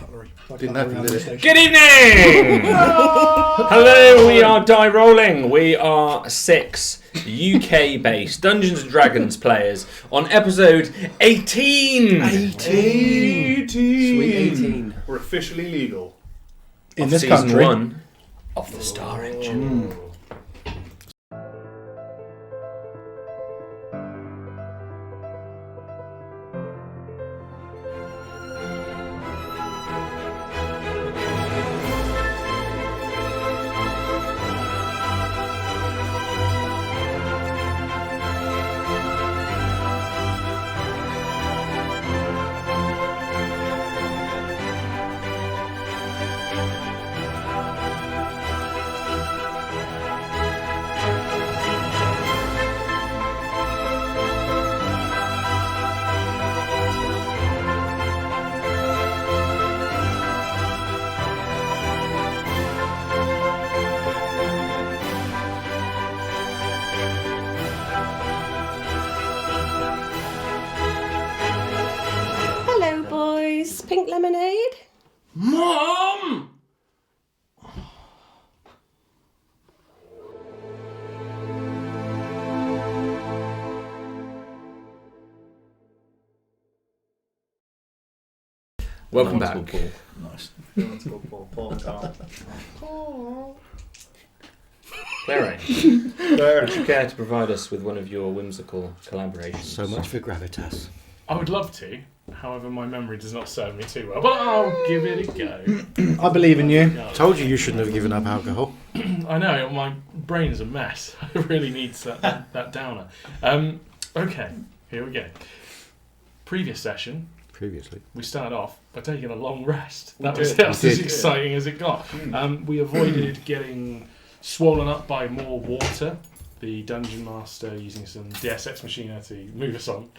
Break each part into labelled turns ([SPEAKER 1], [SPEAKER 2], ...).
[SPEAKER 1] cutlery.
[SPEAKER 2] Didn't happen, did it?
[SPEAKER 3] Good evening! Hello, we are DieRolling. We are 6 UK-based Dungeons & Dragons players on episode 18!
[SPEAKER 1] 18!
[SPEAKER 2] Sweet 18.
[SPEAKER 1] We're officially legal.
[SPEAKER 3] In this season country. 1 of the Star Engine.
[SPEAKER 4] Pink lemonade?
[SPEAKER 3] Mom! Welcome back.
[SPEAKER 1] Nice. Let's go Paul.
[SPEAKER 3] Clary, would you care to provide us with one of your whimsical collaborations?
[SPEAKER 2] So much for gravitas.
[SPEAKER 5] I would love to, however my memory does not serve me too well, but I'll give it a go.
[SPEAKER 1] I believe in you.
[SPEAKER 2] Told you shouldn't have given up alcohol.
[SPEAKER 5] I know, my brain's a mess. I really need that downer. Okay, here we go. Previous session,
[SPEAKER 2] Previously.
[SPEAKER 5] we started off by taking a long rest. That
[SPEAKER 1] did.
[SPEAKER 5] was as exciting as it got. We avoided getting swollen up by more water. The Dungeon Master using some Deus Ex Machina to move us on.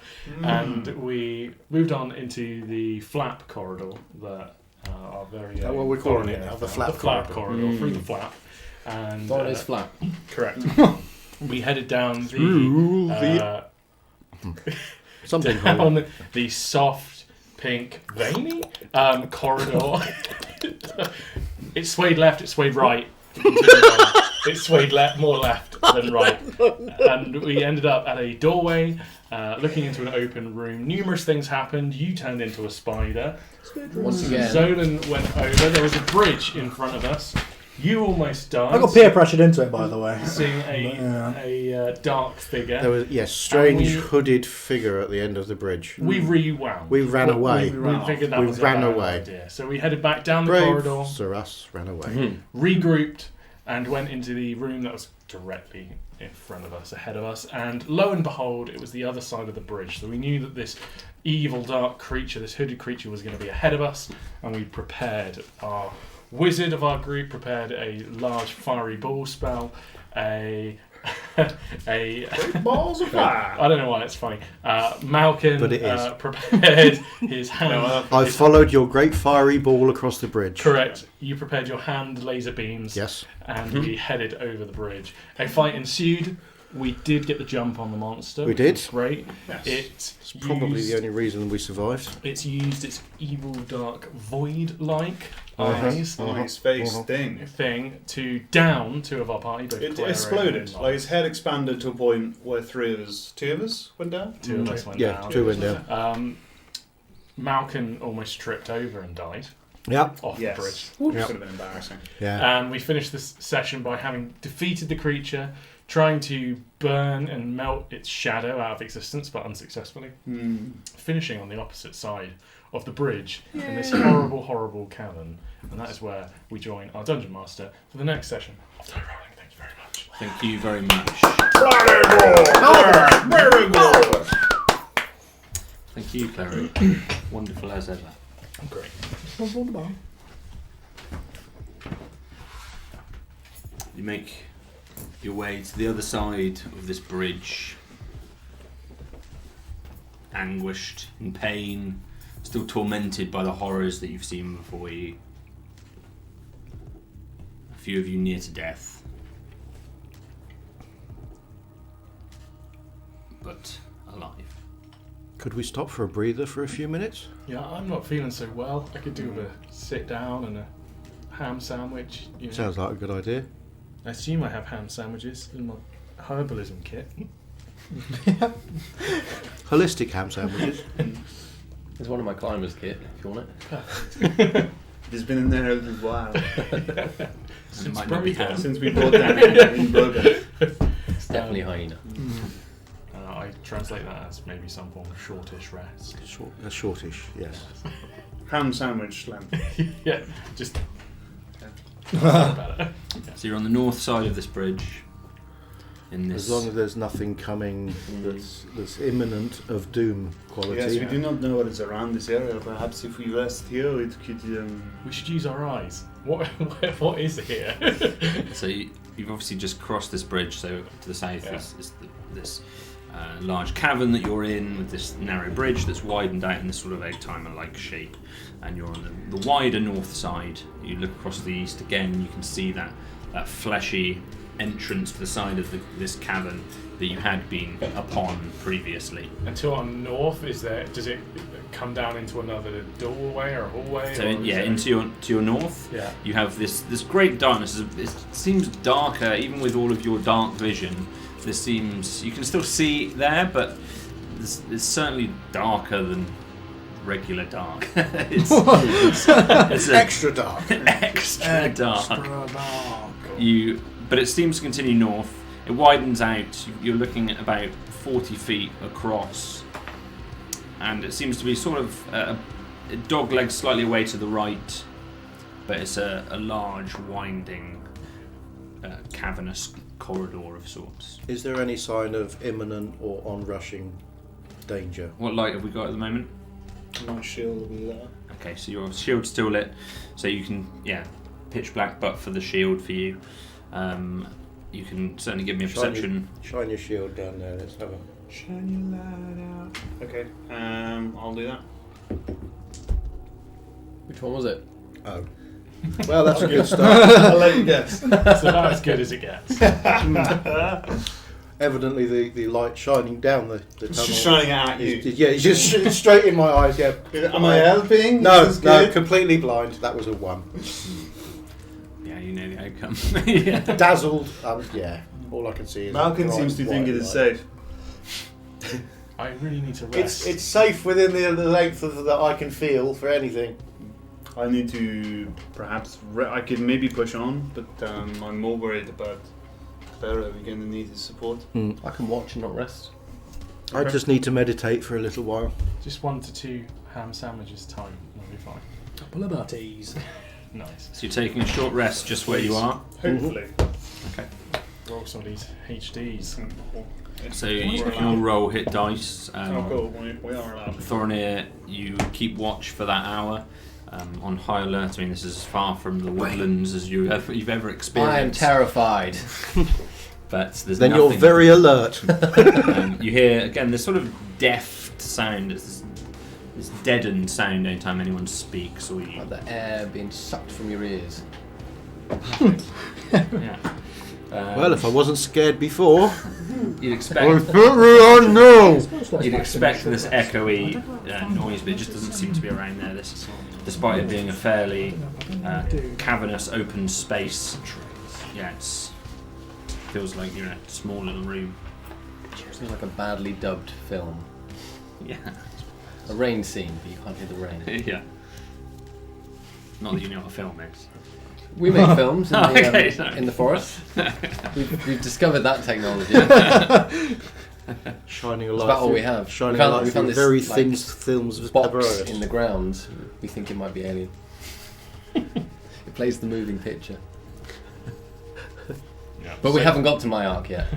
[SPEAKER 5] And we moved on into the flap corridor that are very...
[SPEAKER 2] Is that what we're calling it now? The flap
[SPEAKER 5] corridor, through the flap. And
[SPEAKER 3] Thought it is flat.
[SPEAKER 5] correct. We headed down the
[SPEAKER 2] Something
[SPEAKER 5] down the soft, pink, veiny corridor. It swayed left, it swayed right. It swayed more left than right. And we ended up at a doorway, looking into an open room. Numerous things happened. You turned into a spider.
[SPEAKER 3] Once again.
[SPEAKER 5] Zolan went over. There was a bridge in front of us. You almost died.
[SPEAKER 1] I got peer pressured into it, by the way.
[SPEAKER 5] Seeing a dark figure.
[SPEAKER 2] There was strange hooded figure at the end of the bridge.
[SPEAKER 5] We rewound.
[SPEAKER 2] We ran away.
[SPEAKER 5] We figured that
[SPEAKER 2] We
[SPEAKER 5] was a
[SPEAKER 2] ran
[SPEAKER 5] bad
[SPEAKER 2] away.
[SPEAKER 5] idea. So we headed back down the
[SPEAKER 2] Brave
[SPEAKER 5] corridor,
[SPEAKER 2] Sir Us ran away.
[SPEAKER 5] regrouped, and went into the room that was directly in front of us, ahead of us. And lo and behold, it was the other side of the bridge. So we knew that this evil, dark creature, this hooded creature, was going to be ahead of us, and we prepared. Our wizard of our group prepared a large fiery ball spell,
[SPEAKER 1] Balls of fire.
[SPEAKER 5] I don't know why it's funny. Malkin
[SPEAKER 2] But it is.
[SPEAKER 5] Prepared his hand.
[SPEAKER 2] I followed your great fiery ball across the bridge.
[SPEAKER 5] Correct. You prepared your hand laser beams.
[SPEAKER 2] Yes.
[SPEAKER 5] And we headed over the bridge. A fight ensued. We did get the jump on the monster.
[SPEAKER 2] We did.
[SPEAKER 5] Which was great.
[SPEAKER 1] Yes.
[SPEAKER 2] It's probably the only reason we survived.
[SPEAKER 5] It's used its evil, dark, void-like eyes
[SPEAKER 1] Nice face
[SPEAKER 5] thing to down two of our party. Both
[SPEAKER 1] It
[SPEAKER 5] Claire
[SPEAKER 1] exploded.
[SPEAKER 5] and
[SPEAKER 1] Like his head expanded to a point where two of us went down.
[SPEAKER 5] two of us went
[SPEAKER 2] Yeah,
[SPEAKER 5] down.
[SPEAKER 2] two went down.
[SPEAKER 5] Malkin almost tripped over and died
[SPEAKER 2] Yep.
[SPEAKER 5] off the bridge.
[SPEAKER 1] Could have been embarrassing.
[SPEAKER 2] Yeah.
[SPEAKER 5] And we finished this session by having defeated the creature, trying to burn and melt its shadow out of existence, but unsuccessfully. Finishing on the opposite side of the bridge in this horrible, horrible cavern. And that is where we join our Dungeon Master for the next session of DieRolling. Thank you very much.
[SPEAKER 3] Thank you very much.
[SPEAKER 1] Very good.
[SPEAKER 3] Thank you, Clary. Wonderful as ever.
[SPEAKER 5] Great.
[SPEAKER 3] You make your way to the other side of this bridge, anguished, in pain, still tormented by the horrors that you've seen before you. A few of you near to death. But alive.
[SPEAKER 2] Could we stop for a breather for a few minutes?
[SPEAKER 5] Yeah, I'm not feeling so well. I could do with a sit down and a ham sandwich. You know.
[SPEAKER 2] Sounds like a good idea.
[SPEAKER 5] I assume I have ham sandwiches in my herbalism kit.
[SPEAKER 2] Holistic ham sandwiches.
[SPEAKER 4] It's one of my climber's kit, if you want it.
[SPEAKER 1] It's been in there a little while.
[SPEAKER 5] Since
[SPEAKER 3] might not be
[SPEAKER 5] Brogan.
[SPEAKER 3] ham.
[SPEAKER 1] Since we brought that in Brogan.
[SPEAKER 4] It's definitely hyena.
[SPEAKER 5] I translate that as maybe some form of shortish rest.
[SPEAKER 2] Shortish, yes.
[SPEAKER 1] Ham sandwich slam.
[SPEAKER 5] Yeah, just. About it.
[SPEAKER 3] So you're on the north side of this bridge. In this,
[SPEAKER 2] As long as there's nothing coming that's imminent of doom quality.
[SPEAKER 1] Yes, we do not know what is around this area. Perhaps if we rest here, it could.
[SPEAKER 5] We should use our eyes. What is here?
[SPEAKER 3] so you've obviously just crossed this bridge. So to the south is this large cavern that you're in with this narrow bridge that's widened out in this sort of egg-timer-like shape. And you're on the wider north side. You look across to the east again, and you can see that fleshy entrance to the side of this cavern that you had been upon previously.
[SPEAKER 5] And to our north, does it come down into another doorway or hallway?
[SPEAKER 3] So
[SPEAKER 5] or
[SPEAKER 3] into your north, you have this great darkness. It seems darker, even with all of your dark vision. This seems, you can still see there, but it's certainly darker than regular dark. it's
[SPEAKER 2] Extra dark.
[SPEAKER 3] extra dark. But it seems to continue north. It widens out. You're looking at about 40 feet across, and it seems to be sort of dog legs slightly away to the right, but it's a large, winding, cavernous corridor of sorts.
[SPEAKER 2] Is there any sign of imminent or onrushing danger?
[SPEAKER 3] What light have we got at the moment?
[SPEAKER 1] My shield will be there.
[SPEAKER 3] Okay, so your shield's still lit, so you can, pitch black, but for the shield for you. You can certainly give me a perception.
[SPEAKER 2] Shine your shield down there. Let's have a.
[SPEAKER 1] Shine your light out. Okay, I'll do that.
[SPEAKER 4] Which one was it?
[SPEAKER 2] Oh. Well, that's a good start.
[SPEAKER 1] I'll let you guess.
[SPEAKER 5] It's about as good as it gets.
[SPEAKER 2] Evidently, the light shining down the
[SPEAKER 1] It's
[SPEAKER 2] tunnel.
[SPEAKER 1] just shining at you.
[SPEAKER 2] It's just straight in my eyes. Yeah.
[SPEAKER 1] Am I helping?
[SPEAKER 2] No,
[SPEAKER 1] This is
[SPEAKER 2] no,
[SPEAKER 1] good.
[SPEAKER 2] completely blind. That was a 1.
[SPEAKER 3] Yeah, you know the outcome. Yeah.
[SPEAKER 2] Dazzled. Yeah. All I can see is.
[SPEAKER 1] Malcolm
[SPEAKER 2] bright
[SPEAKER 1] seems to think
[SPEAKER 2] white
[SPEAKER 1] it is
[SPEAKER 2] light.
[SPEAKER 1] safe.
[SPEAKER 5] I really need to rest.
[SPEAKER 2] It's safe within the length of that I can feel for anything.
[SPEAKER 1] I need to perhaps. I could maybe push on, but I'm more worried about Clara. We're going to need his support.
[SPEAKER 4] I can watch and not rest.
[SPEAKER 2] I just need to meditate for a little while.
[SPEAKER 5] Just 1 to 2 ham sandwiches time. We'll be fine.
[SPEAKER 4] Couple of butties.
[SPEAKER 5] Nice.
[SPEAKER 3] So you're taking a short rest just where you are.
[SPEAKER 1] Hopefully.
[SPEAKER 3] Okay.
[SPEAKER 5] Roll some of these HDs.
[SPEAKER 3] So you can all roll hit dice.
[SPEAKER 1] Oh, cool. We are allowed.
[SPEAKER 3] Thornir, you keep watch for that hour. On high alert. I mean, this is as far from the woodlands as you've ever experienced.
[SPEAKER 4] I am terrified.
[SPEAKER 3] But there's
[SPEAKER 2] Then
[SPEAKER 3] nothing.
[SPEAKER 2] you're very alert.
[SPEAKER 3] You hear again this sort of deft sound. It's this deadened sound anytime anyone speaks or you.
[SPEAKER 4] Like the air being sucked from your ears.
[SPEAKER 3] Yeah.
[SPEAKER 2] Well, if I wasn't scared before.
[SPEAKER 3] You'd expect.
[SPEAKER 2] No.
[SPEAKER 3] You'd expect this echoey noise, but it just doesn't seem to be around there. Despite it being a fairly cavernous, open space. Yeah, feels like you're in a small little room.
[SPEAKER 4] It's like a badly dubbed film.
[SPEAKER 3] Yeah.
[SPEAKER 4] A rain scene, but you can't hear the rain.
[SPEAKER 3] Yeah. Not that you know what a film is.
[SPEAKER 4] We make films in,
[SPEAKER 3] Okay, sorry.
[SPEAKER 4] in the forest. We've discovered that technology.
[SPEAKER 2] Shining a
[SPEAKER 4] That's
[SPEAKER 2] light.
[SPEAKER 4] about all
[SPEAKER 2] through-
[SPEAKER 4] we have.
[SPEAKER 2] Shining
[SPEAKER 4] We found-
[SPEAKER 2] a light
[SPEAKER 4] we found
[SPEAKER 2] through
[SPEAKER 4] this,
[SPEAKER 2] very
[SPEAKER 4] like,
[SPEAKER 2] thin films of
[SPEAKER 4] Box
[SPEAKER 2] apparatus.
[SPEAKER 4] in the ground. We think it might be alien. It plays the moving picture.
[SPEAKER 5] Yeah.
[SPEAKER 4] But we haven't got to my arc yet.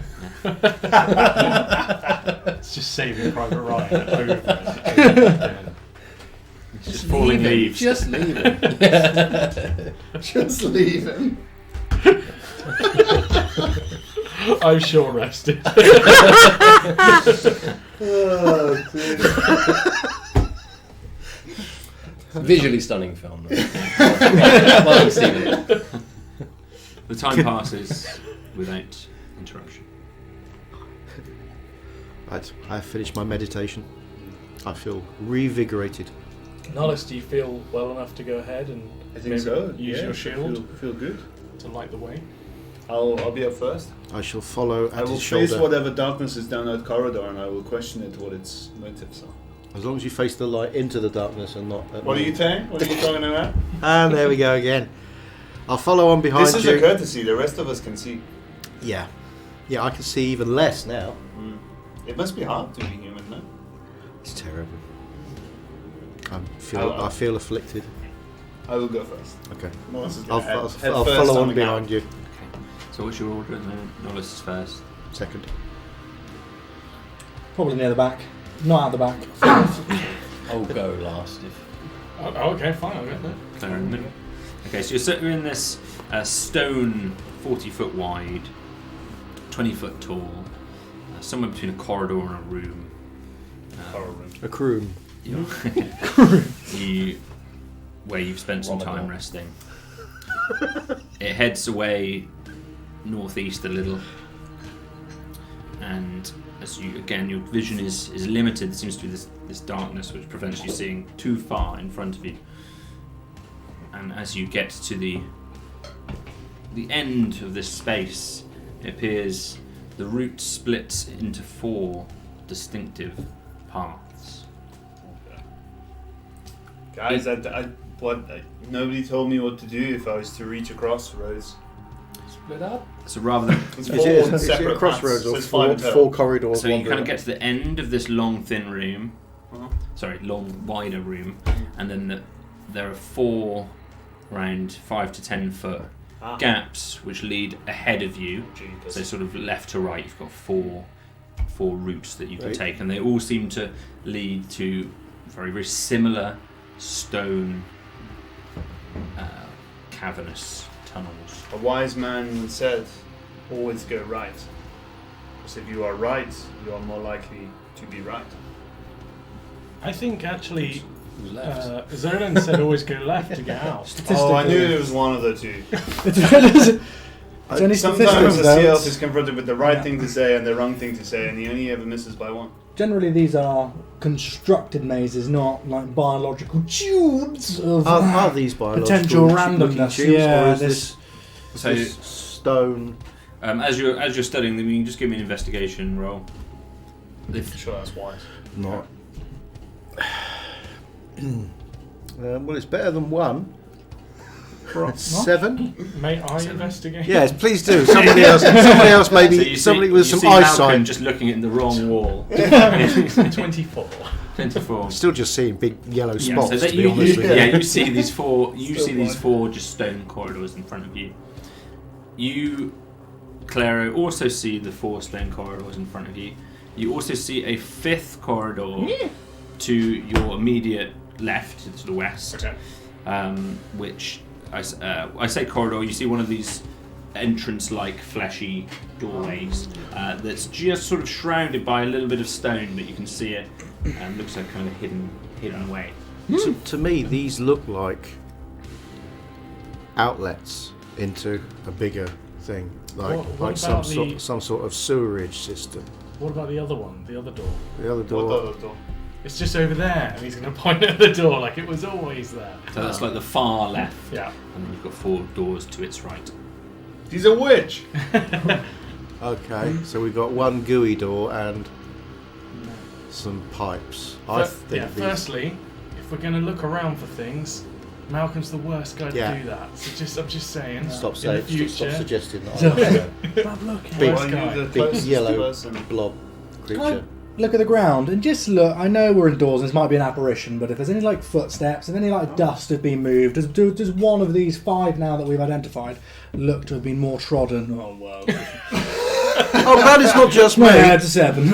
[SPEAKER 5] It's just Saving Private Ryan over and over again.
[SPEAKER 3] Just falling leaves.
[SPEAKER 4] Just leave it.
[SPEAKER 1] Just leave him.
[SPEAKER 5] I'm short rested.
[SPEAKER 1] Oh, dear.
[SPEAKER 4] Visually stunning film. Well, I've seen it.
[SPEAKER 3] The time passes without interruption.
[SPEAKER 2] Right, I've finished my meditation. I feel revigorated.
[SPEAKER 5] Nollis, do you feel well enough to go ahead and
[SPEAKER 1] I think so.
[SPEAKER 5] use your shield
[SPEAKER 1] Feel good.
[SPEAKER 5] to light the way?
[SPEAKER 1] I'll be up first.
[SPEAKER 2] I shall follow at
[SPEAKER 1] I will
[SPEAKER 2] his
[SPEAKER 1] face
[SPEAKER 2] shoulder.
[SPEAKER 1] whatever darkness is down that corridor, and I will question it what its motives are.
[SPEAKER 2] As long as you face the light into the darkness and not at
[SPEAKER 1] What are
[SPEAKER 2] me.
[SPEAKER 1] you saying? What are you talking about?
[SPEAKER 2] And there we go again. I'll follow on behind
[SPEAKER 1] This is
[SPEAKER 2] you.
[SPEAKER 1] a courtesy. The rest of us can see.
[SPEAKER 2] Yeah. Yeah, I can see even less now.
[SPEAKER 1] It must be hard to be human, no?
[SPEAKER 2] It's terrible. I feel afflicted.
[SPEAKER 1] I will go first.
[SPEAKER 2] Okay.
[SPEAKER 1] Nollis is
[SPEAKER 2] I'll
[SPEAKER 1] gonna head
[SPEAKER 2] follow
[SPEAKER 1] first
[SPEAKER 2] on
[SPEAKER 1] the
[SPEAKER 2] behind
[SPEAKER 1] count.
[SPEAKER 2] you.
[SPEAKER 3] Okay. So what's your order at the moment? Nollis is first.
[SPEAKER 2] Second.
[SPEAKER 6] Probably near the back. Not out the back.
[SPEAKER 4] I'll go last if.
[SPEAKER 5] Oh, okay, fine, I'll get that.
[SPEAKER 3] Claire in the middle. Okay, so you're in this stone, 40 foot wide, 20 foot tall, somewhere between a corridor and a room.
[SPEAKER 2] A croom.
[SPEAKER 3] Where you've spent some time resting. It heads away northeast a little, and as you again, your vision is limited. There seems to be this darkness which prevents you seeing too far in front of you. And as you get to the end of this space, it appears the route splits into 4 distinctive paths.
[SPEAKER 1] Guys, nobody told me what to do if I was to reach across roads.
[SPEAKER 5] Split up.
[SPEAKER 3] So rather than
[SPEAKER 1] It's
[SPEAKER 2] Is
[SPEAKER 1] four
[SPEAKER 2] it a
[SPEAKER 1] separate
[SPEAKER 2] crossroads
[SPEAKER 1] paths, so
[SPEAKER 2] or
[SPEAKER 1] it's 5 in total.
[SPEAKER 2] four corridors?
[SPEAKER 3] so you
[SPEAKER 2] wandering?
[SPEAKER 3] kind of get to the end of this long thin room, long wider room, and then there are 4 around 5 to 10 foot gaps which lead ahead of you.
[SPEAKER 1] Jeepers.
[SPEAKER 3] So sort of left to right, you've got four routes that you can
[SPEAKER 2] Right.
[SPEAKER 3] take, and they all seem to lead to very, very similar stone cavernous tunnels.
[SPEAKER 1] A wise man said, always go right. Because if you are right, you are more likely to be right.
[SPEAKER 5] I think actually,
[SPEAKER 4] Left.
[SPEAKER 5] Zolan said always go left to get out.
[SPEAKER 1] Oh, I knew it was one of the two.
[SPEAKER 6] It's only
[SPEAKER 1] Sometimes
[SPEAKER 6] statistics,
[SPEAKER 1] the
[SPEAKER 6] though.
[SPEAKER 1] sea elf
[SPEAKER 6] It's-
[SPEAKER 1] is confronted with the right thing to say and the wrong thing to say, and he only ever misses by one.
[SPEAKER 6] Generally, these are constructed mazes, not like biological tubes of
[SPEAKER 2] Are these biological
[SPEAKER 6] potential
[SPEAKER 2] looking
[SPEAKER 6] randomness.
[SPEAKER 2] tubes,
[SPEAKER 6] Yeah,
[SPEAKER 2] or is
[SPEAKER 6] this.
[SPEAKER 3] So
[SPEAKER 2] this stone?
[SPEAKER 3] as you're studying them, you can just give me an investigation roll.
[SPEAKER 1] Sure, that's wise.
[SPEAKER 2] Not. Well, it's better than 1. That's 7.
[SPEAKER 5] May I investigate?
[SPEAKER 2] Yes, please do. Somebody else. Maybe somebody with some
[SPEAKER 3] Malcolm
[SPEAKER 2] eyesight.
[SPEAKER 3] just looking at the wrong wall.
[SPEAKER 5] 24.
[SPEAKER 3] 24.
[SPEAKER 2] Still just seeing big yellow
[SPEAKER 3] Yeah,
[SPEAKER 2] spots.
[SPEAKER 3] so that
[SPEAKER 2] to be honest with you.
[SPEAKER 3] you see these 4. You
[SPEAKER 1] Still
[SPEAKER 3] see these
[SPEAKER 1] fine.
[SPEAKER 3] 4 just stone corridors in front of you. You, Claro, also see the 4 stone corridors in front of you. You also see a 5th corridor to your immediate left, to the west.
[SPEAKER 5] Okay.
[SPEAKER 3] Which I say corridor. You see one of these entrance-like fleshy doorways that's just sort of shrouded by a little bit of stone, but you can see it. Looks like kind of a hidden way.
[SPEAKER 2] To me, these look like outlets into a bigger thing, like
[SPEAKER 5] What
[SPEAKER 2] some
[SPEAKER 5] about the-
[SPEAKER 2] sort of sewerage system.
[SPEAKER 5] What about the other one? The other door?
[SPEAKER 2] The other
[SPEAKER 1] What
[SPEAKER 2] door.
[SPEAKER 1] other door?
[SPEAKER 5] It's just over there, and he's going to point at the door like it was always there.
[SPEAKER 3] So that's like the far left,
[SPEAKER 5] Yeah.
[SPEAKER 3] and then you've got 4 doors to its right.
[SPEAKER 1] He's a witch!
[SPEAKER 2] Okay, so we've got one gooey door and some pipes. I think these.
[SPEAKER 5] Firstly, if we're going to look around for things, Malcolm's the worst guy
[SPEAKER 2] Yeah.
[SPEAKER 5] to do that. So I'm just saying.
[SPEAKER 2] Stop
[SPEAKER 5] in
[SPEAKER 2] saying.
[SPEAKER 5] the future,
[SPEAKER 2] Stop suggesting that.
[SPEAKER 6] So-
[SPEAKER 2] I'm
[SPEAKER 6] Stop looking.
[SPEAKER 2] Big-
[SPEAKER 1] Why are
[SPEAKER 5] guy.
[SPEAKER 1] you the
[SPEAKER 2] big
[SPEAKER 1] closest
[SPEAKER 2] yellow
[SPEAKER 1] person?
[SPEAKER 2] blob creature.
[SPEAKER 6] Look at the ground and just look. I know we're indoors and this might be an apparition, but if there's any like footsteps, if any like dust have been moved, does one of these 5 now that we've identified look to have been more trodden? Oh wow!
[SPEAKER 2] Oh, glad it's not just me.
[SPEAKER 6] Yeah, it's a 7.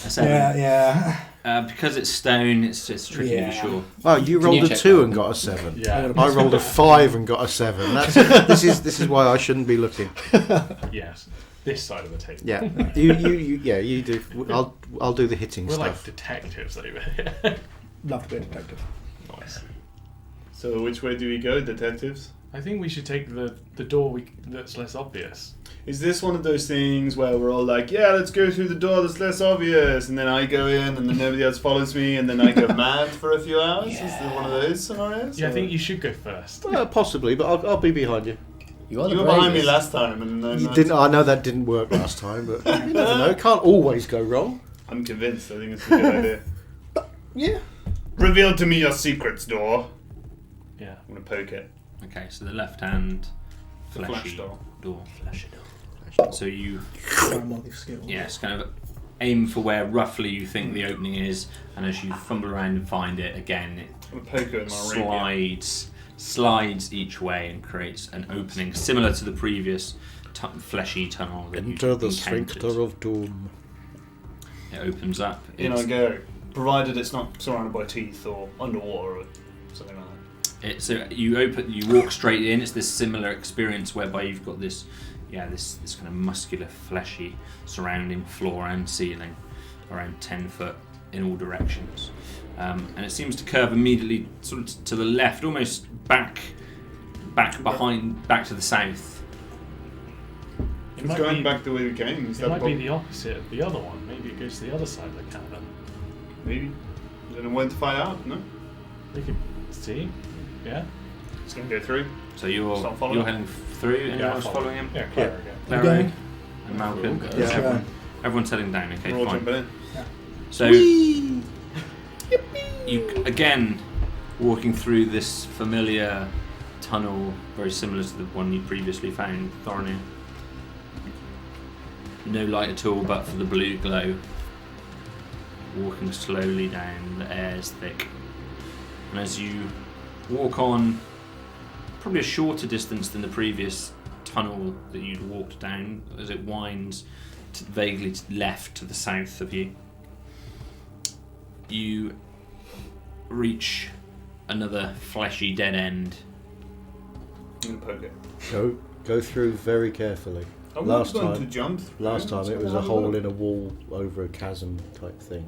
[SPEAKER 3] So,
[SPEAKER 6] yeah.
[SPEAKER 3] because it's stone, it's tricky to be
[SPEAKER 6] Yeah.
[SPEAKER 3] sure.
[SPEAKER 2] Oh, you
[SPEAKER 4] Can
[SPEAKER 2] rolled
[SPEAKER 4] you
[SPEAKER 2] a
[SPEAKER 4] check
[SPEAKER 2] 2
[SPEAKER 4] that?
[SPEAKER 2] and got a 7.
[SPEAKER 5] Yeah.
[SPEAKER 2] I rolled a 5 and got a 7. This is why I shouldn't be looking.
[SPEAKER 5] Yes. This side of the table.
[SPEAKER 2] Yeah, you do. I'll do the hitting
[SPEAKER 5] We're like
[SPEAKER 2] stuff.
[SPEAKER 5] detectives over here.
[SPEAKER 6] Love to be a detective.
[SPEAKER 5] Nice.
[SPEAKER 1] So which way do we go, detectives?
[SPEAKER 5] I think we should take the door that's less obvious.
[SPEAKER 1] Is this one of those things where we're all like, yeah, let's go through the door that's less obvious, and then I go in, and then nobody else follows me, and then I go mad for a few hours? Is it one of those scenarios?
[SPEAKER 5] Yeah, I
[SPEAKER 1] or-
[SPEAKER 5] think you should go first.
[SPEAKER 2] Possibly, but I'll be behind you.
[SPEAKER 4] You are the
[SPEAKER 1] You were behind me
[SPEAKER 4] bravest.
[SPEAKER 1] last time, and then
[SPEAKER 2] You didn't. I know that didn't work last time, but you never know. It can't always go wrong.
[SPEAKER 1] I'm convinced. I think it's a good idea.
[SPEAKER 2] Yeah.
[SPEAKER 1] Reveal to me your secrets, door.
[SPEAKER 5] Yeah.
[SPEAKER 1] I'm gonna poke it.
[SPEAKER 3] Okay, so the left-hand
[SPEAKER 1] The
[SPEAKER 3] fleshy
[SPEAKER 1] flash door.
[SPEAKER 3] door. So you,
[SPEAKER 6] One of these skills.
[SPEAKER 3] yes, kind of aim for where roughly you think the opening is, and as you fumble around and find it, again, it
[SPEAKER 1] I'm gonna poke it with my rapier.
[SPEAKER 3] slides each way and creates an opening similar to the previous fleshy tunnel that you
[SPEAKER 2] Enter the
[SPEAKER 3] encountered.
[SPEAKER 2] sphincter of doom.
[SPEAKER 3] It opens up.
[SPEAKER 1] In
[SPEAKER 3] It's-
[SPEAKER 1] I go, provided it's not surrounded by teeth or underwater or something like that.
[SPEAKER 3] So you walk straight in. It's this similar experience whereby you've got this kind of muscular, fleshy surrounding floor and ceiling, around 10 foot in all directions, and it seems to curve immediately sort of to the left, almost back to the south.
[SPEAKER 5] It
[SPEAKER 1] It's
[SPEAKER 5] might
[SPEAKER 1] going
[SPEAKER 5] be,
[SPEAKER 1] back the way we came. Is
[SPEAKER 5] It
[SPEAKER 1] that
[SPEAKER 5] might be
[SPEAKER 1] prob-
[SPEAKER 5] the opposite of the other one. Maybe it goes to the other side of the cavern.
[SPEAKER 1] Maybe. I don't know when to find out, no?
[SPEAKER 5] We could see. Yeah.
[SPEAKER 1] It's gonna go through.
[SPEAKER 3] So you're
[SPEAKER 1] Stop following.
[SPEAKER 3] you're heading through. Anyone else
[SPEAKER 5] I'll
[SPEAKER 3] following him?
[SPEAKER 5] Yeah, Clara again.
[SPEAKER 3] Clara
[SPEAKER 6] going?
[SPEAKER 3] and Malcolm.
[SPEAKER 4] Cool.
[SPEAKER 2] Yeah.
[SPEAKER 3] Everyone, everyone's heading down. Okay,
[SPEAKER 1] We're all
[SPEAKER 3] fine.
[SPEAKER 1] jumping in.
[SPEAKER 3] So you again walking through this familiar tunnel, very similar to the one you previously found, Thorny. No light at all, but for the blue glow. Walking slowly down, the air's thick, and as you walk on, probably a shorter distance than the previous tunnel that you'd walked down, as it winds vaguely to the left to the south of you. You reach another fleshy dead end.
[SPEAKER 1] I'm gonna poke it.
[SPEAKER 2] Go through very carefully.
[SPEAKER 1] I'm
[SPEAKER 2] Last
[SPEAKER 1] not going
[SPEAKER 2] time-
[SPEAKER 1] to jump through.
[SPEAKER 2] Last time
[SPEAKER 1] Let's
[SPEAKER 2] it was
[SPEAKER 1] have
[SPEAKER 2] a hole
[SPEAKER 1] look.
[SPEAKER 2] in a wall over a chasm type thing.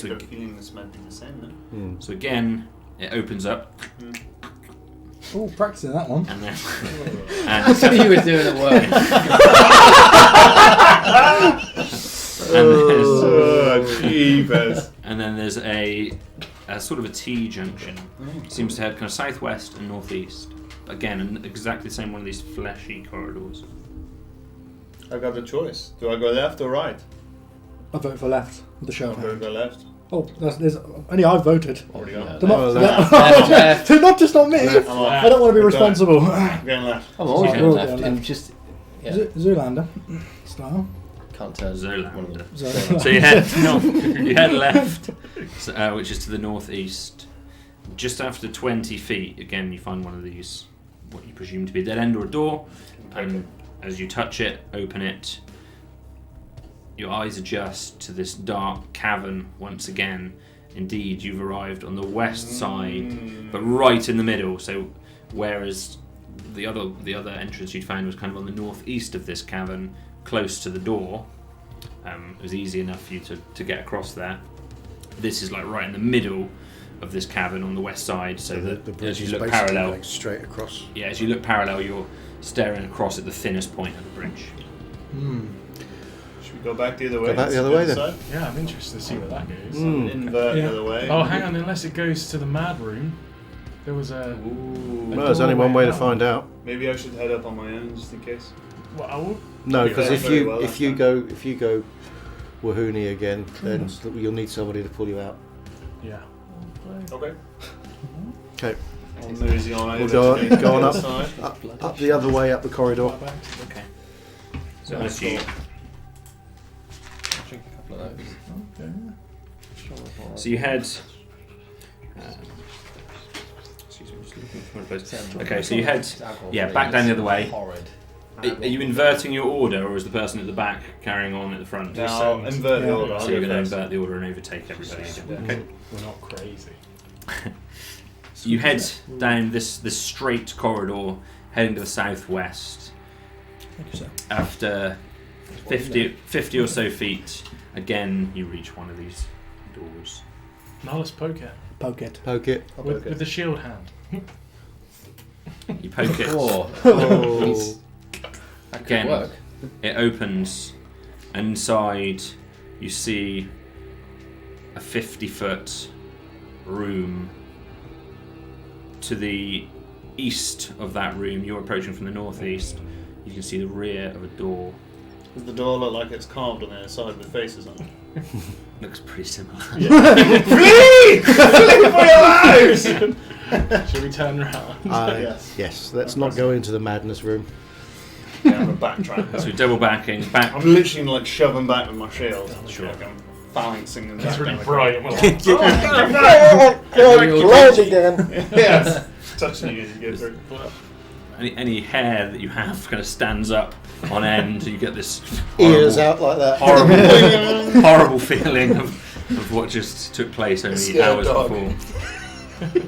[SPEAKER 1] I got a feeling this might be the same then.
[SPEAKER 3] So again, it opens up,
[SPEAKER 6] Oh, practicing that one.
[SPEAKER 3] and then
[SPEAKER 4] That's what you were doing at work.
[SPEAKER 1] Jeepers.
[SPEAKER 3] and then there's a sort of a T junction. Seems to head kind of southwest and northeast. Again, exactly the same one of these fleshy corridors.
[SPEAKER 1] I got the choice. Do I go left or right?
[SPEAKER 6] I vote for left with the show.
[SPEAKER 1] I'm going to go left.
[SPEAKER 6] Oh, there's only I've voted.
[SPEAKER 1] Already gone.
[SPEAKER 6] They're not,
[SPEAKER 2] Oh,
[SPEAKER 4] left.
[SPEAKER 6] they're not just on me.
[SPEAKER 1] I'm
[SPEAKER 6] I don't want to be responsible.
[SPEAKER 1] I'm going left.
[SPEAKER 4] I'm always
[SPEAKER 6] Sorry,
[SPEAKER 4] going
[SPEAKER 6] we're all
[SPEAKER 4] left.
[SPEAKER 6] going
[SPEAKER 4] In
[SPEAKER 6] left.
[SPEAKER 4] just yeah,
[SPEAKER 6] Zoolander style.
[SPEAKER 4] can't turn
[SPEAKER 3] Zoolander.
[SPEAKER 4] one of them.
[SPEAKER 6] Zoolander.
[SPEAKER 3] So you head you head left, which is to the northeast. Just after 20 feet, again you find one of these, what you presume to be a dead end or a door, and as you touch it, open it, your eyes adjust to this dark cavern once again. Indeed, you've arrived on the west side, but right in the middle. So, whereas the other entrance you'd found was kind of on the northeast of this cavern, close to the door, it was easy enough for you to get across there. This is like right in the middle of this cavern on the west side. So
[SPEAKER 2] the
[SPEAKER 3] that
[SPEAKER 2] bridge
[SPEAKER 3] as you
[SPEAKER 2] is
[SPEAKER 3] look
[SPEAKER 2] basically
[SPEAKER 3] parallel,
[SPEAKER 2] like straight across.
[SPEAKER 3] yeah, as you look parallel, you're staring across at the thinnest point of the bridge.
[SPEAKER 1] Should we go back the other way?
[SPEAKER 2] Go back the other way then.
[SPEAKER 1] Side?
[SPEAKER 5] Yeah, I'm interested to see where that goes.
[SPEAKER 1] Invert
[SPEAKER 6] Yeah.
[SPEAKER 1] the other way.
[SPEAKER 5] Oh, hang on. Unless it goes to the mad room, there was a.
[SPEAKER 1] Ooh.
[SPEAKER 2] Well, there's only one way to
[SPEAKER 5] doorway
[SPEAKER 2] find out.
[SPEAKER 1] Maybe I should head up on my own just in case.
[SPEAKER 5] Well, I will-
[SPEAKER 2] No,
[SPEAKER 1] Yeah,
[SPEAKER 2] because
[SPEAKER 1] very well
[SPEAKER 2] if
[SPEAKER 1] last
[SPEAKER 2] you
[SPEAKER 1] time.
[SPEAKER 2] go Wahoonie again, then you'll need somebody to pull you out.
[SPEAKER 5] Yeah.
[SPEAKER 1] Okay.
[SPEAKER 2] Okay,
[SPEAKER 1] I'll mosey on over
[SPEAKER 2] We'll go-
[SPEAKER 1] to the
[SPEAKER 2] go on up.
[SPEAKER 1] other side.
[SPEAKER 2] up the other way up the corridor.
[SPEAKER 3] Okay. So as you
[SPEAKER 4] Drink a couple of those.
[SPEAKER 3] So you head. Excuse me, just looking for a place. Okay, so you head. Yeah, back down the other way.
[SPEAKER 4] Horrid.
[SPEAKER 3] Are you inverting your order, or is the person at the back carrying on at the front?
[SPEAKER 1] Now I'll invert the
[SPEAKER 6] Yeah.
[SPEAKER 1] order. I'll
[SPEAKER 3] So you're
[SPEAKER 1] go
[SPEAKER 3] going to
[SPEAKER 1] first.
[SPEAKER 3] invert the order and overtake everybody again. Okay.
[SPEAKER 5] We're not crazy.
[SPEAKER 3] You head down this straight corridor, heading to the southwest.
[SPEAKER 6] Thank you, sir.
[SPEAKER 3] After 50 or so feet, again you reach one of these doors.
[SPEAKER 5] Now let's poke it
[SPEAKER 6] Poke it.
[SPEAKER 2] Poke it.
[SPEAKER 5] with the shield hand.
[SPEAKER 3] You poke it.
[SPEAKER 4] Oh,
[SPEAKER 2] Oh.
[SPEAKER 4] that could
[SPEAKER 3] Again.
[SPEAKER 4] work.
[SPEAKER 3] It opens, and inside you see a 50-foot room. To the east of that room, you're approaching from the northeast, you can see the rear of a door.
[SPEAKER 1] Does the door look like it's carved on the other side with faces on it?
[SPEAKER 3] Looks pretty similar.
[SPEAKER 1] Flee! Flee for your lives!
[SPEAKER 5] Should we turn around?
[SPEAKER 2] Yes, let's not go into the madness room.
[SPEAKER 1] Yeah, I'm a backtrack.
[SPEAKER 3] So double backing, back.
[SPEAKER 1] I'm literally like shoving back with my shield.
[SPEAKER 3] Sure.
[SPEAKER 1] Like I'm balancing and
[SPEAKER 5] It's
[SPEAKER 1] back
[SPEAKER 5] really
[SPEAKER 1] down
[SPEAKER 5] bright. And we're like,
[SPEAKER 2] Close again.
[SPEAKER 1] Yes. Touching you as you go through.
[SPEAKER 3] Any hair that you have kind of stands up on end. You get this
[SPEAKER 2] Ears out like that.
[SPEAKER 3] horrible feeling of what just took place only
[SPEAKER 1] Scared
[SPEAKER 3] hours
[SPEAKER 1] dog.
[SPEAKER 3] before.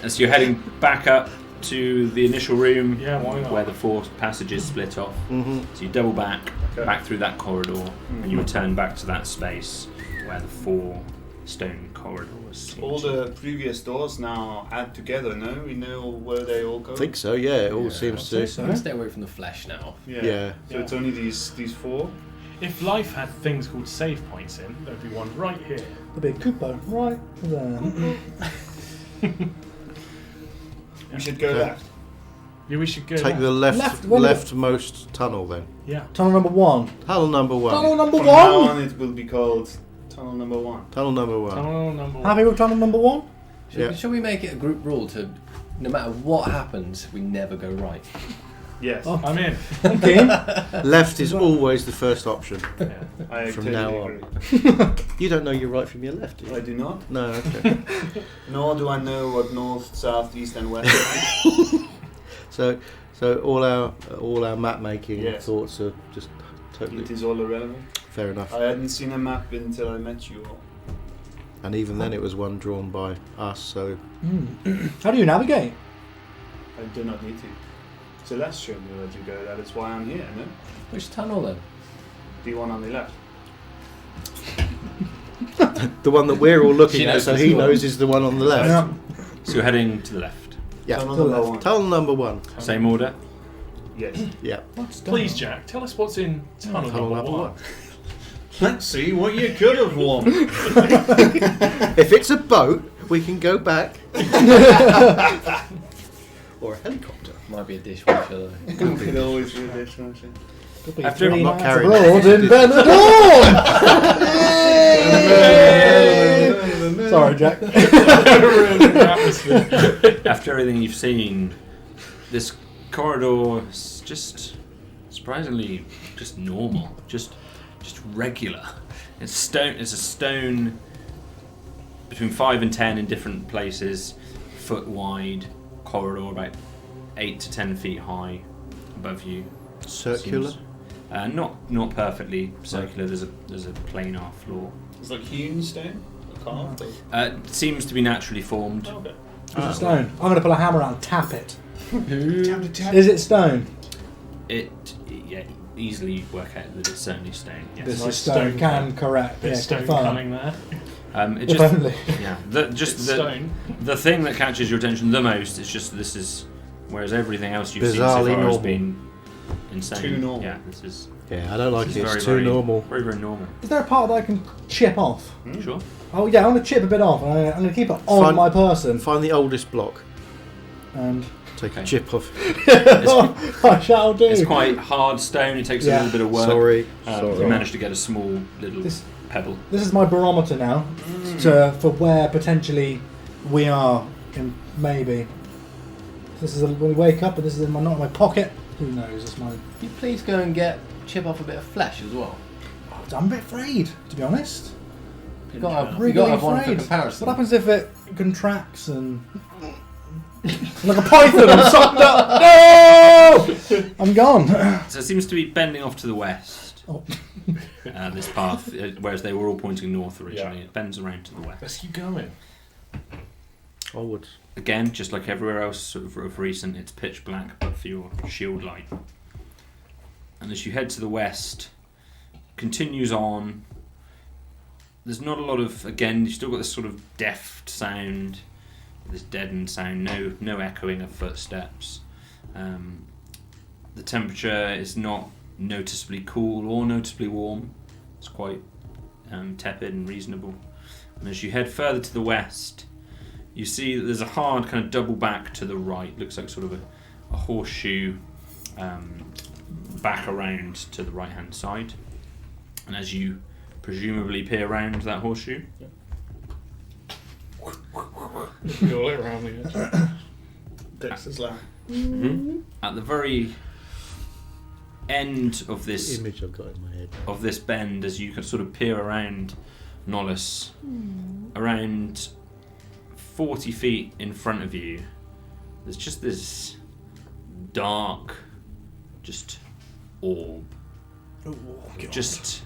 [SPEAKER 3] And so you're heading back up to the initial room
[SPEAKER 5] Yeah, why not?
[SPEAKER 3] where the 4 passages split off.
[SPEAKER 2] Mm-hmm.
[SPEAKER 3] So you double back through that corridor, and you
[SPEAKER 1] Mhm.
[SPEAKER 3] return back to that space where the 4 stone corridors seem
[SPEAKER 1] All
[SPEAKER 3] to-
[SPEAKER 1] the previous doors now add together, no? We know where they all go?
[SPEAKER 2] I think so, yeah. It all
[SPEAKER 4] Yeah,
[SPEAKER 2] seems
[SPEAKER 6] I'd
[SPEAKER 2] to.
[SPEAKER 6] say
[SPEAKER 4] I'm gonna stay away from the flesh now.
[SPEAKER 2] Yeah.
[SPEAKER 1] So it's only these 4?
[SPEAKER 5] if life had things called save points in, there'd be one right here.
[SPEAKER 6] The big Koopa right there.
[SPEAKER 1] We should go
[SPEAKER 2] Okay.
[SPEAKER 1] left.
[SPEAKER 5] Yeah, we should go.
[SPEAKER 2] Take the
[SPEAKER 6] Left, wait a minute.
[SPEAKER 2] leftmost tunnel then.
[SPEAKER 5] Yeah.
[SPEAKER 6] Tunnel number 1.
[SPEAKER 2] Tunnel number 1.
[SPEAKER 6] Tunnel number
[SPEAKER 1] From now
[SPEAKER 6] 1.
[SPEAKER 1] on, it will be called Tunnel Number 1.
[SPEAKER 2] Tunnel number 1.
[SPEAKER 5] Tunnel number 1.
[SPEAKER 6] Happy with tunnel number 1?
[SPEAKER 2] Yeah.
[SPEAKER 4] Shall we make it a group rule to, no matter what happens, we never go right?
[SPEAKER 1] Yes.
[SPEAKER 6] Oh.
[SPEAKER 5] I'm in.
[SPEAKER 6] Okay.
[SPEAKER 2] Left is always the first option.
[SPEAKER 5] Yeah.
[SPEAKER 1] I
[SPEAKER 2] From
[SPEAKER 1] totally
[SPEAKER 2] now on.
[SPEAKER 1] agree.
[SPEAKER 2] You don't know your right from your left, do you?
[SPEAKER 1] I do not.
[SPEAKER 2] No, okay.
[SPEAKER 1] Nor do I know what north, south, east, and west are.
[SPEAKER 2] So all our map making
[SPEAKER 1] Yes.
[SPEAKER 2] thoughts are just
[SPEAKER 1] It
[SPEAKER 2] totally
[SPEAKER 1] is all irrelevant.
[SPEAKER 2] fair enough.
[SPEAKER 1] I hadn't seen a map until I met you all.
[SPEAKER 2] And even then, it was one drawn by us. So
[SPEAKER 6] How do you navigate?
[SPEAKER 1] I do not need to. So let's show me where to go. That is why I'm here, no?
[SPEAKER 4] Which tunnel then?
[SPEAKER 1] The one on the left.
[SPEAKER 2] the one that we're all looking
[SPEAKER 4] She
[SPEAKER 2] at,
[SPEAKER 4] knows
[SPEAKER 2] so
[SPEAKER 4] this
[SPEAKER 2] he
[SPEAKER 4] one.
[SPEAKER 2] knows is the one on the left.
[SPEAKER 6] Yeah.
[SPEAKER 3] So you're heading to the left.
[SPEAKER 2] Yeah.
[SPEAKER 1] Tunnel
[SPEAKER 6] To the
[SPEAKER 1] number
[SPEAKER 6] left.
[SPEAKER 1] 1.
[SPEAKER 2] Tunnel number 1.
[SPEAKER 3] Same order.
[SPEAKER 1] Yes.
[SPEAKER 2] Yeah.
[SPEAKER 6] What's
[SPEAKER 5] Please, Jack, tell us what's in tunnel,
[SPEAKER 2] Tunnel
[SPEAKER 5] number 1.
[SPEAKER 1] Let's see what you could have won.
[SPEAKER 2] If it's a boat, we can go back. Or a helicopter.
[SPEAKER 4] Might be a dishwasher though.
[SPEAKER 1] Could always be a dishwasher.
[SPEAKER 6] Could be
[SPEAKER 3] After-
[SPEAKER 6] 3
[SPEAKER 2] I'm not
[SPEAKER 6] nights
[SPEAKER 2] carrying
[SPEAKER 6] abroad
[SPEAKER 2] it.
[SPEAKER 6] in Benidorm. Sorry, Jack.
[SPEAKER 3] After everything you've seen, this corridor is just surprisingly just normal, just regular. It's stone. It's a stone between 5 and 10 in different places, foot wide corridor, about 8 to 10 feet high above you.
[SPEAKER 2] Circular.
[SPEAKER 3] Seems- not perfectly circular. There's a planar floor.
[SPEAKER 1] It's like hewn stone? Or carved? Or...
[SPEAKER 3] It seems to be naturally formed.
[SPEAKER 1] Okay.
[SPEAKER 6] Is it stone? I'm going to pull a hammer out and tap it.
[SPEAKER 1] Tap.
[SPEAKER 6] Is it stone?
[SPEAKER 3] Yeah, easily work out that it's certainly stone. Yes.
[SPEAKER 6] This
[SPEAKER 5] Nice
[SPEAKER 6] is stone.
[SPEAKER 5] stone
[SPEAKER 6] Can correct.
[SPEAKER 5] Bit
[SPEAKER 6] Yeah,
[SPEAKER 5] stone
[SPEAKER 6] confirm.
[SPEAKER 5] cunning there.
[SPEAKER 3] It
[SPEAKER 6] If
[SPEAKER 3] just
[SPEAKER 6] only.
[SPEAKER 3] yeah.
[SPEAKER 5] It's stone.
[SPEAKER 3] The thing that catches your attention the most is just this is, whereas everything else you've seen so
[SPEAKER 2] Bizarrely
[SPEAKER 3] far has
[SPEAKER 2] normal.
[SPEAKER 3] been insane.
[SPEAKER 1] Too normal.
[SPEAKER 3] Yeah, this is.
[SPEAKER 2] Yeah, I don't like
[SPEAKER 3] this
[SPEAKER 2] it.
[SPEAKER 3] is
[SPEAKER 2] It's
[SPEAKER 3] very,
[SPEAKER 2] too
[SPEAKER 3] very,
[SPEAKER 2] normal.
[SPEAKER 3] Very, very normal.
[SPEAKER 6] Is there a part that I can chip off?
[SPEAKER 3] Sure.
[SPEAKER 6] Oh yeah, I'm going to chip a bit off. And I'm going to keep it on
[SPEAKER 2] Fine.
[SPEAKER 6] my person.
[SPEAKER 2] Find the oldest block.
[SPEAKER 6] And
[SPEAKER 2] Take a
[SPEAKER 3] Okay.
[SPEAKER 2] chip off.
[SPEAKER 6] I shall do.
[SPEAKER 3] It's quite hard stone. It takes a
[SPEAKER 6] Yeah.
[SPEAKER 3] little bit of work.
[SPEAKER 2] Sorry.
[SPEAKER 3] You managed to get a small little
[SPEAKER 6] This-
[SPEAKER 3] pebble.
[SPEAKER 6] This is my barometer now for where potentially we are in maybe. This is when we wake up and this is in not in my pocket. Who knows? It's my.
[SPEAKER 4] Can you please go and chip off a bit of flesh as well?
[SPEAKER 6] I'm a bit afraid, to be honest.
[SPEAKER 4] You've got to have,
[SPEAKER 6] Really
[SPEAKER 4] you got to have one for
[SPEAKER 6] afraid.
[SPEAKER 4] comparison.
[SPEAKER 6] What happens if it contracts and like a python? I'm sucked up. No, I'm gone.
[SPEAKER 3] So it seems to be bending off to the west.
[SPEAKER 6] Oh.
[SPEAKER 3] This path, whereas they were all pointing north originally,
[SPEAKER 5] Yeah.
[SPEAKER 3] it bends around to the west.
[SPEAKER 5] Let's keep going.
[SPEAKER 2] Onwards.
[SPEAKER 3] Again, just like everywhere else sort of recent, it's pitch black, but for your shield light. And as you head to the west, continues on. There's not a lot of, again, you've still got this sort of deft sound, this deadened sound, no echoing of footsteps. The temperature is not noticeably cool or noticeably warm. It's quite tepid and reasonable. And as you head further to the west, you see that there's a hard kind of double back to the right. Looks like sort of a horseshoe back around to the right hand side. And as you presumably peer around that horseshoe,
[SPEAKER 5] All around the edge.
[SPEAKER 1] Dexter's line.
[SPEAKER 3] at the very end of this
[SPEAKER 2] Image I've got in my head.
[SPEAKER 3] of this bend, as you can sort of peer around Nollis, around 40 feet in front of you, there's just this dark, just orb. Just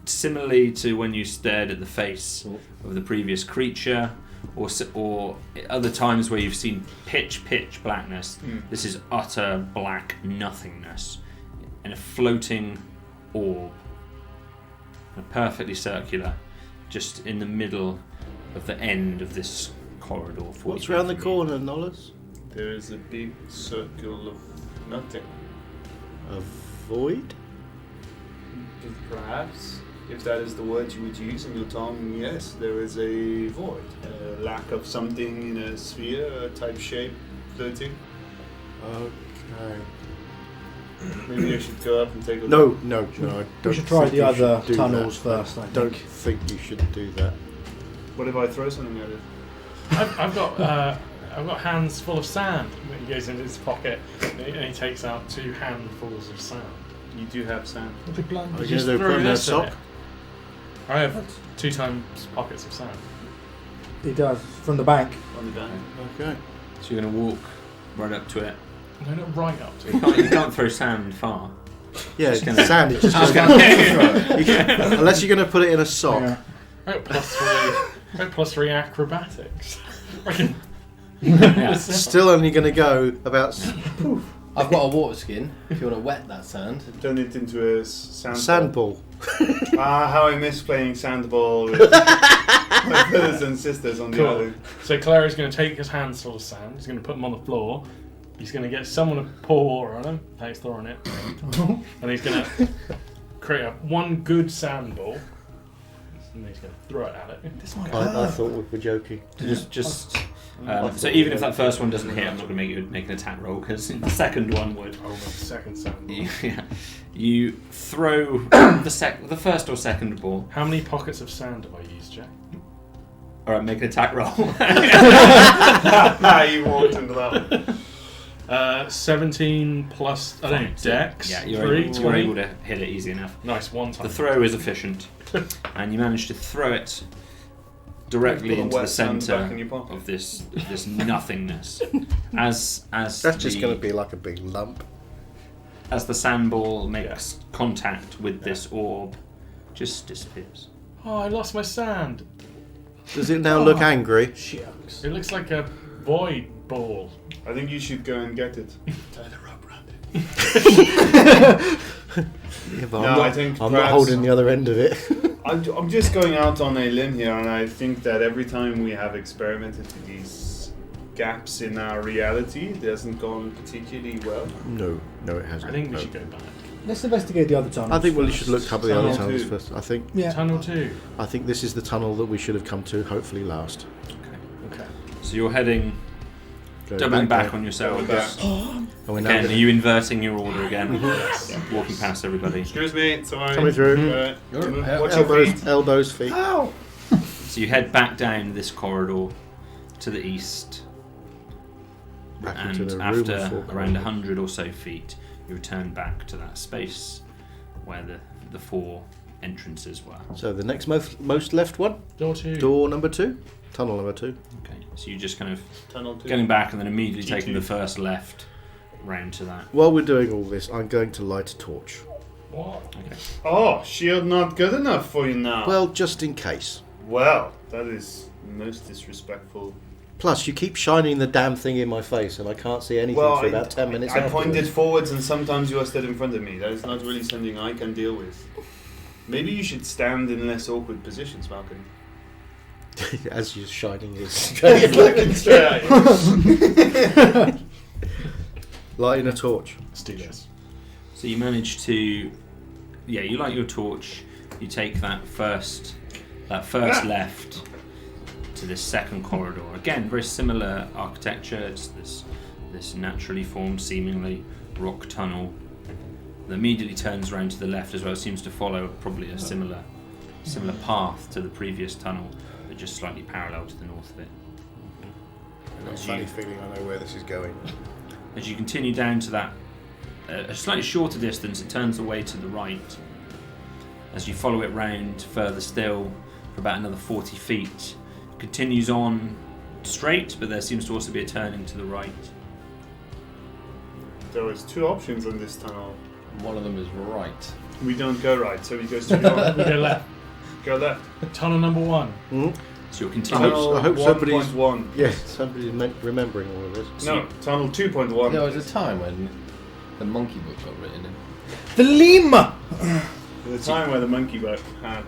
[SPEAKER 3] similarly to when you stared at the face of the previous creature, or other times where you've seen pitch blackness. This is utter black nothingness in a floating orb, perfectly circular, just in the middle of the end of this corridor.
[SPEAKER 2] What's round the corner, Nollis?
[SPEAKER 1] There is a big circle of nothing.
[SPEAKER 2] A void?
[SPEAKER 1] Perhaps, if that is the word you would use in your tongue, yes, there is a void. A lack of something in a sphere type shape floating.
[SPEAKER 2] Okay.
[SPEAKER 1] Maybe I should go up and take a
[SPEAKER 2] No,
[SPEAKER 1] look.
[SPEAKER 2] no, I don't
[SPEAKER 6] We should try
[SPEAKER 2] think
[SPEAKER 6] the
[SPEAKER 2] you
[SPEAKER 6] other
[SPEAKER 2] should do
[SPEAKER 6] tunnels
[SPEAKER 2] that.
[SPEAKER 6] first, I
[SPEAKER 2] don't
[SPEAKER 6] think.
[SPEAKER 2] think you should do that.
[SPEAKER 1] What if I throw something at it?
[SPEAKER 5] I've got hands full of sand. He goes into his pocket and he takes out 2 handfuls of sand.
[SPEAKER 1] You do have sand.
[SPEAKER 6] Would you plan?
[SPEAKER 2] Are you
[SPEAKER 5] Just
[SPEAKER 2] going to
[SPEAKER 5] throw
[SPEAKER 2] put in a
[SPEAKER 5] this in
[SPEAKER 2] sock?
[SPEAKER 5] it. I have 2 times pockets of sand.
[SPEAKER 6] He does, from the bank.
[SPEAKER 1] On the bank.
[SPEAKER 2] Okay.
[SPEAKER 3] So you're going to walk right up to it.
[SPEAKER 5] No, not right up to
[SPEAKER 3] You can't throw sand far.
[SPEAKER 2] Yeah,
[SPEAKER 3] Just gonna-
[SPEAKER 2] sand is just unless you're going to put it in a sock.
[SPEAKER 6] Yeah.
[SPEAKER 5] I got +3 acrobatics. I can
[SPEAKER 3] Yeah.
[SPEAKER 2] Still only going to go about
[SPEAKER 4] I've got a water skin. If you want to wet that sand.
[SPEAKER 1] Turn it into a sand
[SPEAKER 2] sandball.
[SPEAKER 1] How I miss playing sandball with my brothers and sisters on the
[SPEAKER 5] Cool.
[SPEAKER 1] island.
[SPEAKER 5] So Clary's going to take his hands full of sand. He's going to put them on the floor. He's going to get someone to pour water on them. Thanks, throwing it. And he's going to create one good sand ball. And he's going to throw it at it.
[SPEAKER 2] I thought we were joking.
[SPEAKER 3] So even if that first one doesn't hit, I'm not going to make an attack roll because the second one would.
[SPEAKER 5] Oh, the second sand ball.
[SPEAKER 3] Yeah. You throw the first or second ball.
[SPEAKER 5] How many pockets of sand have I used, Jack?
[SPEAKER 3] All right, make an attack roll.
[SPEAKER 1] You walked into that one.
[SPEAKER 5] 17 plus, I don't know, dex.
[SPEAKER 3] Yeah, you're
[SPEAKER 5] 3,
[SPEAKER 3] able
[SPEAKER 5] 20.
[SPEAKER 3] to hit it easy enough.
[SPEAKER 5] Nice, one time.
[SPEAKER 3] The throw is efficient, and you manage to throw it directly
[SPEAKER 1] Put a
[SPEAKER 3] into the
[SPEAKER 1] wet sand
[SPEAKER 3] centre
[SPEAKER 1] back in your pocket.
[SPEAKER 3] of this nothingness. As
[SPEAKER 2] That's just going to be like a big lump.
[SPEAKER 3] as the sandball makes contact with this orb, just disappears.
[SPEAKER 5] Oh, I lost my sand.
[SPEAKER 2] Does it now look angry?
[SPEAKER 6] Shucks.
[SPEAKER 5] It looks like a void ball.
[SPEAKER 1] I think you should go and get it. Tie the rope around it.
[SPEAKER 2] Yeah, but
[SPEAKER 1] No, I think
[SPEAKER 2] I'm not
[SPEAKER 1] perhaps-
[SPEAKER 2] holding the other end of it.
[SPEAKER 1] I'm just going out on a limb here, and I think that every time we have experimented with these gaps in our reality, it hasn't gone particularly well.
[SPEAKER 2] No, it hasn't.
[SPEAKER 5] I think we
[SPEAKER 2] no.
[SPEAKER 5] should go back.
[SPEAKER 6] Let's investigate the other tunnels.
[SPEAKER 2] I think we
[SPEAKER 6] first.
[SPEAKER 2] should look up at the
[SPEAKER 1] Tunnel
[SPEAKER 2] other tunnels
[SPEAKER 1] two.
[SPEAKER 2] first. I think
[SPEAKER 6] Yeah.
[SPEAKER 5] Tunnel 2.
[SPEAKER 2] this is the tunnel that we should have come to, hopefully last.
[SPEAKER 5] Okay.
[SPEAKER 3] So you're heading,
[SPEAKER 2] Go
[SPEAKER 3] doubling back
[SPEAKER 2] there.
[SPEAKER 3] on yourselves.
[SPEAKER 2] And we're now
[SPEAKER 3] Again, are
[SPEAKER 2] gonna-
[SPEAKER 3] you inverting your order again?
[SPEAKER 5] Yes.
[SPEAKER 3] Walking past everybody.
[SPEAKER 1] Excuse me, sorry.
[SPEAKER 2] Coming through.
[SPEAKER 1] Watch your feet.
[SPEAKER 2] elbows, feet.
[SPEAKER 3] So you head back down this corridor to the east,
[SPEAKER 2] Back
[SPEAKER 3] and
[SPEAKER 2] into the room
[SPEAKER 3] after
[SPEAKER 2] of four
[SPEAKER 3] around
[SPEAKER 2] corners.
[SPEAKER 3] 100 or so feet, you return back to that space where the 4 entrances were.
[SPEAKER 2] So the next most left one,
[SPEAKER 5] Door 2.
[SPEAKER 2] door number 2, tunnel number 2.
[SPEAKER 3] Okay, so you just kind of
[SPEAKER 1] Tunnel 2.
[SPEAKER 3] getting back and then immediately
[SPEAKER 1] G2.
[SPEAKER 3] taking the first left round to that.
[SPEAKER 2] While we're doing all this, I'm going to light a torch.
[SPEAKER 5] What?
[SPEAKER 3] Okay.
[SPEAKER 1] Oh, shield not good enough for you now.
[SPEAKER 2] Well, just in case.
[SPEAKER 1] Well, that is most disrespectful.
[SPEAKER 2] Plus, you keep shining the damn thing in my face, and I can't see anything
[SPEAKER 1] Well,
[SPEAKER 2] for about 10 minutes
[SPEAKER 1] I
[SPEAKER 2] afterwards.
[SPEAKER 1] pointed forwards, and sometimes you are stood in front of me. That is not really something I can deal with. Maybe you should stand in less awkward positions, Falcon.
[SPEAKER 2] As you're shining this.
[SPEAKER 1] Looking straight at you.
[SPEAKER 2] Lighting a torch.
[SPEAKER 5] Let's do this.
[SPEAKER 3] So So you manage to, you light your torch. You take that first left to this second corridor. Again, very similar architecture. It's this naturally formed, seemingly rock tunnel that immediately turns around to the left as well. It seems to follow probably a similar path to the previous tunnel, but just slightly parallel to the north of it.
[SPEAKER 2] I've got a funny feeling I know where this is going.
[SPEAKER 3] As you continue down to that a slightly shorter distance, it turns away to the right. As you follow it round further still for about another 40 feet, it continues on straight, but there seems to also be a turning to the right.
[SPEAKER 1] There was 2 options on this tunnel.
[SPEAKER 4] One of them is right.
[SPEAKER 1] We don't go right, so we go straight on.
[SPEAKER 5] We go left.
[SPEAKER 1] Go left.
[SPEAKER 5] Tunnel number 1.
[SPEAKER 2] Mm-hmm.
[SPEAKER 3] So you'll continue.
[SPEAKER 2] I hope somebody's
[SPEAKER 1] 1.1.
[SPEAKER 2] somebody's remembering all of this.
[SPEAKER 1] No, tunnel 2.1.
[SPEAKER 4] There was a time when the monkey book got written in.
[SPEAKER 6] The Lima!
[SPEAKER 1] The time where the monkey book had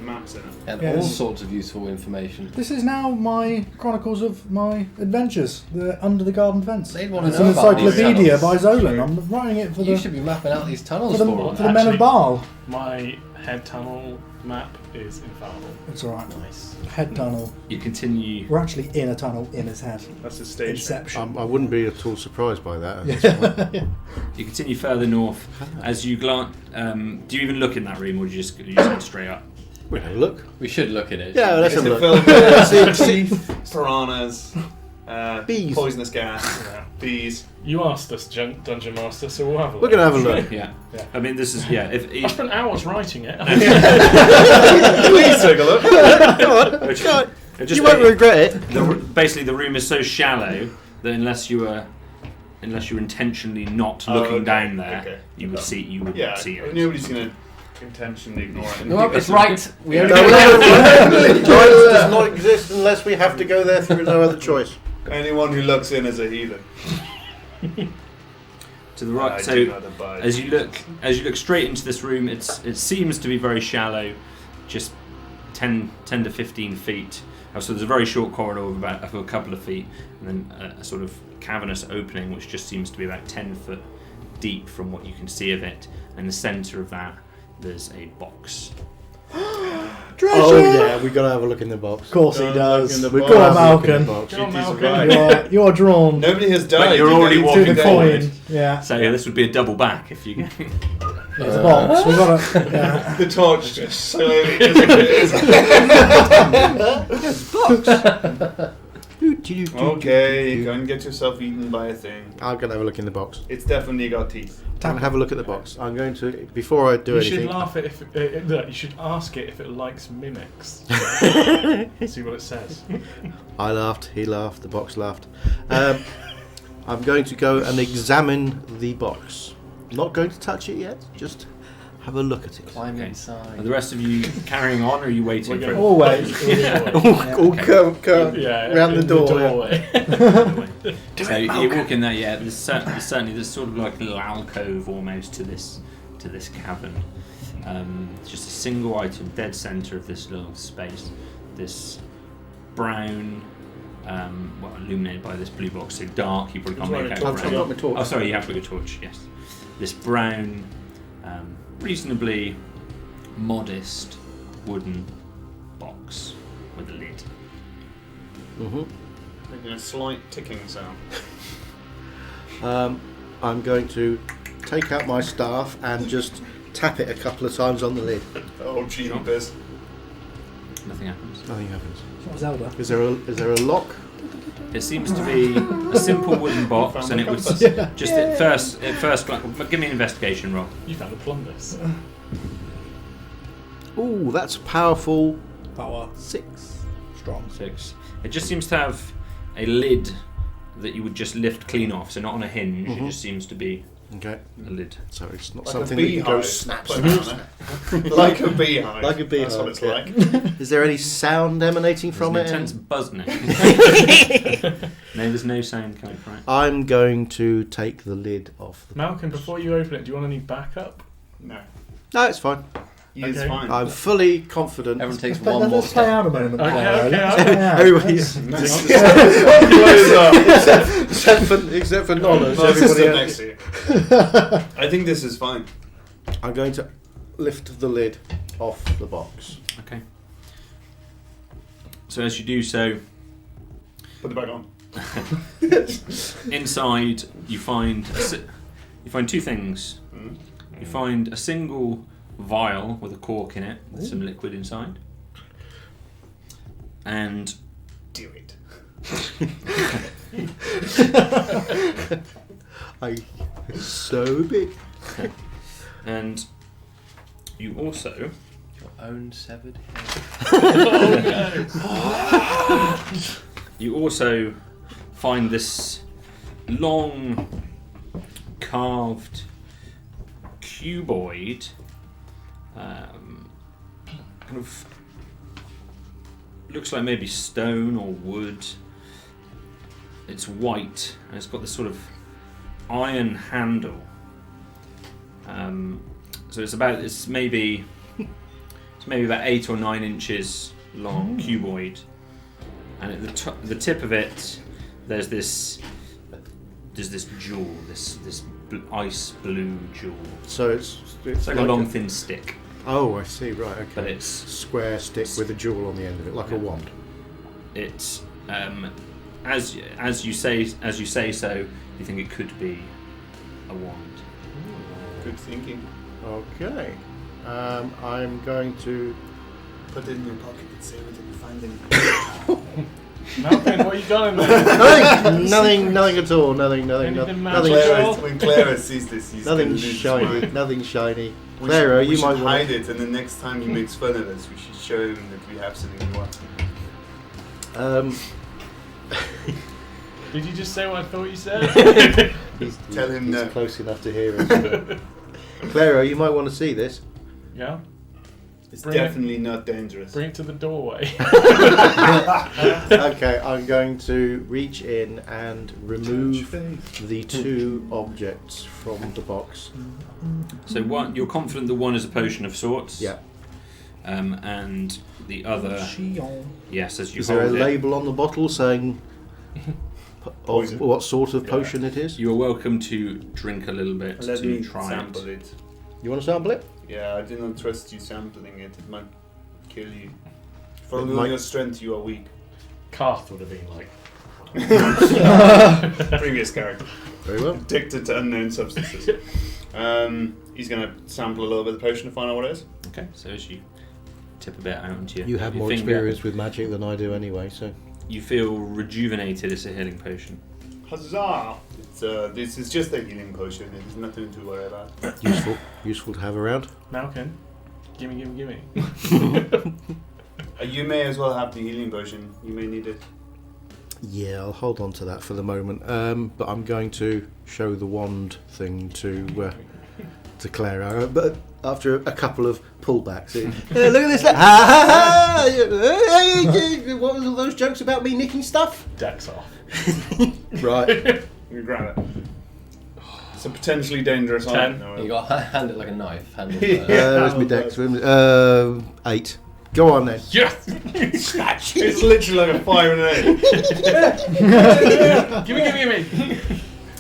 [SPEAKER 1] maps in it.
[SPEAKER 4] And
[SPEAKER 6] Yes.
[SPEAKER 4] all sorts of useful information.
[SPEAKER 6] This is now my chronicles of my adventures. The Under the Garden Fence.
[SPEAKER 4] They'd want to
[SPEAKER 6] It's
[SPEAKER 4] know
[SPEAKER 6] an
[SPEAKER 4] about these
[SPEAKER 6] encyclopedia by
[SPEAKER 4] tunnels.
[SPEAKER 6] Zolan. I'm writing it for
[SPEAKER 4] You
[SPEAKER 6] the
[SPEAKER 4] should be mapping out these tunnels
[SPEAKER 6] for
[SPEAKER 4] for
[SPEAKER 6] the,
[SPEAKER 4] them.
[SPEAKER 6] for the men of
[SPEAKER 5] Actually-
[SPEAKER 6] Baal.
[SPEAKER 5] My head tunnel map is infallible.
[SPEAKER 6] It's alright.
[SPEAKER 4] Nice.
[SPEAKER 6] Head tunnel.
[SPEAKER 3] You continue.
[SPEAKER 6] We're actually in a tunnel in his head.
[SPEAKER 1] That's the stage.
[SPEAKER 6] Inception.
[SPEAKER 2] I wouldn't be at all surprised by that. At this point.
[SPEAKER 3] You continue further north. As you glance, do you even look in that room, or do you just head straight up?
[SPEAKER 2] We'll have a look.
[SPEAKER 4] We should look at it.
[SPEAKER 2] Yeah, let's
[SPEAKER 1] It's
[SPEAKER 2] have a
[SPEAKER 1] a
[SPEAKER 2] look.
[SPEAKER 1] film with piranhas,
[SPEAKER 2] Bees.
[SPEAKER 1] poisonous gas, bees.
[SPEAKER 5] You asked us, Dungeon Master, so we'll have a look.
[SPEAKER 2] We're going to have a look.
[SPEAKER 3] Yeah.
[SPEAKER 5] Yeah.
[SPEAKER 3] I mean, this is If
[SPEAKER 5] I spent hours writing it.
[SPEAKER 1] Please take a look.
[SPEAKER 2] Go on.
[SPEAKER 3] Which-
[SPEAKER 2] Go on.
[SPEAKER 3] it just
[SPEAKER 2] You won't regret it.
[SPEAKER 3] basically the room is so shallow that unless you were intentionally not looking
[SPEAKER 1] okay,
[SPEAKER 3] down there,
[SPEAKER 1] okay.
[SPEAKER 3] you would see
[SPEAKER 1] Yeah,
[SPEAKER 3] see it.
[SPEAKER 1] nobody's gonna intentionally ignore it.
[SPEAKER 4] No, it's right. We only
[SPEAKER 2] Choice does not exist unless we have to go there through no other choice.
[SPEAKER 1] Anyone who looks in is a heathen.
[SPEAKER 3] To the right.
[SPEAKER 1] I
[SPEAKER 3] So
[SPEAKER 1] do not abide.
[SPEAKER 3] as you look straight into this room, it seems to be very shallow, just 10 to 15 feet. So there's a very short corridor of a couple of feet, and then a sort of cavernous opening which just seems to be about 10 foot deep from what you can see of it. And in the centre of that, there's a box.
[SPEAKER 6] Treasure!
[SPEAKER 2] Oh yeah, we got to have a look in the box.
[SPEAKER 6] Of course he
[SPEAKER 1] Don't
[SPEAKER 6] does.
[SPEAKER 1] look in the
[SPEAKER 6] Go
[SPEAKER 1] box.
[SPEAKER 6] on,
[SPEAKER 2] Look in the
[SPEAKER 6] Malkin.
[SPEAKER 2] box.
[SPEAKER 5] Go on,
[SPEAKER 1] Cheeky
[SPEAKER 5] Malcolm.
[SPEAKER 1] surprise.
[SPEAKER 6] You're drawn
[SPEAKER 1] Nobody has died.
[SPEAKER 3] you're already
[SPEAKER 1] You
[SPEAKER 3] walking
[SPEAKER 6] to the
[SPEAKER 3] forward.
[SPEAKER 6] coin. Yeah.
[SPEAKER 3] So this would be a double back if you go.
[SPEAKER 6] There's a box. We've got to. Yeah.
[SPEAKER 1] The torch just slowly disappears. Okay, go and get yourself eaten by a thing.
[SPEAKER 2] I'm going to have a look in the box.
[SPEAKER 1] It's definitely got teeth.
[SPEAKER 2] I'm going to have a look at the box. I'm going to, before I do
[SPEAKER 5] You
[SPEAKER 2] anything...
[SPEAKER 5] should laugh at if look, you should ask it if it likes mimics. See what it says.
[SPEAKER 2] I laughed, he laughed, the box laughed. I'm going to go and examine the box. Not going to touch it yet, just have a look at it.
[SPEAKER 4] Climb
[SPEAKER 3] Okay. Are
[SPEAKER 4] inside.
[SPEAKER 3] the rest of you carrying on, or are you waiting
[SPEAKER 5] We're
[SPEAKER 3] for
[SPEAKER 5] going-
[SPEAKER 3] it?
[SPEAKER 6] Always.
[SPEAKER 2] All come
[SPEAKER 5] Yeah,
[SPEAKER 2] round the
[SPEAKER 5] in
[SPEAKER 2] door.
[SPEAKER 5] doorway.
[SPEAKER 3] So you walk in there, yeah. There's certainly there's sort of like a little alcove almost to this cavern. Just a single item, dead centre of this little space. This brown, illuminated by this blue box, so dark. You probably can't
[SPEAKER 1] That's
[SPEAKER 3] make
[SPEAKER 1] right,
[SPEAKER 3] out
[SPEAKER 1] torch.
[SPEAKER 3] brown.
[SPEAKER 2] I've got my torch.
[SPEAKER 3] Oh, sorry, you have got your torch. Yes, this brown, reasonably modest wooden box with a lid.
[SPEAKER 2] Mm-hmm.
[SPEAKER 1] Making a slight ticking sound.
[SPEAKER 2] I'm going to take out my staff and just tap it a couple of times on the lid.
[SPEAKER 1] Oh, jeepers.
[SPEAKER 3] Nothing happens.
[SPEAKER 2] Nothing happens.
[SPEAKER 6] It's not Zelda.
[SPEAKER 2] Is there a lock?
[SPEAKER 3] It seems to be a simple wooden box,
[SPEAKER 1] Found
[SPEAKER 3] and
[SPEAKER 1] the
[SPEAKER 3] it was
[SPEAKER 1] compass.
[SPEAKER 3] just at first. Give me an investigation roll.
[SPEAKER 5] You found a plumbus.
[SPEAKER 2] Ooh, that's powerful.
[SPEAKER 6] Power.
[SPEAKER 2] 6.
[SPEAKER 6] Strong.
[SPEAKER 3] 6. It just seems to have a lid that you would just lift clean off, so not on a hinge. It just seems to be
[SPEAKER 2] Okay,
[SPEAKER 3] a lid.
[SPEAKER 2] so it's not
[SPEAKER 1] Like
[SPEAKER 2] something
[SPEAKER 1] a
[SPEAKER 2] that you go
[SPEAKER 1] beehive.
[SPEAKER 2] snap.
[SPEAKER 1] Put it on it. Like a beehive.
[SPEAKER 2] Like a beehive,
[SPEAKER 1] That's what it's
[SPEAKER 2] yeah.
[SPEAKER 1] like.
[SPEAKER 2] Is there any sound emanating
[SPEAKER 3] There's
[SPEAKER 2] from
[SPEAKER 3] an
[SPEAKER 2] it?
[SPEAKER 3] intense buzz now. No, there's no sound coming from it.
[SPEAKER 2] I'm going to take the lid off.
[SPEAKER 5] Malcolm, before you open it, do you want any backup?
[SPEAKER 1] No.
[SPEAKER 2] No, it's fine.
[SPEAKER 1] He is
[SPEAKER 5] Okay.
[SPEAKER 1] fine.
[SPEAKER 2] I'm fully confident.
[SPEAKER 4] Everyone takes one more
[SPEAKER 6] Let's play
[SPEAKER 4] step.
[SPEAKER 6] out a moment.
[SPEAKER 5] Okay,
[SPEAKER 6] Clara.
[SPEAKER 5] okay,
[SPEAKER 6] Let's
[SPEAKER 5] okay.
[SPEAKER 6] play out.
[SPEAKER 2] Everybody's except for Nonna.
[SPEAKER 1] No,
[SPEAKER 2] Everybody
[SPEAKER 1] sister
[SPEAKER 2] else.
[SPEAKER 1] next to you. I think this is fine.
[SPEAKER 2] I'm going to lift the lid off the box.
[SPEAKER 3] Okay. So as you do so,
[SPEAKER 1] Put it back on.
[SPEAKER 3] inside you find two things.
[SPEAKER 1] Mm.
[SPEAKER 3] You find a single vial with a cork in it, with some liquid inside, and
[SPEAKER 1] Do it.
[SPEAKER 2] So big.
[SPEAKER 3] and you also
[SPEAKER 4] Your own severed head.
[SPEAKER 3] you also find this long carved cuboid, kind of looks like maybe stone or wood. It's white and it's got this sort of iron handle. So it's maybe about 8 or 9 inches long, cuboid, and at the tip of it, there's this jewel, this ice blue jewel.
[SPEAKER 2] So it's
[SPEAKER 3] It's like a long thin stick,
[SPEAKER 2] Oh, I see. Right. Okay.
[SPEAKER 3] but it's
[SPEAKER 2] Square stick with a jewel on the end of it, like a wand.
[SPEAKER 3] it's as you say so, you think it could be a wand.
[SPEAKER 1] Good thinking.
[SPEAKER 2] Okay. I'm going to.
[SPEAKER 1] Put it in your pocket and see if you find anything.
[SPEAKER 5] Malcolm, what you got in there?
[SPEAKER 2] Nothing at all. Nothing.
[SPEAKER 5] Anything
[SPEAKER 2] Nothing.
[SPEAKER 5] magical?
[SPEAKER 1] When Clara sees this, he's
[SPEAKER 2] Nothing
[SPEAKER 1] gonna lose his
[SPEAKER 2] shiny.
[SPEAKER 1] mind.
[SPEAKER 2] Nothing shiny.
[SPEAKER 1] We
[SPEAKER 2] Clara,
[SPEAKER 1] should,
[SPEAKER 2] you
[SPEAKER 1] we
[SPEAKER 2] might
[SPEAKER 1] should
[SPEAKER 2] want.
[SPEAKER 1] hide it, and the next time he makes fun of us, we should show him that we have something we want.
[SPEAKER 5] Did you just say what I thought you said?
[SPEAKER 1] Tell him
[SPEAKER 2] he's
[SPEAKER 1] no.
[SPEAKER 2] close enough to hear us. Clara, you might want to see this.
[SPEAKER 5] Yeah.
[SPEAKER 1] It's
[SPEAKER 5] Bring it.
[SPEAKER 1] definitely not dangerous.
[SPEAKER 5] Bring it to the doorway.
[SPEAKER 2] Okay, I'm going to reach in and remove the 2 objects from the box.
[SPEAKER 3] So one, you're confident that one is a potion of sorts.
[SPEAKER 2] Yeah.
[SPEAKER 3] And the other, yes, as you
[SPEAKER 2] Is there a
[SPEAKER 3] hold it,
[SPEAKER 2] label on the bottle saying
[SPEAKER 1] Poison.
[SPEAKER 2] what sort of
[SPEAKER 1] Yeah.
[SPEAKER 2] potion it is?
[SPEAKER 3] you are welcome to drink a little bit
[SPEAKER 1] Let
[SPEAKER 3] to
[SPEAKER 1] me
[SPEAKER 3] try
[SPEAKER 1] sample
[SPEAKER 3] it.
[SPEAKER 1] it.
[SPEAKER 2] You want to sample it?
[SPEAKER 1] Yeah, I do not trust you sampling it. It might kill you. For
[SPEAKER 2] It
[SPEAKER 1] all
[SPEAKER 2] might-
[SPEAKER 1] your strength, you are weak.
[SPEAKER 5] Karth would have been like,
[SPEAKER 1] Previous character.
[SPEAKER 2] Very well.
[SPEAKER 1] Addicted to unknown substances. He's going to sample a little bit of the potion to find out what it is.
[SPEAKER 3] Okay, so as you tip a bit out into your
[SPEAKER 2] You have
[SPEAKER 3] your
[SPEAKER 2] more
[SPEAKER 3] finger,
[SPEAKER 2] experience with magic than I do anyway, so.
[SPEAKER 3] You feel rejuvenated. It's a healing potion.
[SPEAKER 1] Huzzah! This is just a healing potion. There's nothing to worry about.
[SPEAKER 2] Useful to have around.
[SPEAKER 5] Malcolm, gimme.
[SPEAKER 1] You may as well have the healing potion. You may need it.
[SPEAKER 2] Yeah, I'll hold on to that for the moment. But I'm going to show the wand thing to Clara. But after a couple of pullbacks, look at this! What was all those jokes about me nicking stuff?
[SPEAKER 5] Deck's off.
[SPEAKER 2] Right.
[SPEAKER 1] You grab it. It's a potentially dangerous
[SPEAKER 5] 10.
[SPEAKER 1] item. No,
[SPEAKER 4] You got to hand it like a knife. Handle
[SPEAKER 2] There's my dex. 8. Go on then.
[SPEAKER 5] Yes!
[SPEAKER 1] it's literally like a fire and an 8.
[SPEAKER 5] gimme.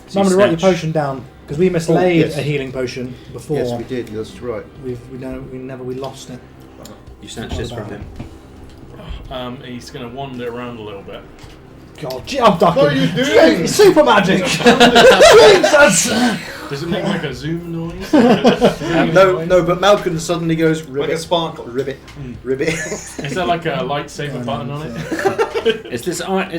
[SPEAKER 3] So
[SPEAKER 6] Remember to write your
[SPEAKER 3] snatch-
[SPEAKER 6] potion down because we mislaid
[SPEAKER 2] yes.
[SPEAKER 6] a healing potion before.
[SPEAKER 2] Yes, we did. That's right.
[SPEAKER 6] We lost it.
[SPEAKER 3] You snatch this from him.
[SPEAKER 5] He's going to wander around a little bit.
[SPEAKER 6] God, I'm ducking.
[SPEAKER 1] What are you doing?
[SPEAKER 6] Super magic. Jesus.
[SPEAKER 5] Does it make like a zoom noise?
[SPEAKER 2] No, but Malcolm suddenly goes
[SPEAKER 1] Like a
[SPEAKER 2] ribbit,
[SPEAKER 1] sparkle.
[SPEAKER 2] ribbit, ribbit.
[SPEAKER 5] Is there like a lightsaber button on it?
[SPEAKER 3] It's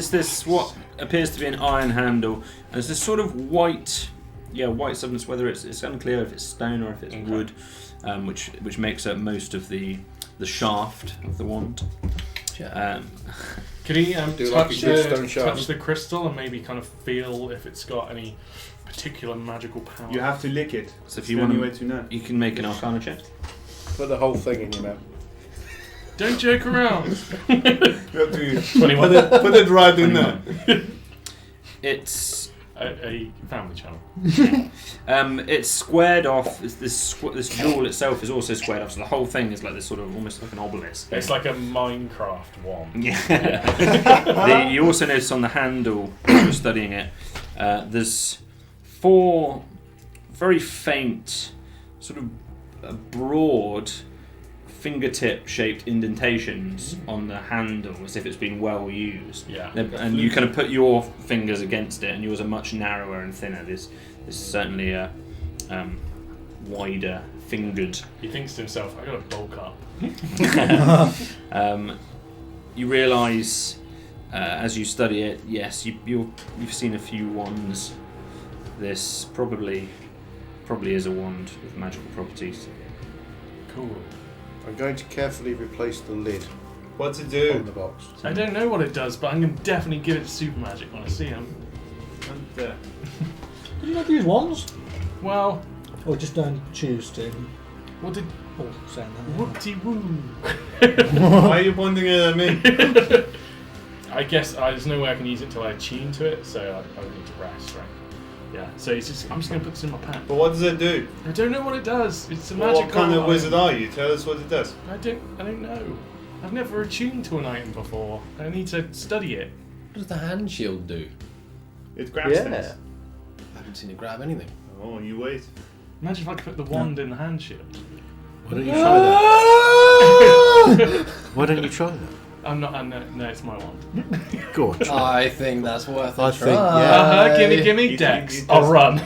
[SPEAKER 3] this what appears to be an iron handle, and there's this sort of white substance. Whether it's unclear if it's stone or if it's wood, which makes up most of the shaft of the wand.
[SPEAKER 5] Could he
[SPEAKER 2] Do like
[SPEAKER 5] touch
[SPEAKER 2] a good stone shaft.
[SPEAKER 5] the crystal and maybe kind of feel if it's got any particular magical power?
[SPEAKER 1] You have to lick it.
[SPEAKER 3] So if
[SPEAKER 1] It's
[SPEAKER 3] you
[SPEAKER 1] the
[SPEAKER 3] want
[SPEAKER 1] only
[SPEAKER 3] to,
[SPEAKER 1] way to know.
[SPEAKER 3] you can make an Arcana check.
[SPEAKER 2] Put the whole thing in your mouth.
[SPEAKER 5] Don't joke around.
[SPEAKER 1] You have to
[SPEAKER 5] 21.
[SPEAKER 1] put it right in there.
[SPEAKER 3] It's
[SPEAKER 5] a family channel.
[SPEAKER 3] It's squared off. This wall itself is also squared off, so the whole thing is like this sort of almost like an obelisk.
[SPEAKER 5] It's like a Minecraft wand.
[SPEAKER 3] Yeah. You also notice on the handle, as you're studying it, there's 4 very faint, sort of broad, fingertip-shaped indentations on the handle, as if it's been well used.
[SPEAKER 5] Yeah.
[SPEAKER 3] And you kind of put your fingers against it, and yours are much narrower and thinner. There's certainly a wider fingered.
[SPEAKER 5] He thinks to himself, I gotta bulk up.
[SPEAKER 3] You realise as you study it, yes, you've seen a few wands. This probably is a wand with magical properties.
[SPEAKER 5] Cool.
[SPEAKER 2] I'm going to carefully replace the lid
[SPEAKER 1] What's it
[SPEAKER 2] on
[SPEAKER 1] do?
[SPEAKER 2] the box.
[SPEAKER 5] I don't know what it does, but I'm gonna definitely give it super magic when I see him.
[SPEAKER 1] And,
[SPEAKER 6] Did you not use wands?
[SPEAKER 5] Well,
[SPEAKER 6] Or just don't choose to?
[SPEAKER 5] what did
[SPEAKER 6] Oh, saying that.
[SPEAKER 5] whoop-de-woo?
[SPEAKER 1] why are you pointing it at me?
[SPEAKER 5] I guess there's no way I can use it until I attune to it, so I would need to rest, right? Yeah, so I'm just going to put this in my pack.
[SPEAKER 1] But what does it do?
[SPEAKER 5] I don't know what it does. It's a
[SPEAKER 1] Well,
[SPEAKER 5] magic
[SPEAKER 1] what kind of
[SPEAKER 5] item.
[SPEAKER 1] wizard are you? Tell us what it does.
[SPEAKER 5] I don't know. I've never attuned to an item before. I need to study it.
[SPEAKER 4] What does the hand shield do?
[SPEAKER 1] It grabs things.
[SPEAKER 4] I haven't seen it grab anything.
[SPEAKER 1] Oh, you wait.
[SPEAKER 5] Imagine if I could put the wand in the hand shield.
[SPEAKER 2] Why don't you try that? Why don't you try that?
[SPEAKER 5] I'm not. No, it's my wand.
[SPEAKER 2] Go on, try.
[SPEAKER 4] I think that's worth a
[SPEAKER 2] I
[SPEAKER 4] try.
[SPEAKER 2] think, yeah.
[SPEAKER 5] Gimme,
[SPEAKER 1] You
[SPEAKER 5] Dex.
[SPEAKER 1] think it
[SPEAKER 5] I'll
[SPEAKER 1] does-
[SPEAKER 5] run.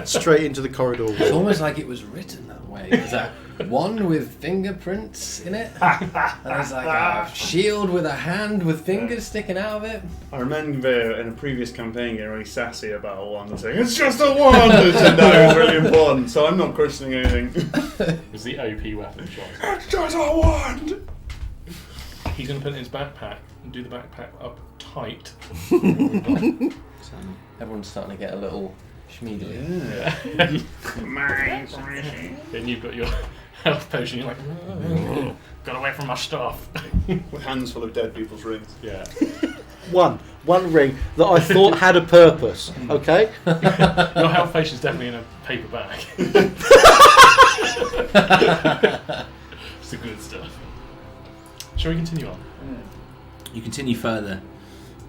[SPEAKER 2] Straight into the corridor
[SPEAKER 4] It's
[SPEAKER 2] wall.
[SPEAKER 4] almost like it was written that way. There's a wand with fingerprints in it, and there's like a shield with a hand with fingers sticking out of it.
[SPEAKER 1] I remember in a previous campaign getting really sassy about a wand and saying, it's just a wand! It turned out it was really important, so I'm not questioning anything.
[SPEAKER 5] It's the OP weapon choice.
[SPEAKER 1] It's just a wand!
[SPEAKER 5] He's going to put it in his backpack and do the backpack up tight.
[SPEAKER 4] Everyone's starting to get a little schmeedly.
[SPEAKER 5] Then you've got your health potion. You're like, got away from my stuff.
[SPEAKER 1] With hands full of dead people's rings.
[SPEAKER 5] Yeah.
[SPEAKER 2] One ring that I thought had a purpose. Okay.
[SPEAKER 5] Your health potion's definitely in a paper bag. It's the good stuff. Shall we continue on?
[SPEAKER 3] You continue further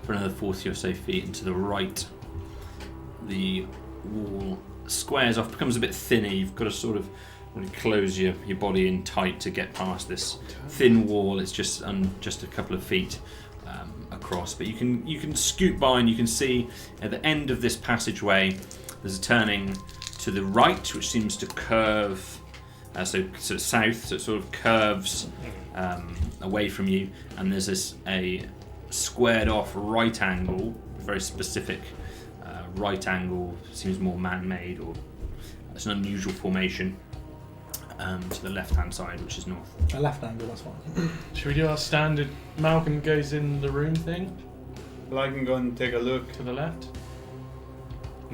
[SPEAKER 3] for another 40 or so feet, and to the right, the wall squares off, becomes a bit thinner. You've got to sort of really close your body in tight to get past this thin wall. It's just a couple of feet across, but you can scoot by, and you can see at the end of this passageway there's a turning to the right, which seems to curve. So sort of south, so it sort of curves away from you, and there's a squared off right angle, very specific right angle, seems more man-made, or it's an unusual formation to the left-hand side, which is north.
[SPEAKER 6] A left angle, that's fine.
[SPEAKER 5] Should we do our standard Malcolm goes in the room thing
[SPEAKER 1] Well, I can go and take a look.
[SPEAKER 5] to the left?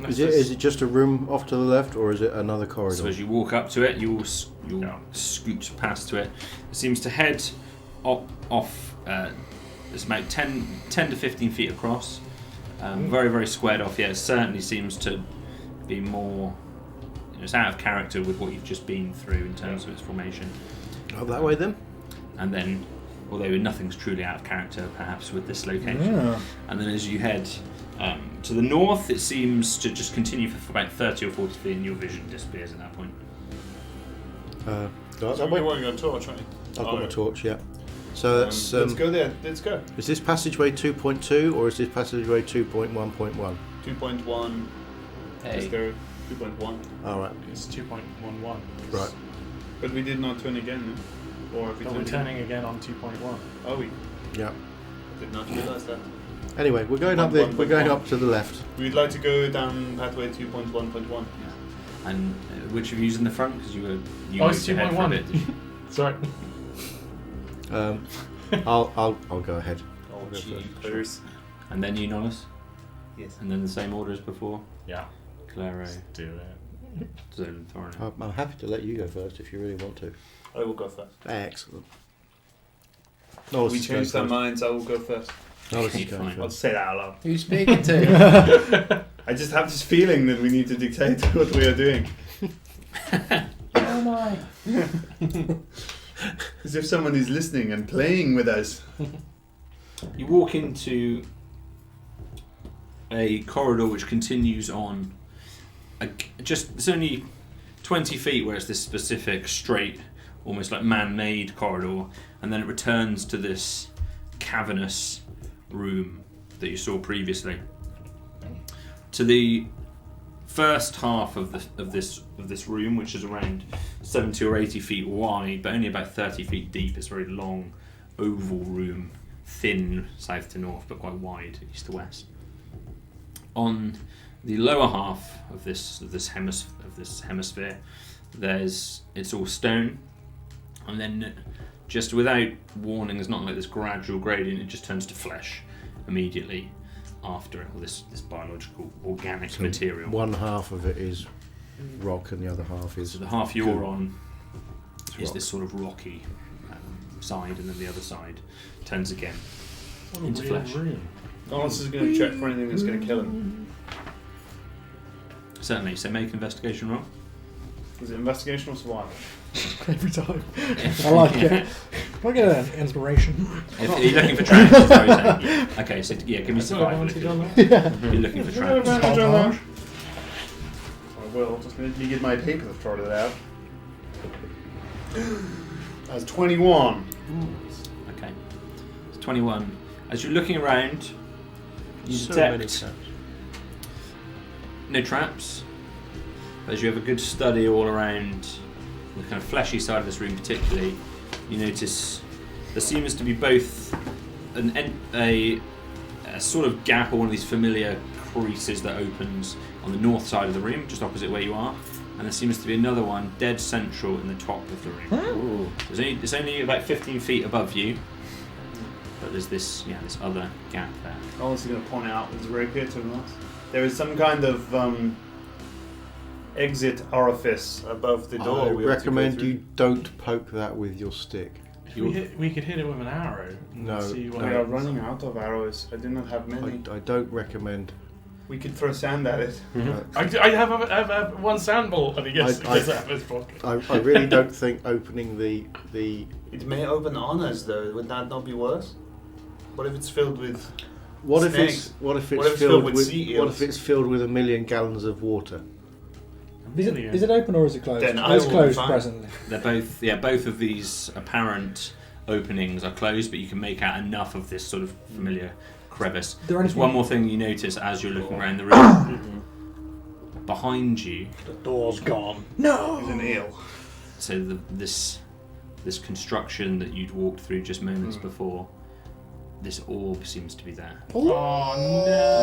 [SPEAKER 2] Is it just a room off to the left, or is it another corridor?
[SPEAKER 3] So as you walk up to it, you'll
[SPEAKER 5] Yeah.
[SPEAKER 3] scoot past to it. It seems to head off. It's about 10 to 15 feet across. Very, very squared off. Yeah, it certainly seems to be more. It's out of character with what you've just been through in terms of its formation.
[SPEAKER 2] Oh, that way then?
[SPEAKER 3] And then, although nothing's truly out of character, perhaps with this location.
[SPEAKER 6] Yeah.
[SPEAKER 3] And then as you head to the north, it seems to just continue for about 30 or 40 feet, and your vision disappears at that point.
[SPEAKER 2] Go
[SPEAKER 1] So
[SPEAKER 2] that
[SPEAKER 1] we're
[SPEAKER 2] way?
[SPEAKER 1] wearing a torch, right?
[SPEAKER 2] I've got my torch, yeah. So that's.
[SPEAKER 1] let's go there. Let's go.
[SPEAKER 2] Is this passageway 2.2 or is this passageway 2.1.1?
[SPEAKER 1] 2.1. Let's
[SPEAKER 4] Hey,
[SPEAKER 1] go. 2.1.
[SPEAKER 2] Alright,
[SPEAKER 5] It's 2.11.
[SPEAKER 2] right.
[SPEAKER 1] But we did not turn again, no? Or if we
[SPEAKER 5] But we're
[SPEAKER 1] turned
[SPEAKER 5] turning again on 2.1.
[SPEAKER 1] Oh, we
[SPEAKER 2] Yeah.
[SPEAKER 1] did not realise that.
[SPEAKER 2] Anyway, we're going up we're going up to the left.
[SPEAKER 1] We'd like to go down pathway 2.1.1.
[SPEAKER 3] And which of you's in the front? Because you
[SPEAKER 5] Oh,
[SPEAKER 3] moved
[SPEAKER 5] it's
[SPEAKER 3] ahead for a
[SPEAKER 5] 2.1.
[SPEAKER 3] bit, did you?
[SPEAKER 5] Sorry.
[SPEAKER 2] I'll go ahead.
[SPEAKER 1] Oh,
[SPEAKER 2] go first.
[SPEAKER 1] jeepers.
[SPEAKER 3] And then you, Nollis?
[SPEAKER 1] Yes.
[SPEAKER 3] And then the same order as before?
[SPEAKER 5] Yeah.
[SPEAKER 3] Claro,
[SPEAKER 5] Do it.
[SPEAKER 3] Zolan, Thorin.
[SPEAKER 2] I'm happy to let you go first if you really want to.
[SPEAKER 1] I will go first.
[SPEAKER 2] Excellent. No,
[SPEAKER 1] We changed our minds. I will go first.
[SPEAKER 2] Oh, this is
[SPEAKER 3] Fine.
[SPEAKER 2] going
[SPEAKER 1] I'll
[SPEAKER 2] for
[SPEAKER 1] say that out loud.
[SPEAKER 4] Who you speaking to?
[SPEAKER 1] I just have this feeling that we need to dictate what we are doing.
[SPEAKER 6] Oh my.
[SPEAKER 1] As if someone is listening and playing with us.
[SPEAKER 3] You walk into a corridor which continues on. It's only 20 feet where it's this specific straight, almost like man-made corridor, and then it returns to this cavernous room that you saw previously. To the first half of this room, which is around 70 or 80 feet wide, but only about 30 feet deep. It's a very long, oval room, thin south to north, but quite wide east to west. On the lower half of this hemisphere, it's all stone, and then just without warning, there's not like this gradual gradient. It just turns to flesh immediately after it, or this biological organic material.
[SPEAKER 2] one half of it is rock and the other half is.
[SPEAKER 3] So the half you're
[SPEAKER 2] goo.
[SPEAKER 3] on is
[SPEAKER 2] rock.
[SPEAKER 3] this sort of rocky side, and then the other side turns again into flesh.
[SPEAKER 1] Lawrence is going to check for anything that's going to kill him.
[SPEAKER 3] Certainly. So make an investigation roll.
[SPEAKER 1] Is it investigation or survival?
[SPEAKER 6] Every time. I like it. Can I get an inspiration?
[SPEAKER 3] If you're looking for traps, is that what you're saying? Okay, so yeah, give me survival. If you're looking for traps.
[SPEAKER 1] I will. Just let me get my paper to sort it out. That's 21.
[SPEAKER 3] Okay. It's 21. As you're looking around, you
[SPEAKER 2] So many
[SPEAKER 3] detect
[SPEAKER 2] traps.
[SPEAKER 3] no traps. As you have a good study all around the kind of fleshy side of this room particularly, you notice there seems to be both a sort of gap or one of these familiar creases that opens on the north side of the room, just opposite where you are, and there seems to be another one dead central in the top of the room. It's only about 15 feet above you, but there's this other gap there.
[SPEAKER 1] Lawrence is going to point out with his rapier to us. There is some kind of exit orifice above the door.
[SPEAKER 2] I
[SPEAKER 1] we have to go
[SPEAKER 2] recommend
[SPEAKER 1] through.
[SPEAKER 2] you don't poke that with your stick.
[SPEAKER 5] We could hit it with an arrow. And
[SPEAKER 2] No,
[SPEAKER 5] see what
[SPEAKER 1] We are
[SPEAKER 5] happens.
[SPEAKER 1] running out of arrows. I do not have many.
[SPEAKER 2] I don't recommend.
[SPEAKER 1] We could throw sand at it.
[SPEAKER 5] I have one sandball, and he gets
[SPEAKER 2] I-
[SPEAKER 5] out of his pocket.
[SPEAKER 2] I really don't think opening the
[SPEAKER 1] It may open on us, though. Would that not be worse? What if it's filled with?
[SPEAKER 2] what if
[SPEAKER 1] Snakes.
[SPEAKER 2] it's what if
[SPEAKER 1] What
[SPEAKER 2] it's
[SPEAKER 1] if it's
[SPEAKER 2] filled
[SPEAKER 1] filled with
[SPEAKER 2] with
[SPEAKER 1] sea
[SPEAKER 2] what
[SPEAKER 1] eels?
[SPEAKER 2] if it's filled with 1 million gallons of water?
[SPEAKER 6] Is it open or is it closed?
[SPEAKER 1] Then I
[SPEAKER 6] It's
[SPEAKER 1] will
[SPEAKER 6] closed
[SPEAKER 1] be fine.
[SPEAKER 6] presently.
[SPEAKER 3] They're both of these apparent openings are closed, but you can make out enough of this sort of familiar crevice.
[SPEAKER 6] There
[SPEAKER 3] There's
[SPEAKER 6] anything-
[SPEAKER 3] one more thing you notice as you're looking around the room. Behind you,
[SPEAKER 5] The door's gone.
[SPEAKER 6] No!
[SPEAKER 1] It's an eel.
[SPEAKER 3] so this construction that you'd walked through just moments before, this orb seems to be there.
[SPEAKER 5] Oh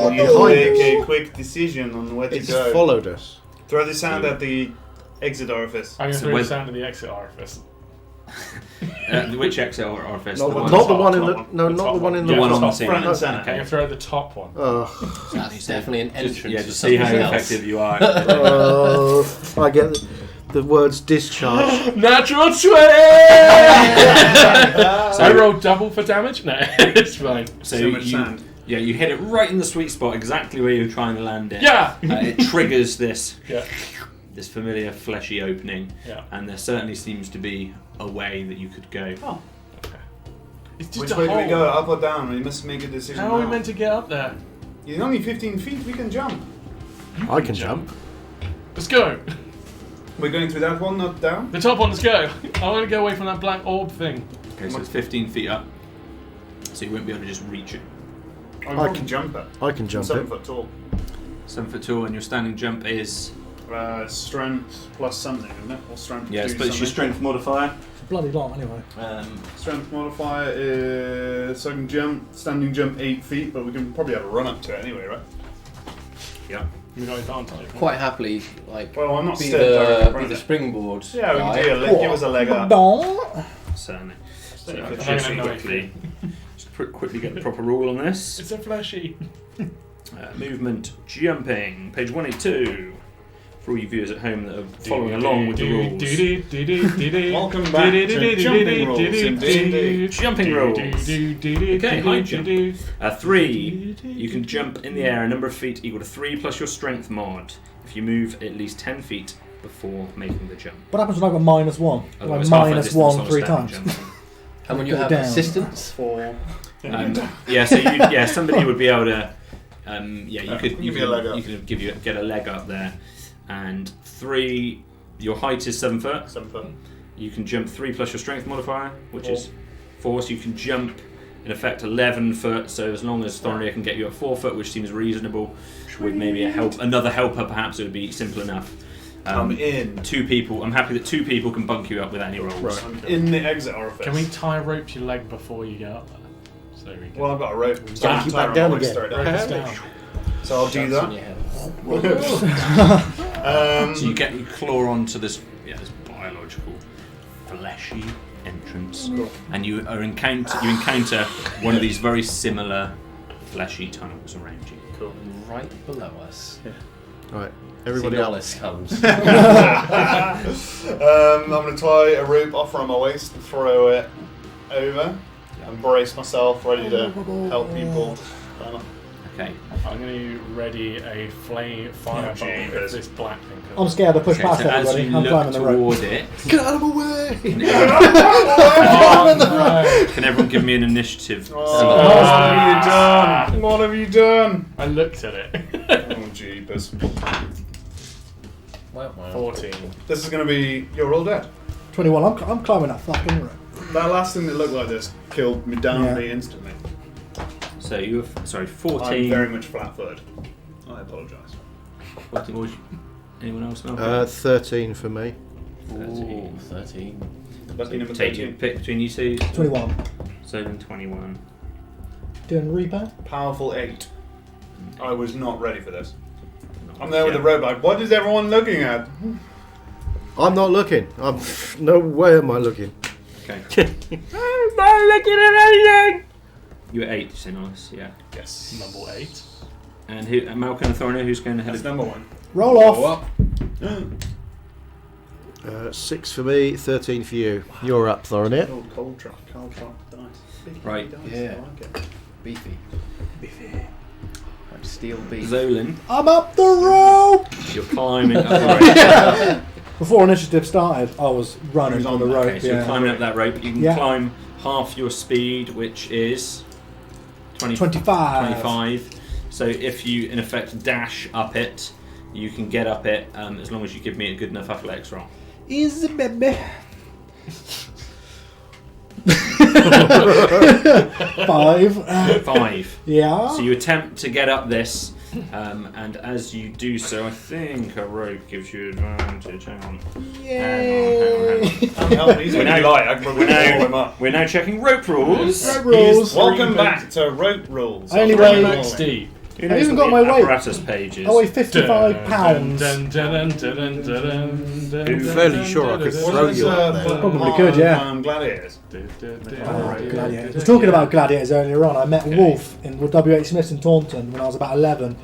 [SPEAKER 1] We
[SPEAKER 2] What
[SPEAKER 1] need to
[SPEAKER 2] behind
[SPEAKER 1] make
[SPEAKER 2] us?
[SPEAKER 1] a quick decision on where to
[SPEAKER 2] It's
[SPEAKER 1] go.
[SPEAKER 2] followed us.
[SPEAKER 1] Throw the sand at the exit orifice.
[SPEAKER 5] I'm going to
[SPEAKER 3] So
[SPEAKER 5] throw
[SPEAKER 3] when-
[SPEAKER 5] the sound in the exit orifice.
[SPEAKER 3] Which exit orifice?
[SPEAKER 1] Not
[SPEAKER 3] The
[SPEAKER 1] the
[SPEAKER 3] one-
[SPEAKER 2] Not the
[SPEAKER 1] top,
[SPEAKER 2] one in
[SPEAKER 1] top
[SPEAKER 2] the
[SPEAKER 1] one.
[SPEAKER 2] no,
[SPEAKER 5] The
[SPEAKER 2] not
[SPEAKER 5] top
[SPEAKER 2] the one
[SPEAKER 5] one.
[SPEAKER 2] in
[SPEAKER 3] the
[SPEAKER 2] the
[SPEAKER 3] one on the
[SPEAKER 1] top,
[SPEAKER 3] scene.
[SPEAKER 1] front and
[SPEAKER 3] Okay.
[SPEAKER 1] centre.
[SPEAKER 5] I'm going to throw the top one.
[SPEAKER 4] That's definitely an entrance.
[SPEAKER 3] Yeah,
[SPEAKER 4] to
[SPEAKER 3] just see how
[SPEAKER 4] something else.
[SPEAKER 3] effective you are.
[SPEAKER 2] I get the words discharge.
[SPEAKER 5] Natural 20! I rolled double for damage? No, it's fine.
[SPEAKER 1] So much sand.
[SPEAKER 3] Yeah, you hit it right in the sweet spot, exactly where you're trying to land it.
[SPEAKER 5] Yeah!
[SPEAKER 3] It triggers this
[SPEAKER 5] Yeah.
[SPEAKER 3] familiar fleshy opening,
[SPEAKER 5] Yeah.
[SPEAKER 3] and there certainly seems to be a way that you could go.
[SPEAKER 1] Oh.
[SPEAKER 5] It's just
[SPEAKER 1] Which
[SPEAKER 5] a
[SPEAKER 1] way do we
[SPEAKER 5] hole.
[SPEAKER 1] go? Up or down? We must make a decision.
[SPEAKER 5] How are we
[SPEAKER 1] now.
[SPEAKER 5] meant to get up there?
[SPEAKER 1] You're only 15 feet. We can jump.
[SPEAKER 2] I can jump.
[SPEAKER 5] Let's go.
[SPEAKER 1] We're going through that one, not down.
[SPEAKER 5] The top one, let's go. I want to go away from that black orb thing.
[SPEAKER 3] Okay, so it's 15 feet up, so you won't be able to just reach it.
[SPEAKER 1] I can jump it.
[SPEAKER 2] I can
[SPEAKER 1] I'm
[SPEAKER 2] jump
[SPEAKER 1] 7
[SPEAKER 2] it.
[SPEAKER 1] foot tall.
[SPEAKER 3] 7 foot tall, and your standing jump is
[SPEAKER 1] Strength plus something, isn't it? Or strength.
[SPEAKER 3] yeah,
[SPEAKER 1] do
[SPEAKER 3] it's your
[SPEAKER 1] something.
[SPEAKER 3] strength modifier.
[SPEAKER 6] It's bloody long anyway.
[SPEAKER 1] Strength modifier is so I can jump, standing jump 8 feet, but we can probably have a run up to it anyway, right?
[SPEAKER 3] Yeah.
[SPEAKER 5] We got advantage.
[SPEAKER 4] Quite happily, like,
[SPEAKER 1] Well, I'm not
[SPEAKER 4] be
[SPEAKER 1] stared directly in
[SPEAKER 4] the
[SPEAKER 1] front of it.
[SPEAKER 4] springboard.
[SPEAKER 1] Yeah, we
[SPEAKER 4] guy.
[SPEAKER 1] can do a leg, give us a leg up.
[SPEAKER 3] Certainly. So
[SPEAKER 1] Yeah,
[SPEAKER 3] if
[SPEAKER 1] I
[SPEAKER 3] just
[SPEAKER 5] know
[SPEAKER 3] quickly get the proper rule on this.
[SPEAKER 5] It's a fleshy.
[SPEAKER 3] Movement jumping, page 182. for all you viewers at home that are following along with the rules.
[SPEAKER 1] Welcome back to Jumping Rules in D&D.
[SPEAKER 3] Jumping rules. Okay, high jump. 3. You can jump in the air a number of feet equal to 3 plus your strength mod if you move at least 10 feet before making the jump.
[SPEAKER 6] What happens when I've got -1?
[SPEAKER 3] Otherwise,
[SPEAKER 6] Like
[SPEAKER 3] half that distance
[SPEAKER 6] -1
[SPEAKER 3] on a
[SPEAKER 6] 3
[SPEAKER 3] standing
[SPEAKER 6] times.
[SPEAKER 3] jump.
[SPEAKER 4] And when you
[SPEAKER 6] Go
[SPEAKER 4] have
[SPEAKER 6] down.
[SPEAKER 4] assistance,
[SPEAKER 3] Somebody would be able to. You could
[SPEAKER 1] give me a leg up.
[SPEAKER 3] get a leg up there, and 3. Your height is 7 foot.
[SPEAKER 1] 7 foot.
[SPEAKER 3] You can jump 3 plus your strength modifier, which is 4. So you can jump in effect 11 foot. So as long as Thornir can get you at 4 foot, which seems reasonable, with maybe another helper, perhaps it would be simple enough.
[SPEAKER 1] I'm in.
[SPEAKER 3] 2 people. I'm happy that 2 people can bunk you up with any rolls.
[SPEAKER 1] Right. I'm in the exit orifice.
[SPEAKER 5] Can we tie a rope to your leg before you get up there? So we can
[SPEAKER 1] Well, I've got a rope. So
[SPEAKER 2] Yank
[SPEAKER 1] I can
[SPEAKER 2] you
[SPEAKER 1] tie
[SPEAKER 2] back
[SPEAKER 1] around
[SPEAKER 2] down
[SPEAKER 1] my waist
[SPEAKER 2] again.
[SPEAKER 1] straight
[SPEAKER 5] rope
[SPEAKER 1] down.
[SPEAKER 5] us down.
[SPEAKER 1] So I'll do
[SPEAKER 4] That's on
[SPEAKER 1] that.
[SPEAKER 4] your head.
[SPEAKER 3] So you claw onto this biological, fleshy entrance, and you encounter one of these very similar fleshy tunnels around you.
[SPEAKER 1] Cool.
[SPEAKER 4] Right below us.
[SPEAKER 2] Right, everybody else.
[SPEAKER 4] Signalis comes.
[SPEAKER 1] I'm going to tie a rope off around my waist and throw it over and brace myself, ready to help people.
[SPEAKER 3] Okay.
[SPEAKER 5] I'm going to ready a fireball if this black thing comes.
[SPEAKER 6] I'm scared to push past
[SPEAKER 3] so as
[SPEAKER 6] everybody.
[SPEAKER 3] you
[SPEAKER 6] I'm
[SPEAKER 3] look
[SPEAKER 6] climbing the rope.
[SPEAKER 3] toward it,
[SPEAKER 2] Get out of the way!
[SPEAKER 3] can everyone give me an initiative?
[SPEAKER 1] What have you done?
[SPEAKER 5] I looked at it.
[SPEAKER 1] Oh, jeepers.
[SPEAKER 5] 14.
[SPEAKER 1] This is going to be... You're all dead.
[SPEAKER 6] 21. I'm climbing that fucking rope.
[SPEAKER 1] That last thing that looked like this killed me down me instantly.
[SPEAKER 3] So you have 14.
[SPEAKER 1] I'm very much flat-footed. I apologise.
[SPEAKER 3] 14. What was anyone else? Malcolm?
[SPEAKER 2] 13 for me.
[SPEAKER 3] 13.
[SPEAKER 4] 13.
[SPEAKER 1] Lucky number
[SPEAKER 3] Take
[SPEAKER 1] 13.
[SPEAKER 3] pick between you two.
[SPEAKER 6] 21.
[SPEAKER 3] Zolan 21.
[SPEAKER 6] Doing repo?
[SPEAKER 1] Powerful 8. I was not ready for this.
[SPEAKER 3] Not
[SPEAKER 1] I'm there with
[SPEAKER 3] yet.
[SPEAKER 1] the robot. What is everyone looking at?
[SPEAKER 2] I'm not looking. No way am I looking.
[SPEAKER 3] Okay. I'm not looking at anything! You were 8, you say nice, yeah.
[SPEAKER 1] Yes.
[SPEAKER 5] Number 8.
[SPEAKER 3] And who? Malcolm and Thornir, who's going ahead
[SPEAKER 1] That's
[SPEAKER 3] of
[SPEAKER 1] number 1.
[SPEAKER 6] Roll off.
[SPEAKER 2] 6 for me, 13 for you. You're up, Thornir.
[SPEAKER 1] Oh, cold drop. Nice. Big
[SPEAKER 3] Right.
[SPEAKER 1] dice.
[SPEAKER 4] Yeah.
[SPEAKER 1] I like it.
[SPEAKER 4] Beefy. Like steel beef.
[SPEAKER 3] Zolan,
[SPEAKER 6] I'm up the rope!
[SPEAKER 3] you're climbing up the rope.
[SPEAKER 6] Before initiative started, I was running
[SPEAKER 1] Who's
[SPEAKER 6] on
[SPEAKER 1] on
[SPEAKER 6] the
[SPEAKER 1] that?
[SPEAKER 6] rope.
[SPEAKER 3] Okay, so you're
[SPEAKER 6] Yeah.
[SPEAKER 3] climbing up that rope. You can
[SPEAKER 6] Yeah.
[SPEAKER 3] climb half your speed, which is
[SPEAKER 6] 25.
[SPEAKER 3] 25. So if you, in effect, dash up it, you can get up it as long as you give me a good enough athletics roll.
[SPEAKER 6] Easy, baby. 5.
[SPEAKER 3] 5.
[SPEAKER 6] Yeah.
[SPEAKER 3] So you attempt to get up this, and as you do so, I think a rope gives you advantage. Hang on. Hang on.
[SPEAKER 1] He's going to be light. I can probably roll him up.
[SPEAKER 3] We're now checking rope rules.
[SPEAKER 6] Rope rules.
[SPEAKER 1] Welcome back to Rope Rules.
[SPEAKER 6] I only
[SPEAKER 1] I'm
[SPEAKER 6] weigh-
[SPEAKER 1] rolling.
[SPEAKER 5] Steve.
[SPEAKER 3] Who
[SPEAKER 6] I've
[SPEAKER 3] knows
[SPEAKER 6] even
[SPEAKER 3] what
[SPEAKER 6] got
[SPEAKER 3] the
[SPEAKER 6] my weight.
[SPEAKER 3] apparatus page is?
[SPEAKER 6] I weigh 55 pounds.
[SPEAKER 2] I'm fairly sure I could throw
[SPEAKER 1] Wasn't
[SPEAKER 2] you
[SPEAKER 1] this,
[SPEAKER 2] up there.
[SPEAKER 6] Probably could, yeah.
[SPEAKER 1] Gladiators.
[SPEAKER 6] Gladiators. I was talking about gladiators earlier on. I met Wolf in W.H. Smith in Taunton when I was about 11.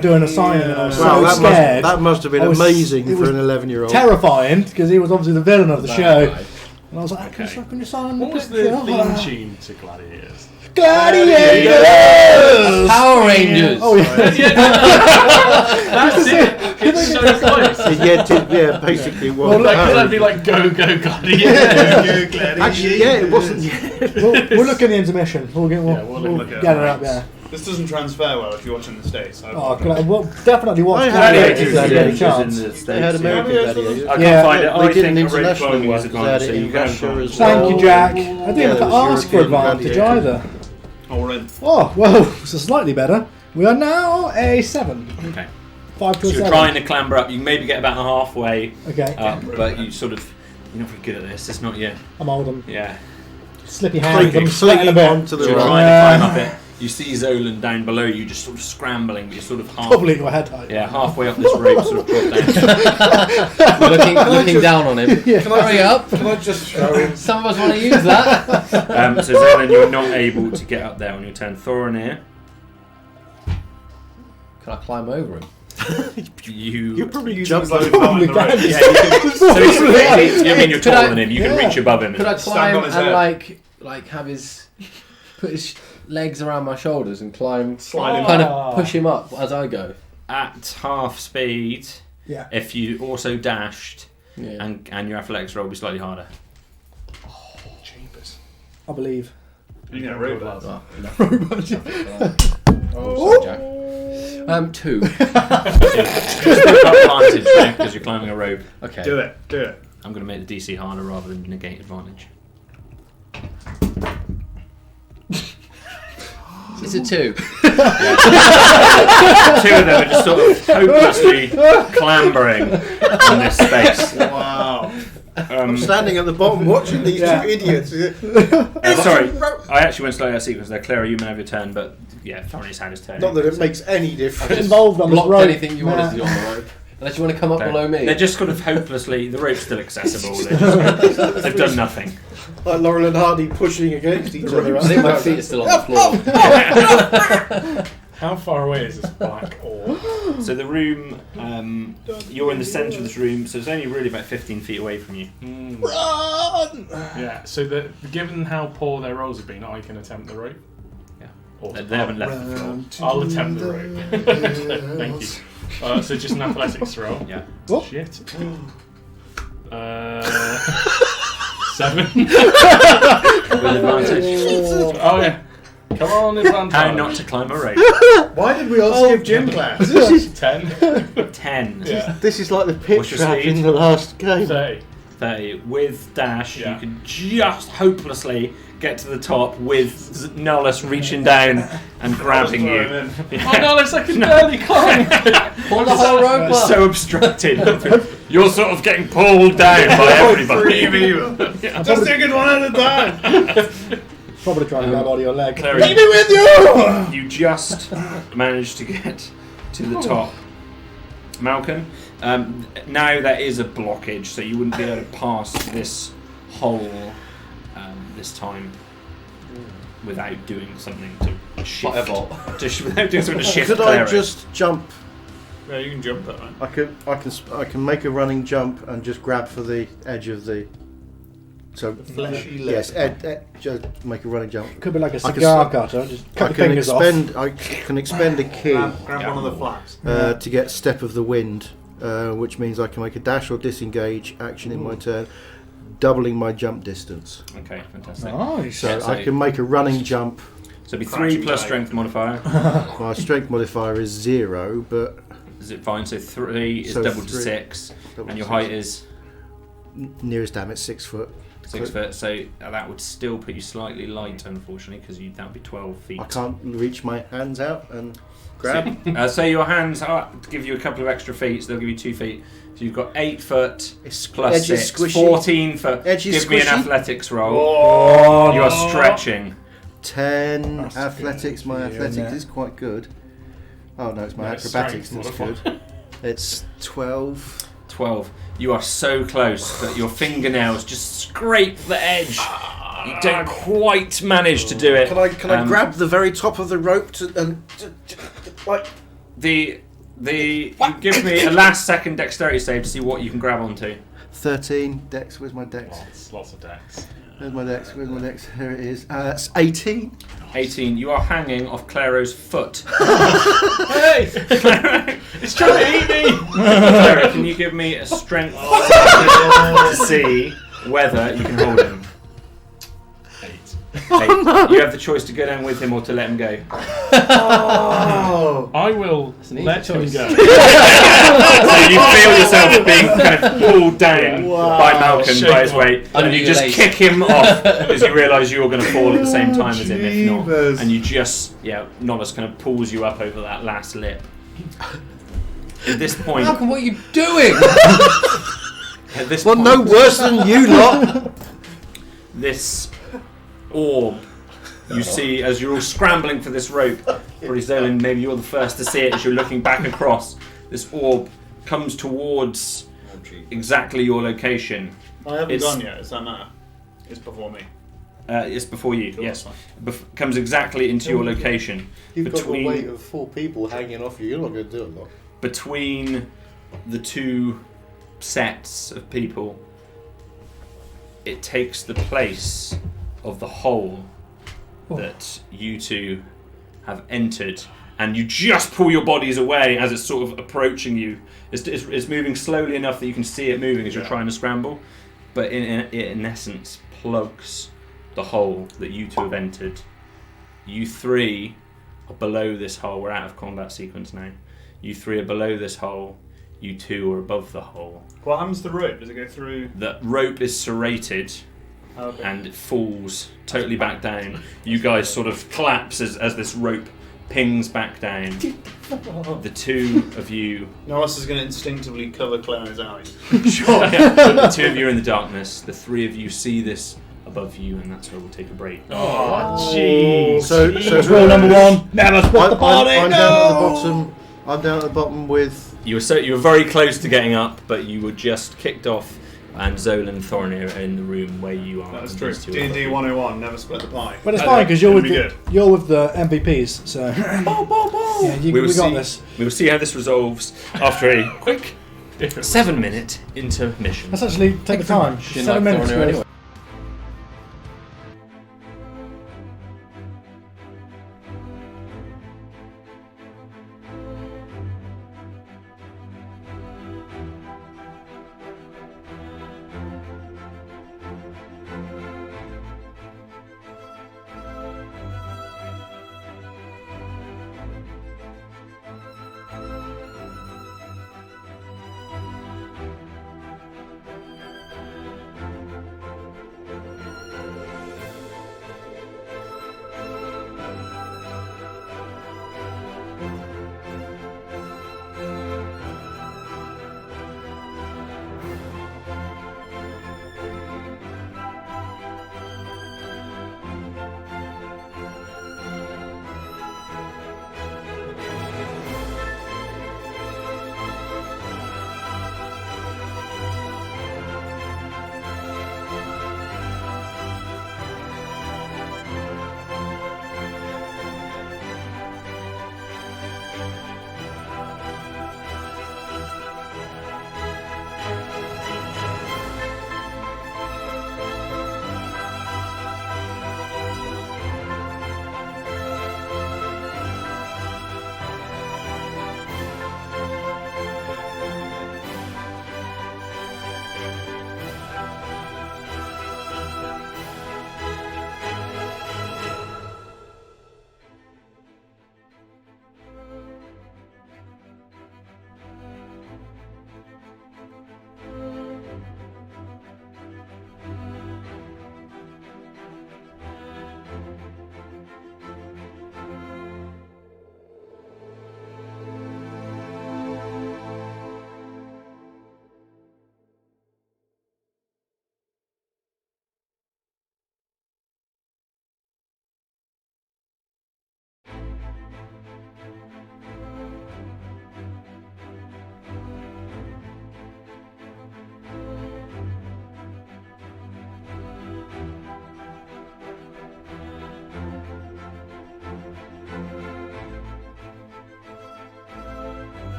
[SPEAKER 6] doing a signing and I was
[SPEAKER 2] Wow,
[SPEAKER 6] so scared.
[SPEAKER 2] that must have been
[SPEAKER 6] I was-
[SPEAKER 2] amazing
[SPEAKER 6] it
[SPEAKER 2] for
[SPEAKER 6] was
[SPEAKER 2] an 11-year-old.
[SPEAKER 6] Terrifying because he was obviously the villain of the show. And I was like,
[SPEAKER 3] Okay.
[SPEAKER 6] can you sign the
[SPEAKER 5] What was
[SPEAKER 6] picture?
[SPEAKER 5] the theme tune to Gladiators?
[SPEAKER 6] Gladiators!
[SPEAKER 4] Power Rangers!
[SPEAKER 6] Oh, yeah.
[SPEAKER 5] That's it! It's so close!
[SPEAKER 2] yeah, basically was.
[SPEAKER 6] Well, look,
[SPEAKER 5] That'd be like Go Go Gladiators!
[SPEAKER 2] Actually, yeah, it wasn't.
[SPEAKER 6] We'll look at the intermission. We'll get
[SPEAKER 1] look
[SPEAKER 6] get
[SPEAKER 1] at
[SPEAKER 6] it up there.
[SPEAKER 1] This doesn't transfer well if you're watching the States.
[SPEAKER 6] Oh, we'll definitely watch
[SPEAKER 2] I had
[SPEAKER 6] Gladiators if
[SPEAKER 2] Gladiators,
[SPEAKER 6] there's any chance.
[SPEAKER 2] They had American gladiators.
[SPEAKER 3] I can't
[SPEAKER 6] Yeah.
[SPEAKER 3] find it.
[SPEAKER 2] They
[SPEAKER 3] I
[SPEAKER 2] did
[SPEAKER 3] think
[SPEAKER 2] an
[SPEAKER 3] a rope
[SPEAKER 2] international
[SPEAKER 3] climbing
[SPEAKER 2] one
[SPEAKER 3] is
[SPEAKER 2] because they had
[SPEAKER 3] advantage, so
[SPEAKER 2] it in
[SPEAKER 3] you can
[SPEAKER 2] Russia
[SPEAKER 3] climb.
[SPEAKER 2] as well.
[SPEAKER 6] Thank you, Jack. I
[SPEAKER 2] Yeah,
[SPEAKER 6] didn't have
[SPEAKER 2] there
[SPEAKER 6] to
[SPEAKER 2] was
[SPEAKER 6] ask for
[SPEAKER 2] European
[SPEAKER 6] advantage
[SPEAKER 2] gladiators.
[SPEAKER 6] either.
[SPEAKER 1] Oh, we're in.
[SPEAKER 6] Oh, well, so slightly better. We are now a 7.
[SPEAKER 3] Okay.
[SPEAKER 6] 5 to
[SPEAKER 3] So
[SPEAKER 6] a
[SPEAKER 3] you're
[SPEAKER 6] 7.
[SPEAKER 3] trying to clamber up. You can maybe get about halfway
[SPEAKER 6] Okay,
[SPEAKER 3] up, but you sort of you're not very good at this. It's not yet.
[SPEAKER 6] I'm old. I'm
[SPEAKER 3] Yeah.
[SPEAKER 6] slippy hands. I'm
[SPEAKER 2] Clinging
[SPEAKER 6] sweating a bit.
[SPEAKER 2] on to the
[SPEAKER 3] So you're
[SPEAKER 2] right.
[SPEAKER 3] trying to climb up it. You see Zolan down below you, just sort of scrambling. But you're sort of
[SPEAKER 6] Probably your head height.
[SPEAKER 3] halfway up this rope, sort of drop down.
[SPEAKER 4] looking down on him. Hurry up!
[SPEAKER 1] Can I just show him?
[SPEAKER 4] Some of us want to use that.
[SPEAKER 3] So Zolan, you're not able to get up there on your turn. Thorinir.
[SPEAKER 4] Can I climb over him?
[SPEAKER 2] You probably
[SPEAKER 1] Use
[SPEAKER 2] jump
[SPEAKER 1] him as like a
[SPEAKER 6] Probably
[SPEAKER 1] line in the
[SPEAKER 6] can.
[SPEAKER 1] rope.
[SPEAKER 3] Yeah, you can. So it's, I mean, you're
[SPEAKER 4] Could
[SPEAKER 3] taller
[SPEAKER 4] I-
[SPEAKER 3] than him. You can
[SPEAKER 6] yeah.
[SPEAKER 3] reach above him.
[SPEAKER 4] Could I
[SPEAKER 1] Stand
[SPEAKER 4] climb
[SPEAKER 1] on his
[SPEAKER 4] and
[SPEAKER 1] head.
[SPEAKER 4] like have his put his legs around my shoulders and climb,
[SPEAKER 1] Slide him
[SPEAKER 4] kind
[SPEAKER 5] Ah.
[SPEAKER 4] of push him up as I go?
[SPEAKER 3] At half speed,
[SPEAKER 6] Yeah.
[SPEAKER 3] if you also dashed,
[SPEAKER 4] Yeah.
[SPEAKER 3] and your athletics roll will be slightly harder.
[SPEAKER 5] Jeepers.
[SPEAKER 6] I believe.
[SPEAKER 1] You can robot.
[SPEAKER 4] Oh, oh, sorry, Jack. 2.
[SPEAKER 3] Just advantage because you're climbing a rope.
[SPEAKER 4] Okay.
[SPEAKER 1] Do it. Do it.
[SPEAKER 3] I'm going to make the DC harder rather than negate advantage.
[SPEAKER 4] It's a 2.
[SPEAKER 3] Two of them are just sort of hopelessly clambering on this space.
[SPEAKER 1] Wow.
[SPEAKER 2] I'm standing at the bottom watching these
[SPEAKER 6] Yeah.
[SPEAKER 2] two idiots.
[SPEAKER 3] Sorry, I actually went slightly out of sequence there. Clara, you may have your turn, but yeah, Thorny's had his turn.
[SPEAKER 2] Not that it makes any
[SPEAKER 6] Get
[SPEAKER 2] difference.
[SPEAKER 6] involved on this
[SPEAKER 4] Blocked
[SPEAKER 6] rope.
[SPEAKER 4] anything you wanted to do on the rope. Unless you want to come up below me.
[SPEAKER 3] They're just sort of hopelessly. The rope's still accessible. They've done nothing.
[SPEAKER 2] Like Laurel and Hardy pushing against each other.
[SPEAKER 4] I think my feet are still on the floor.
[SPEAKER 5] How far away is this black orb?
[SPEAKER 3] So the room, you're in the centre of this room, so it's only really about 15 feet away from you.
[SPEAKER 6] Run!
[SPEAKER 5] Yeah, so given how poor their rolls have been, I can attempt the rope.
[SPEAKER 3] Yeah.
[SPEAKER 5] Or
[SPEAKER 3] They haven't left the floor.
[SPEAKER 5] I'll attempt the rope. Thank you. So just an athletics roll.
[SPEAKER 3] Yeah.
[SPEAKER 6] Oh.
[SPEAKER 5] Shit. 7.
[SPEAKER 3] With advantage.
[SPEAKER 5] Oh yeah. Come on, advantage.
[SPEAKER 3] How not to climb a rope.
[SPEAKER 1] Why did we all skip gym class?
[SPEAKER 5] 10.
[SPEAKER 3] 10.
[SPEAKER 5] Yeah.
[SPEAKER 2] This is like the pit
[SPEAKER 3] What's your
[SPEAKER 2] trap
[SPEAKER 3] speed?
[SPEAKER 2] in the last game.
[SPEAKER 5] 30.
[SPEAKER 3] 30. With dash,
[SPEAKER 5] Yeah.
[SPEAKER 3] you can just hopelessly get to the top with Nollis reaching down and grabbing you.
[SPEAKER 5] Oh no, it's like I can barely climb.
[SPEAKER 4] Pull the whole rope up.
[SPEAKER 3] So obstructed. You're sort of getting pulled down by everybody.
[SPEAKER 1] Just take it one at a time.
[SPEAKER 6] Probably trying to grab onto your leg.
[SPEAKER 3] Clary,
[SPEAKER 6] Take me with you!
[SPEAKER 3] you just managed to get to the top. Malcolm, now there is a blockage, so you wouldn't be able to pass this hole this time without doing something to shift.
[SPEAKER 4] Whatever.
[SPEAKER 3] Without doing something to shift.
[SPEAKER 2] Could
[SPEAKER 3] Clara.
[SPEAKER 2] I just jump?
[SPEAKER 1] Yeah, you can jump that way.
[SPEAKER 2] I can make a running jump and just grab for the edge of the. So
[SPEAKER 1] fleshy
[SPEAKER 2] yes, just make a running jump.
[SPEAKER 6] Could be like a
[SPEAKER 2] I can
[SPEAKER 6] cigar
[SPEAKER 2] s-
[SPEAKER 6] cutter. Just
[SPEAKER 2] I
[SPEAKER 6] cut the
[SPEAKER 2] can
[SPEAKER 6] fingers off.
[SPEAKER 2] expend a key
[SPEAKER 1] Grab one of the flaps.
[SPEAKER 2] to get Step of the Wind, which means I can make a dash or disengage action in my turn, doubling my jump distance.
[SPEAKER 3] Okay, fantastic.
[SPEAKER 6] Nice.
[SPEAKER 2] So
[SPEAKER 3] Yeah, so-
[SPEAKER 2] I can make a running jump.
[SPEAKER 3] So it'd be 3
[SPEAKER 1] Crouching
[SPEAKER 3] plus
[SPEAKER 1] tiger.
[SPEAKER 3] strength modifier.
[SPEAKER 2] My strength modifier is 0, but
[SPEAKER 3] Is it fine? So 3 is
[SPEAKER 2] So
[SPEAKER 3] doubled to
[SPEAKER 2] 3.
[SPEAKER 3] 6,
[SPEAKER 2] double
[SPEAKER 3] and your
[SPEAKER 2] six.
[SPEAKER 3] height is
[SPEAKER 2] Nearest damn it's 6 foot.
[SPEAKER 3] 6 foot. So that would still put you slightly light, unfortunately, because that would be 12 feet.
[SPEAKER 2] I can't reach my hands out and grab.
[SPEAKER 3] So your hands give you a couple of extra feet, so they'll give you 2 feet. So you've got 8 foot
[SPEAKER 2] It's
[SPEAKER 3] plus
[SPEAKER 2] edge is
[SPEAKER 3] 6,
[SPEAKER 2] squishy.
[SPEAKER 3] 14 foot.
[SPEAKER 2] Edge is
[SPEAKER 3] Give me an
[SPEAKER 2] squishy.
[SPEAKER 3] athletics roll.
[SPEAKER 1] Oh,
[SPEAKER 3] You are stretching.
[SPEAKER 2] 10
[SPEAKER 6] That's
[SPEAKER 2] athletics. My
[SPEAKER 6] good,
[SPEAKER 2] athletics
[SPEAKER 6] isn't it?
[SPEAKER 2] is quite good. Oh no, it's my
[SPEAKER 5] No, it's
[SPEAKER 2] acrobatics
[SPEAKER 5] strength
[SPEAKER 2] that's
[SPEAKER 5] modifier.
[SPEAKER 2] good. It's 12.
[SPEAKER 3] 12. You are so close that your fingernails just scrape the edge. You don't quite manage to do it.
[SPEAKER 2] Can I grab the very top of the rope like
[SPEAKER 3] You give me a last second dexterity save to see what you can grab onto.
[SPEAKER 2] 13 dex? Where's my dex?
[SPEAKER 5] Lots of decks.
[SPEAKER 2] Where's my dex? Where's my dex? Here it is. It's 18.
[SPEAKER 3] 18. You are hanging off Claro's foot.
[SPEAKER 5] Hey! It's trying to eat me!
[SPEAKER 3] Clara, can you give me a strength to see whether you can hold him?
[SPEAKER 5] 8.
[SPEAKER 3] 8. You have the choice to go down with him or to let him go.
[SPEAKER 2] Oh!
[SPEAKER 5] I will
[SPEAKER 4] an easy
[SPEAKER 5] let him
[SPEAKER 4] choice.
[SPEAKER 5] go.
[SPEAKER 3] So you feel yourself being kind of pulled down by Malcolm by his weight, and you just
[SPEAKER 4] Undulate.
[SPEAKER 3] kick him off as you realise you're going to fall at the same time as him, if not.
[SPEAKER 1] Jeebus.
[SPEAKER 3] And you just, Nollis kind of pulls you up over that last lip. At this point,
[SPEAKER 4] Malcolm, what are you doing?
[SPEAKER 3] at this
[SPEAKER 2] Well,
[SPEAKER 3] point,
[SPEAKER 2] no worse than you lot.
[SPEAKER 3] this orb you see as you're all scrambling for this rope. Probably Zolan, maybe you're the first to see it as you're looking back across. This orb comes towards exactly your location.
[SPEAKER 1] I haven't
[SPEAKER 3] It's-
[SPEAKER 1] gone yet. Does that matter? It's before me.
[SPEAKER 3] It's before you,
[SPEAKER 1] Cool,
[SPEAKER 3] yes.
[SPEAKER 1] that's
[SPEAKER 3] Comes exactly into your location.
[SPEAKER 2] You've got the
[SPEAKER 3] Between-
[SPEAKER 2] weight of 4 people hanging off you. You're not going to do a lot.
[SPEAKER 3] between the two sets of people, it takes the place of the hole that you two have entered, and you just pull your bodies away as it's sort of approaching you. It's moving slowly enough that you can see it moving as you're trying to scramble, but in essence plugs the hole that you two have entered. You three are below this hole. We're out of combat sequence now. You three are below this hole. You two are above the hole.
[SPEAKER 1] What happens to the rope? Does it go through?
[SPEAKER 3] The rope is serrated.
[SPEAKER 1] Okay.
[SPEAKER 3] And it falls totally back down. You guys sort of collapse as this rope pings back down. The two of you...
[SPEAKER 1] Norris is going to instinctively cover Clara's eyes.
[SPEAKER 3] Sure. The two of you are in the darkness. The three of you see this above you, and that's where we'll take a break.
[SPEAKER 5] Oh, jeez.
[SPEAKER 2] So
[SPEAKER 6] Rule number 1: never split the party.
[SPEAKER 2] I'm
[SPEAKER 6] No!
[SPEAKER 2] down at the bottom. I'm down at the bottom with.
[SPEAKER 3] You were very close to getting up, but you were just kicked off, and Zolan and Thornir are in the room where you are.
[SPEAKER 1] That's
[SPEAKER 3] and
[SPEAKER 1] true.
[SPEAKER 3] these two are
[SPEAKER 1] D&D
[SPEAKER 3] above
[SPEAKER 1] 101, never split the pie.
[SPEAKER 6] But it's fine because you're with
[SPEAKER 1] It'll be
[SPEAKER 6] you're with the MVPs, so yeah,
[SPEAKER 3] you. We
[SPEAKER 6] we
[SPEAKER 3] will
[SPEAKER 6] got
[SPEAKER 3] see.
[SPEAKER 6] this.
[SPEAKER 3] We will see how this resolves after a quick 7-minute intermission.
[SPEAKER 6] Let's actually take the time.
[SPEAKER 4] Didn't
[SPEAKER 6] 7
[SPEAKER 4] like
[SPEAKER 6] minutes.
[SPEAKER 4] Thornir
[SPEAKER 6] guys.
[SPEAKER 4] anyway.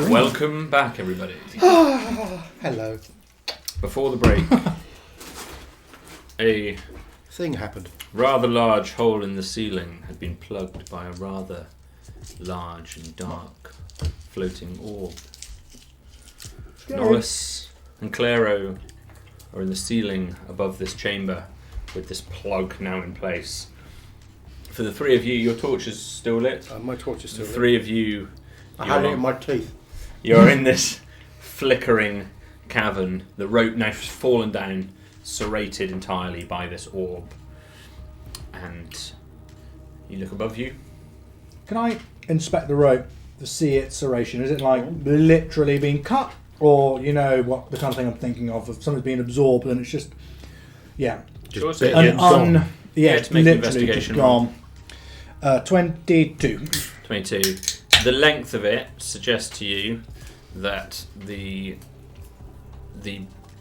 [SPEAKER 3] Welcome back, everybody.
[SPEAKER 2] Hello.
[SPEAKER 3] Before the break, a
[SPEAKER 2] Thing happened.
[SPEAKER 3] rather large hole in the ceiling had been plugged by a rather large and dark floating orb. Norris and Claro are in the ceiling above this chamber with this plug now in place. For the three of you, your torch is still lit.
[SPEAKER 2] My torch is
[SPEAKER 3] The
[SPEAKER 2] still
[SPEAKER 3] three of you,
[SPEAKER 2] I had it in my teeth.
[SPEAKER 3] you're in this flickering cavern. The rope now has fallen down, serrated entirely by this orb. And you look above you.
[SPEAKER 6] Can I inspect the rope to see its serration? Is it like literally being cut? Or, you know, what the kind of thing I'm thinking of something's being absorbed and it's just, yeah.
[SPEAKER 3] Sure,
[SPEAKER 2] bit
[SPEAKER 3] so
[SPEAKER 2] gone.
[SPEAKER 6] Yeah,
[SPEAKER 3] to
[SPEAKER 6] it's
[SPEAKER 3] make an
[SPEAKER 6] literally just
[SPEAKER 3] investigation
[SPEAKER 6] gone. 22.
[SPEAKER 3] 22. The length of it suggests to you that the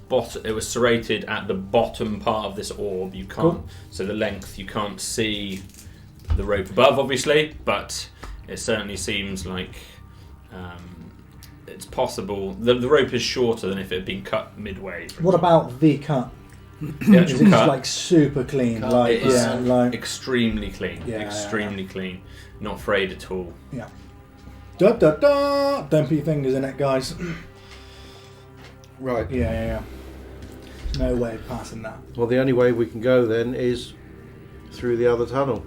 [SPEAKER 3] bottom, it was serrated at the bottom part of this orb. You can't,
[SPEAKER 6] Cool.
[SPEAKER 3] so the length, you can't see the rope above, obviously, but it certainly seems like it's possible. The rope is shorter than if it had been cut midway. for
[SPEAKER 6] What
[SPEAKER 3] example.
[SPEAKER 6] about the cut?
[SPEAKER 3] the
[SPEAKER 6] Is
[SPEAKER 3] actual
[SPEAKER 6] it just
[SPEAKER 3] cut?
[SPEAKER 6] like super clean?
[SPEAKER 4] Cut.
[SPEAKER 6] Like,
[SPEAKER 3] It is
[SPEAKER 6] yeah, like,
[SPEAKER 3] extremely clean.
[SPEAKER 6] Yeah,
[SPEAKER 3] extremely clean. Not frayed at all.
[SPEAKER 6] yeah. Da da da! Don't put your fingers in it, guys.
[SPEAKER 2] Right.
[SPEAKER 6] Yeah. No way of passing that.
[SPEAKER 2] Well, the only way we can go then is through the other tunnel,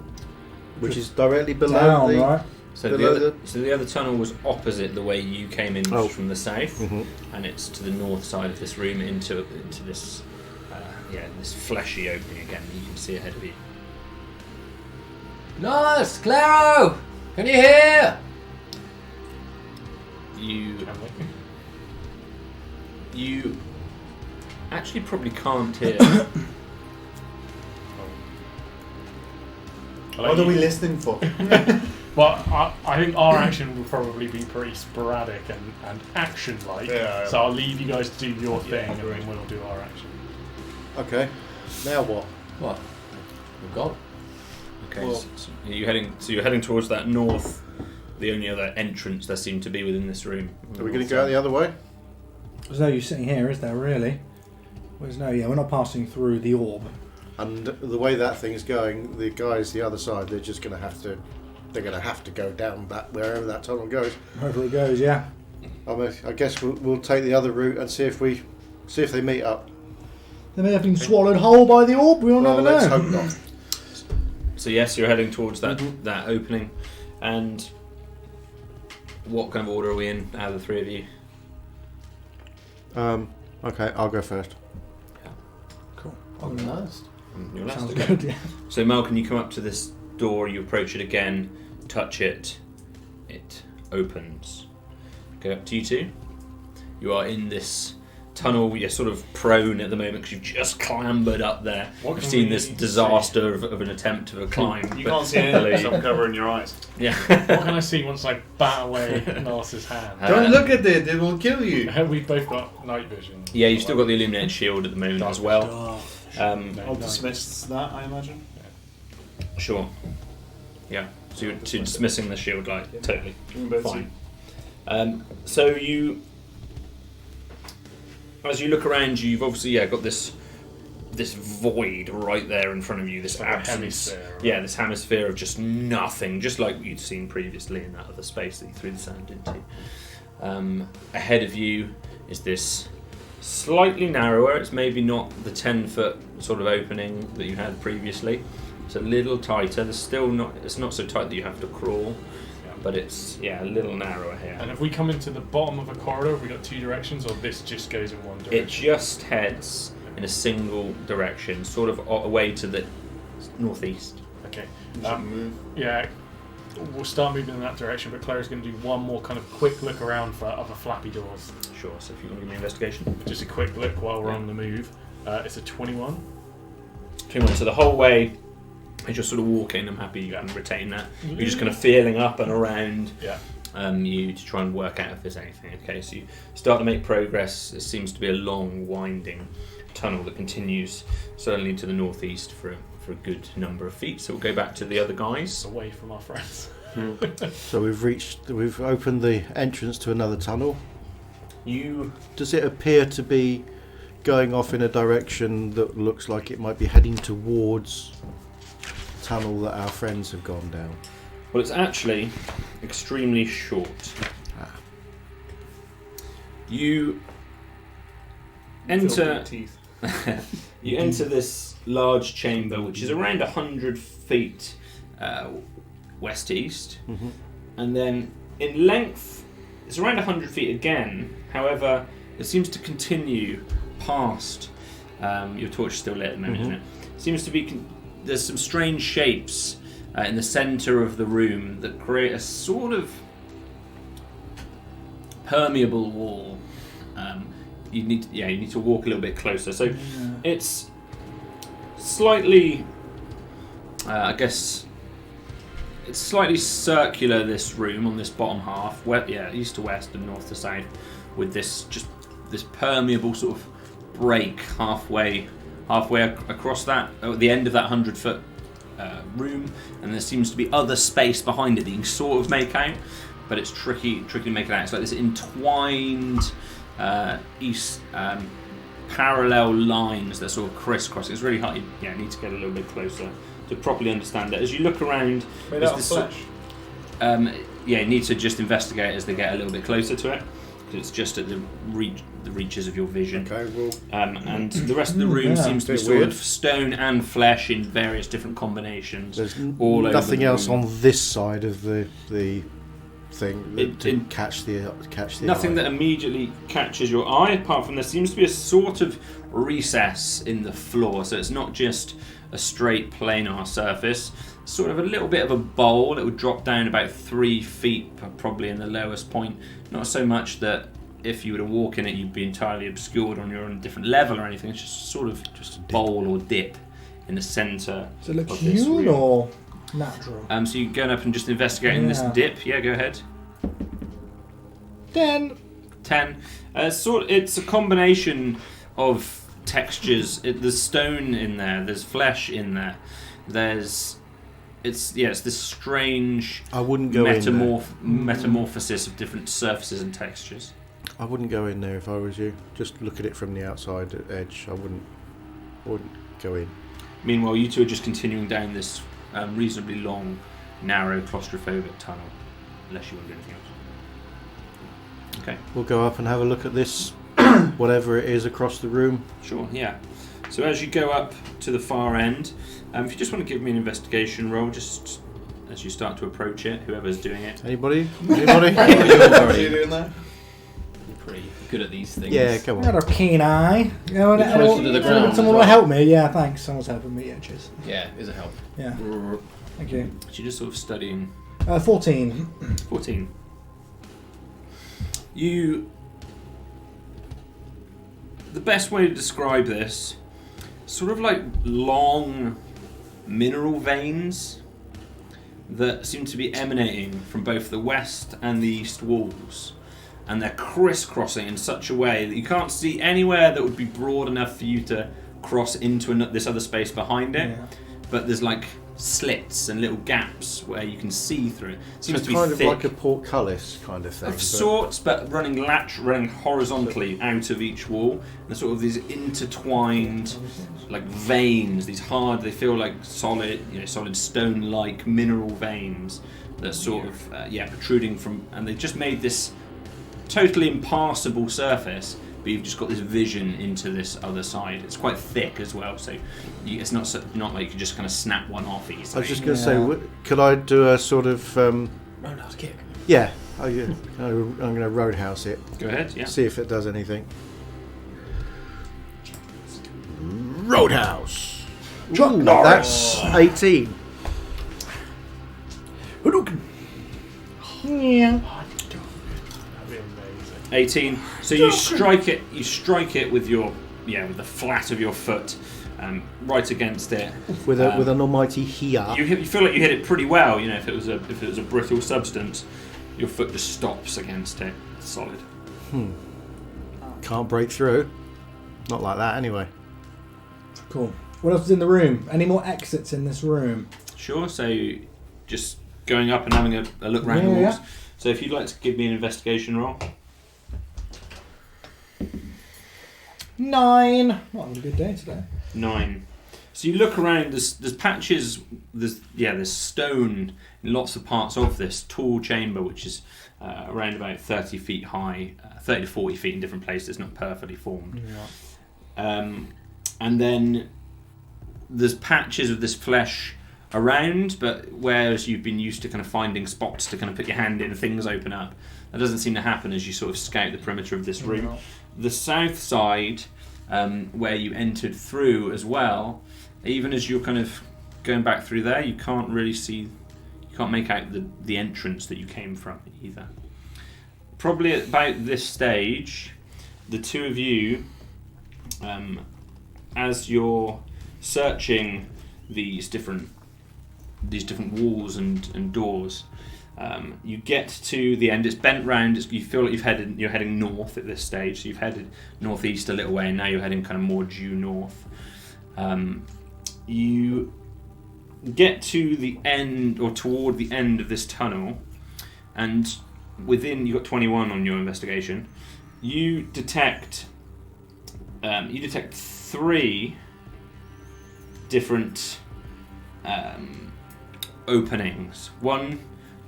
[SPEAKER 2] which is directly below
[SPEAKER 6] Down,
[SPEAKER 2] the.
[SPEAKER 6] right?
[SPEAKER 3] So
[SPEAKER 2] Below
[SPEAKER 3] the other tunnel was opposite the way you came in, which
[SPEAKER 2] Oh.
[SPEAKER 3] was from the south,
[SPEAKER 2] Mhm.
[SPEAKER 3] and it's to the north side of this room into this this fleshy opening again that you can see ahead of you.
[SPEAKER 4] Nice, Claro! Can you hear?
[SPEAKER 3] You actually probably can't hear.
[SPEAKER 1] What are we listening for?
[SPEAKER 5] Well, I think our action will probably be pretty sporadic and action-like.
[SPEAKER 1] Yeah.
[SPEAKER 5] So I'll leave you guys to do your thing, and then we'll do our action.
[SPEAKER 2] Okay. Now what?
[SPEAKER 4] What? We've gone.
[SPEAKER 3] Okay,
[SPEAKER 2] Well-
[SPEAKER 3] so you're heading towards that north. The only other entrance there seemed to be within this room.
[SPEAKER 2] Are we going to go out the other way?
[SPEAKER 6] There's no use sitting here, is there, really? There's no, yeah, we're not passing through the orb.
[SPEAKER 2] And the way that thing's going, the guys the other side, they're just going to have to. They're going to have to go down that wherever that tunnel goes.
[SPEAKER 6] Wherever it goes, yeah.
[SPEAKER 2] I guess we'll take the other route and see if they meet up.
[SPEAKER 6] They may have been swallowed whole by the orb, we'll never
[SPEAKER 2] let's
[SPEAKER 6] know.
[SPEAKER 2] hope not.
[SPEAKER 3] So yes, you're heading towards that
[SPEAKER 2] Mm-hmm.
[SPEAKER 3] that opening. And what kind of order are we in out of the three of you?
[SPEAKER 2] Okay, I'll go first.
[SPEAKER 6] Cool.
[SPEAKER 4] I'll go last.
[SPEAKER 3] You're last,
[SPEAKER 6] Sounds
[SPEAKER 3] okay.
[SPEAKER 6] good, yeah.
[SPEAKER 3] So Malcolm, you come up to this door, you approach it again, touch it, it opens. Go up to you two. You are in this tunnel, you're sort of prone at the moment because you've just clambered up there.
[SPEAKER 5] What
[SPEAKER 3] You've
[SPEAKER 5] can
[SPEAKER 3] seen
[SPEAKER 5] we
[SPEAKER 3] this disaster of an attempt of a climb.
[SPEAKER 1] You
[SPEAKER 3] but-
[SPEAKER 1] can't see anything, so I'm covering your eyes.
[SPEAKER 3] Yeah.
[SPEAKER 5] What can I see once I bat away Norris's hand?
[SPEAKER 1] Don't look at it, it will kill you.
[SPEAKER 5] We've both got night vision.
[SPEAKER 3] Yeah, you've still got the illuminated shield at the moment as well.
[SPEAKER 6] Oh,
[SPEAKER 1] I'll dismiss that, I imagine.
[SPEAKER 3] Sure. Yeah. So you're dismissing the shield light, totally.
[SPEAKER 1] We can both
[SPEAKER 3] Fine. So as you look around you, you've obviously got this void right there in front of you, this
[SPEAKER 5] Like a
[SPEAKER 3] absence.
[SPEAKER 5] hemisphere, right?
[SPEAKER 3] Yeah, this hemisphere of just nothing, just like you'd seen previously in that other space that you threw the sand into. Ahead of you is this slightly narrower, it's maybe not the 10-foot sort of opening that you had previously. It's a little tighter, it's not so tight that you have to crawl, but it's a little narrower here.
[SPEAKER 5] And if we come into the bottom of a corridor, have we got two directions, or this just goes in one
[SPEAKER 3] It
[SPEAKER 5] direction?
[SPEAKER 3] just heads in a single direction, sort of away to the northeast.
[SPEAKER 5] Okay.
[SPEAKER 1] Move.
[SPEAKER 5] Yeah, we'll start moving in that direction, but Claire's going to do one more kind of quick look around for other flappy doors.
[SPEAKER 3] Sure, so if you want to give me an investigation.
[SPEAKER 5] Just a quick look while we're on the move. It's a 21.
[SPEAKER 3] 21, so the whole way, as you're sort of walking, I'm happy you can retain that. You're just kind of feeling up and around.
[SPEAKER 5] Yeah.
[SPEAKER 3] you to try and work out if there's anything. Okay, so you start to make progress. There seems to be a long, winding tunnel that continues certainly to the northeast for a good number of feet. So we'll go back to the other guys.
[SPEAKER 5] Away from our friends.
[SPEAKER 2] So we've opened the entrance to another tunnel. Does it appear to be going off in a direction that looks like it might be heading towards the tunnel that our friends have gone down?
[SPEAKER 3] Well, it's actually extremely short. You enter.
[SPEAKER 1] Teeth.
[SPEAKER 3] You enter this large chamber, which is around 100 feet west to east, and then in length, it's around 100 feet again. However, it seems to continue past. Your torch is still lit at the moment, isn't it? Seems to be. There's some strange shapes in the centre of the room that create a sort of permeable wall. You need to walk a little bit closer. So it's slightly, I guess, it's slightly circular. This room on this bottom half, east to west and north to south, with this permeable sort of break halfway across that at the end of that 100-foot room, and there seems to be other space behind it that you can sort of make out, but it's tricky to make it out. It's like this entwined parallel lines that sort of crisscross. It's really hard. You need to get a little bit closer to properly understand it. As you look around,
[SPEAKER 1] Made out of flesh.
[SPEAKER 3] You need to just investigate as they get a little bit closer to it, because it's just at the reaches of your vision.
[SPEAKER 2] Okay, well.
[SPEAKER 3] And the rest of the room seems to be sort of stone and flesh in various different combinations.
[SPEAKER 2] There's
[SPEAKER 3] all
[SPEAKER 2] nothing
[SPEAKER 3] over
[SPEAKER 2] else on this side of the thing to catch the
[SPEAKER 3] nothing
[SPEAKER 2] eye.
[SPEAKER 3] that immediately catches your eye, apart from there seems to be a sort of recess in the floor, so it's not just a straight planar surface. Sort of a little bit of a bowl. It would drop down about 3 feet, probably in the lowest point. Not so much that if you were to walk in it, you'd be entirely obscured on your own different level or anything. It's just sort of just a bowl or dip in the centre.
[SPEAKER 6] Does it look
[SPEAKER 3] of this
[SPEAKER 6] human
[SPEAKER 3] room.
[SPEAKER 6] or natural?
[SPEAKER 3] So you're going up and just investigating this dip. Yeah, go ahead.
[SPEAKER 6] 10.
[SPEAKER 3] 10. It's a combination of textures. There's stone in there. There's flesh in there. It's this strange
[SPEAKER 2] I wouldn't go
[SPEAKER 3] metamorphosis of different surfaces and textures.
[SPEAKER 2] I wouldn't go in there if I was you. Just look at it from the outside edge. I wouldn't go in.
[SPEAKER 3] Meanwhile, you two are just continuing down this reasonably long, narrow, claustrophobic tunnel, unless you want to do anything else. Okay.
[SPEAKER 2] We'll go up and have a look at this, whatever it is across the room.
[SPEAKER 3] Sure, yeah. So as you go up to the far end, if you just want to give me an investigation roll, just as you start to approach it, whoever's doing it.
[SPEAKER 2] Anybody?
[SPEAKER 4] You're
[SPEAKER 1] What are you doing there?
[SPEAKER 4] pretty good at these things.
[SPEAKER 2] Yeah, come
[SPEAKER 6] I got
[SPEAKER 2] on.
[SPEAKER 6] a keen eye.
[SPEAKER 4] You're closer to the ground as
[SPEAKER 6] Someone
[SPEAKER 4] well.
[SPEAKER 6] will help me. Yeah, thanks. Someone's helping me. Yeah, cheers.
[SPEAKER 4] Yeah, is a help.
[SPEAKER 6] Yeah, thank you.
[SPEAKER 3] So you're just sort of studying.
[SPEAKER 6] 14.
[SPEAKER 3] 14. The best way to describe this, sort of like long mineral veins that seem to be emanating from both the west and the east walls, and they're crisscrossing in such a way that you can't see anywhere that would be broad enough for you to cross into this other space behind it.
[SPEAKER 6] Yeah.
[SPEAKER 3] But there's like slits and little gaps where you can see through it.
[SPEAKER 2] So
[SPEAKER 3] Seems
[SPEAKER 2] it's
[SPEAKER 3] to be
[SPEAKER 2] kind of
[SPEAKER 3] thick.
[SPEAKER 2] like a portcullis kind of thing.
[SPEAKER 3] Of sorts, but running horizontally out of each wall. And sort of these intertwined, like veins. These hard, they feel like solid stone-like mineral veins that sort of protruding from. And they just made this totally impassable surface. But you've just got this vision into this other side. It's quite thick as well, so it's not like you can just kind of snap one off easily.
[SPEAKER 2] I was just going to say, could I do a sort of...
[SPEAKER 4] Roundhouse kick.
[SPEAKER 2] yeah, I'm going to roadhouse it.
[SPEAKER 3] Go ahead, yeah.
[SPEAKER 2] See if it does anything. Roadhouse!
[SPEAKER 6] Chuck
[SPEAKER 2] Ooh,
[SPEAKER 6] Norris!
[SPEAKER 2] that's 18.
[SPEAKER 6] Yeah.
[SPEAKER 5] That'd be amazing.
[SPEAKER 3] 18. So you strike it with with the flat of your foot, right against it.
[SPEAKER 2] With an almighty here.
[SPEAKER 3] You feel like you hit it pretty well. If it was a brittle substance, your foot just stops against it. It's solid.
[SPEAKER 2] Can't break through. Not like that, anyway.
[SPEAKER 6] Cool. What else is in the room? Any more exits in this room?
[SPEAKER 3] Sure. So just going up and having a look around the walls.
[SPEAKER 6] Yeah.
[SPEAKER 3] So if you'd like to give me an investigation roll.
[SPEAKER 6] 9. Well, a good day today.
[SPEAKER 3] 9. So you look around. There's patches. There's stone in lots of parts of this tall chamber, which is around about 30 feet high, 30 to 40 feet in different places, not perfectly formed. And then there's patches of this flesh around, but whereas you've been used to kind of finding spots to kind of put your hand in and things open up, that doesn't seem to happen as you sort of scout the perimeter of this room. The south side, where you entered through as well, even as you're kind of going back through there, you can't really see, you can't make out the entrance that you came from either. Probably at about this stage, the two of you, as you're searching these different walls and doors, you get to the end. It's bent round. You feel like you're heading north at this stage. So you've headed northeast a little way, and now you're heading kind of more due north. You get to the end, or toward the end of this tunnel, and within, you got 21 on your investigation. You detect 3 different openings.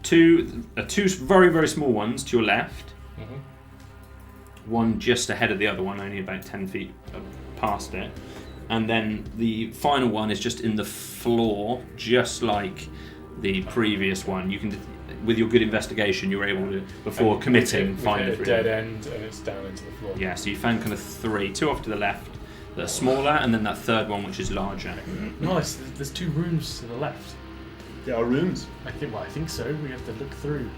[SPEAKER 3] Two very, very small ones to your left. One just ahead of the other one, only about 10 feet past it. And then the final one is just in the floor, just like the previous one. You can, with your good investigation, you were able to, before committing, find
[SPEAKER 5] a dead end, and it's down into the floor.
[SPEAKER 3] Yeah, so you found kind of 3, 2 off to the left that are smaller, and then that third one which is larger.
[SPEAKER 5] Nice. There's 2 rooms to the left.
[SPEAKER 1] There are rooms.
[SPEAKER 5] I think so. We have to look through.